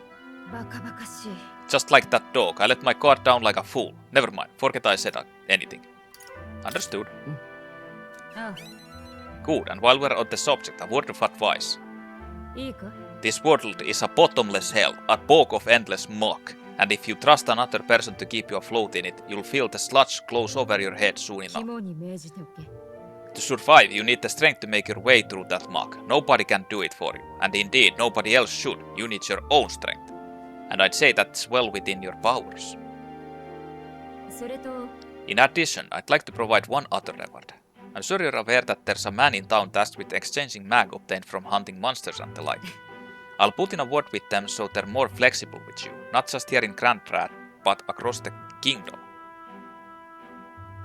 Just like that dog, I let my guard down like a fool. Never mind, forget I said anything. Understood. Good, and while we're on the subject, a word of advice. This world is a bottomless hell, a bog of endless muck. And if you trust another person to keep you afloat in it, you'll feel the sludge close over your head soon enough. To survive, you need the strength to make your way through that muck. Nobody can do it for you. And indeed, nobody else should. You need your own strength. And I'd say that's well within your powers. In addition, I'd like to provide one other reward. I'm sure you're aware that there's a man in town tasked with exchanging mag obtained from hunting monsters and the like. I'll put in a word with them so they're more flexible with you. Not just here in Grand Rad, but across the kingdom.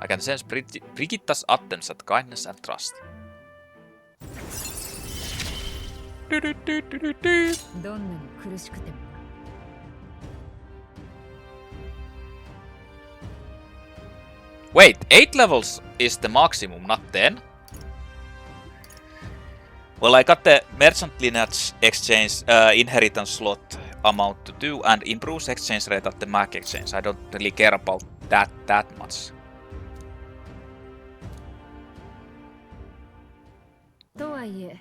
I can sense Brigitta's attempts at kindness and trust. Wait, 8 levels is the maximum, not 10? Well, I got the merchant lineage exchange inheritance slot amount to 2 and improves exchange rate at the Mac exchange. I don't really care about that much. とはいえ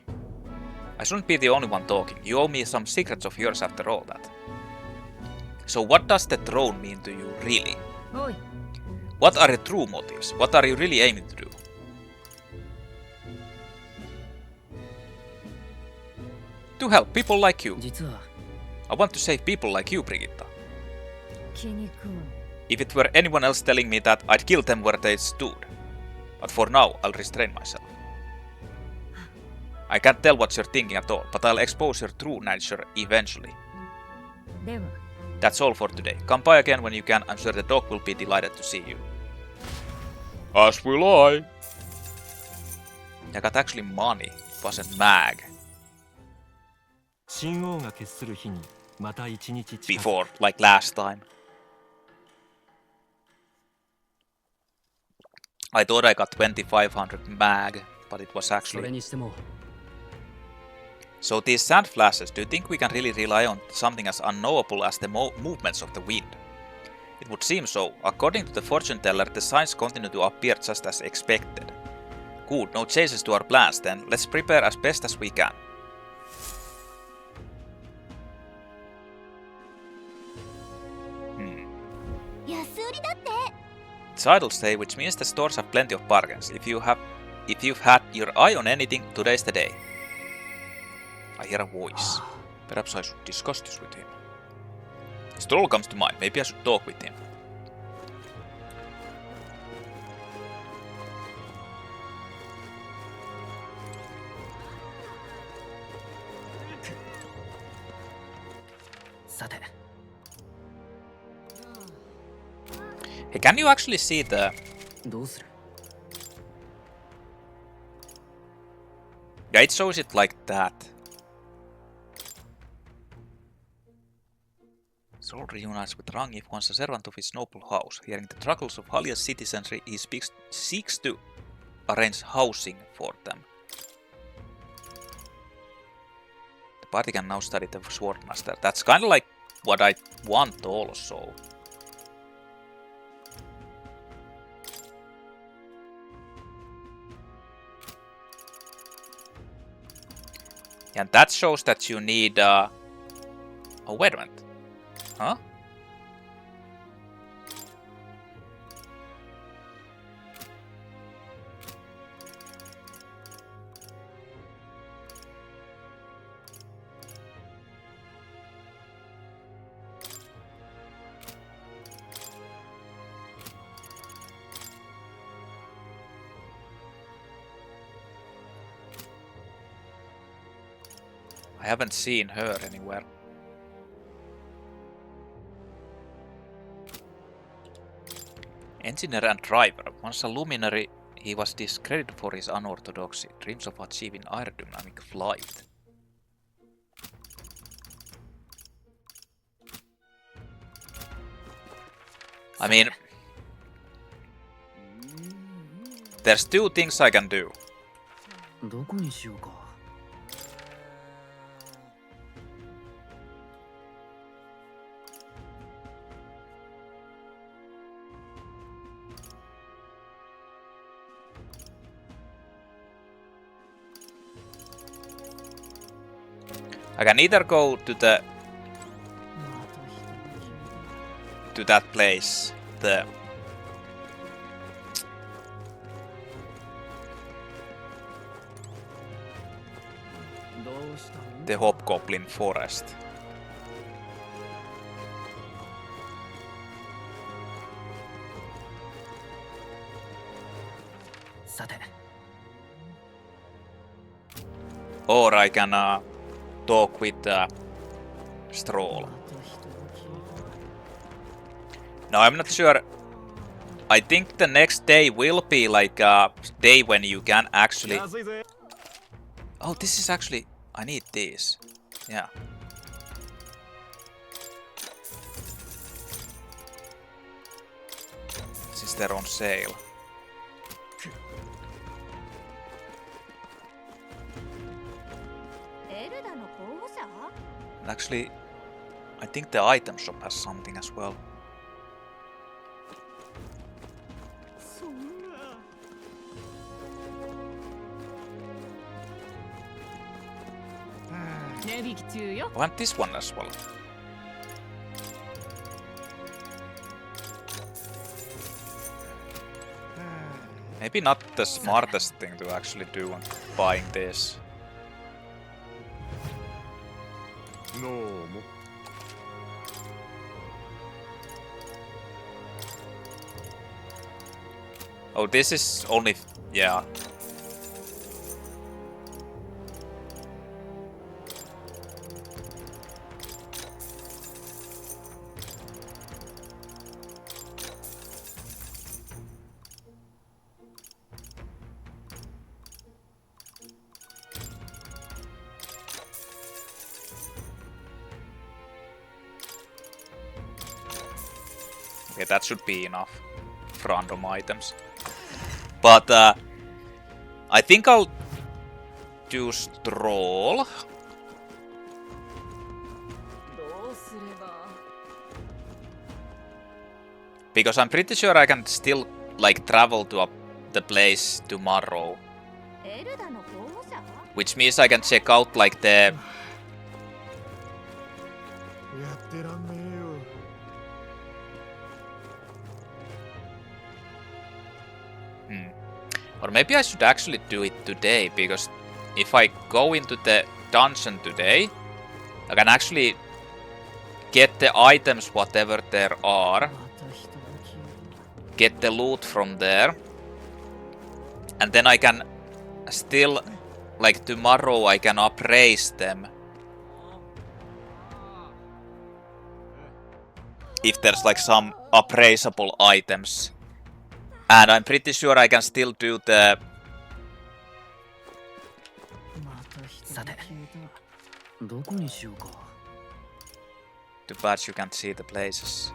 I shouldn't be the only one talking. You owe me some secrets of yours after all that. So what does the throne mean to you, really? おい What are your true motives? What are you really aiming to do? To help people like you. 実は I want to save people like you, Brigitta. 気に食う If it were anyone else telling me that, I'd kill them where they stood. But for now, I'll restrain myself. I can't tell what you're thinking at all, but I'll expose your true nature eventually. では That's all for today. Come by again when you can. I'm sure the dog will be delighted to see you. As will I. I got actually money. It wasn't mag. 神王が決する日にまた一日近づく Before, like last time. I thought I got 2500 mag, but it was それ actually... にしても So these sand flashes, do you think we can really rely on something as unknowable as the movements of the wind? It would seem so. According to the fortune teller, the signs continue to appear just as expected. Good, no changes to our plans then. Let's prepare as best as we can. Hmm. 安売りだって It's Idle Day, which means the stores have plenty of bargains. If you've had your eye on anything, today's the day. I hear a voice. Perhaps I should discuss this with him. His troll comes to mind. Maybe I should talk with him. Hey, can you actually see the... どうする Yeah, it shows it like that. Soul reunites with Rang if once a servant of his noble house. Hearing the struggles of Halia's citizenry, he seeks to arrange housing for them. The party can now study the Swordmaster. That's kind of like what I want also. And that shows that you need oh, wait a minute. Huh? I haven't seen her anywhere. Engineer and driver. Once a luminary, he was discredited for his unorthodoxy. Dreams of achieving aerodynamic flight. I mean... There's two things I can do. どこにしようか I can either go to the... to that place, the Hobgoblin Forest. Or I can talk with Stroll. No, I'm not sure. I think the next day will be like a day when you can actually... Oh, this is actually... I need these. Yeah. Since they're on sale. Actually, I think the item shop has something as well. I want this one as well. Maybe not the smartest thing to actually do when buying this. Oh, this is only... yeah. Okay, that should be enough for random items. But I think I'll do Stroll. Because I'm pretty sure I can still like travel to the place tomorrow. Which means I can check out like the... Or maybe I should actually do it today, because if I go into the dungeon today, I can actually get the items, whatever there are, get the loot from there, and then I can still, like tomorrow, I can appraise them. If there's like some appraisable items. And I'm pretty sure I can still do the... Too bad you can't see the places.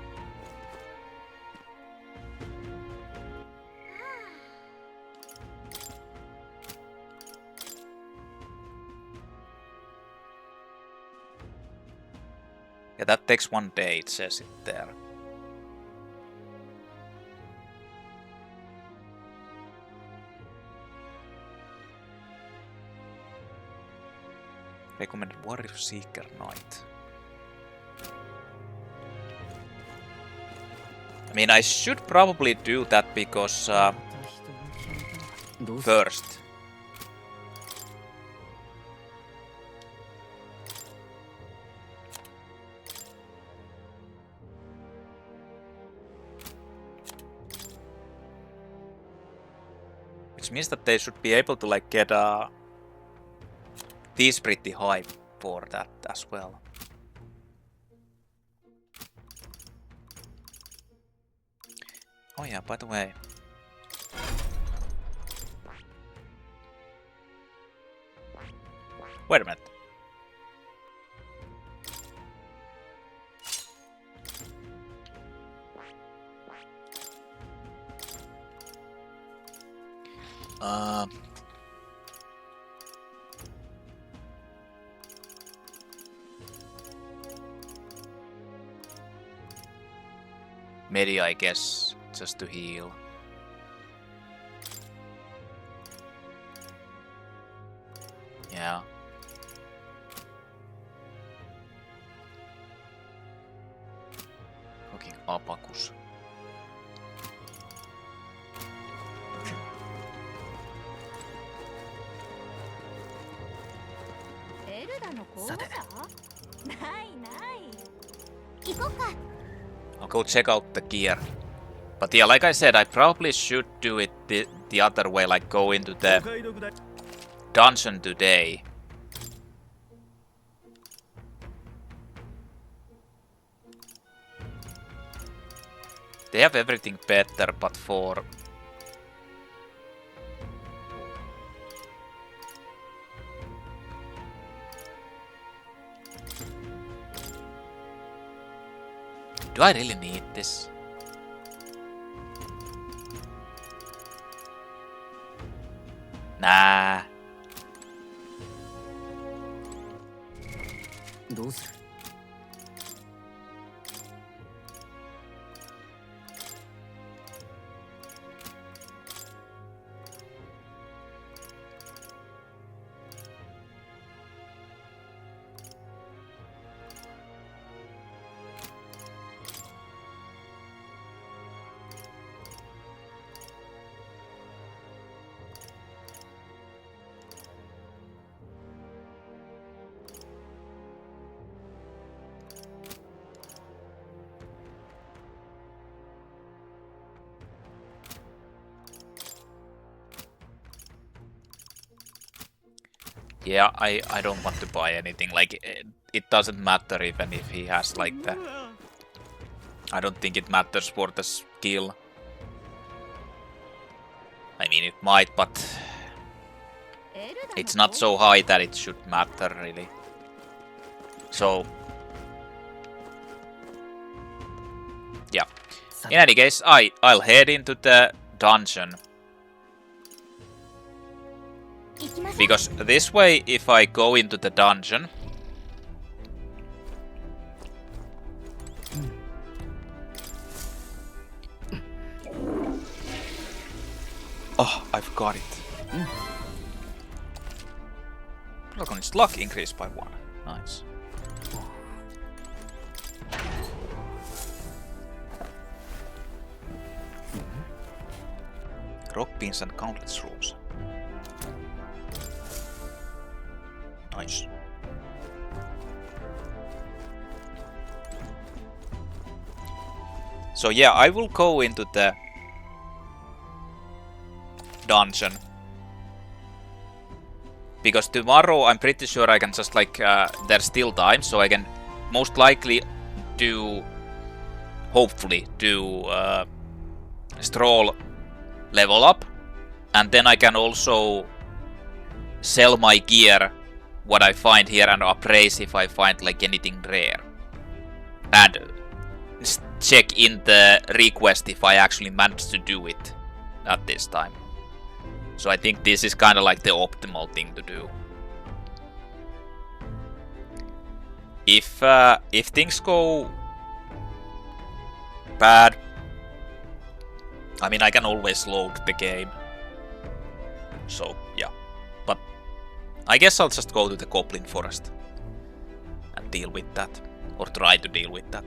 Yeah, that takes 1 day, it says it there. Recommended Warrior Seeker Knight. I mean, I should probably do that because first. Which means that they should be able to like get these pretty high for that as well. Oh yeah, by the way. Wait a minute. Medi, I guess, just to heal. Yeah. Fucking abacus. I'll go check out the gear. But yeah, like I said, I probably should do it the other way, like go into the dungeon today. They have everything better, but for... Do I really need this? Nah. Yeah, I don't want to buy anything. Like, it doesn't matter even if he has like the... I don't think it matters for the skill. I mean, it might, but it's not so high that it should matter, really. So, yeah. In any case, I'll head into the dungeon. Because this way, if I go into the dungeon... Oh, I've got it. Protagonist's luck increased by 1. Nice. Rock beans and countless rules. Nice. So yeah, I will go into the dungeon. Because tomorrow I'm pretty sure I can just like, there's still time, so I can most likely do, hopefully, do Stroll level up. And then I can also sell my gear, what I find here, and appraise if I find like anything rare. And check in the request if I actually managed to do it at this time. So I think this is kind of like the optimal thing to do. If things go bad, I mean, I can always load the game. So yeah, but I guess I'll just go to the Goblin Forest and deal with that, or try to deal with that.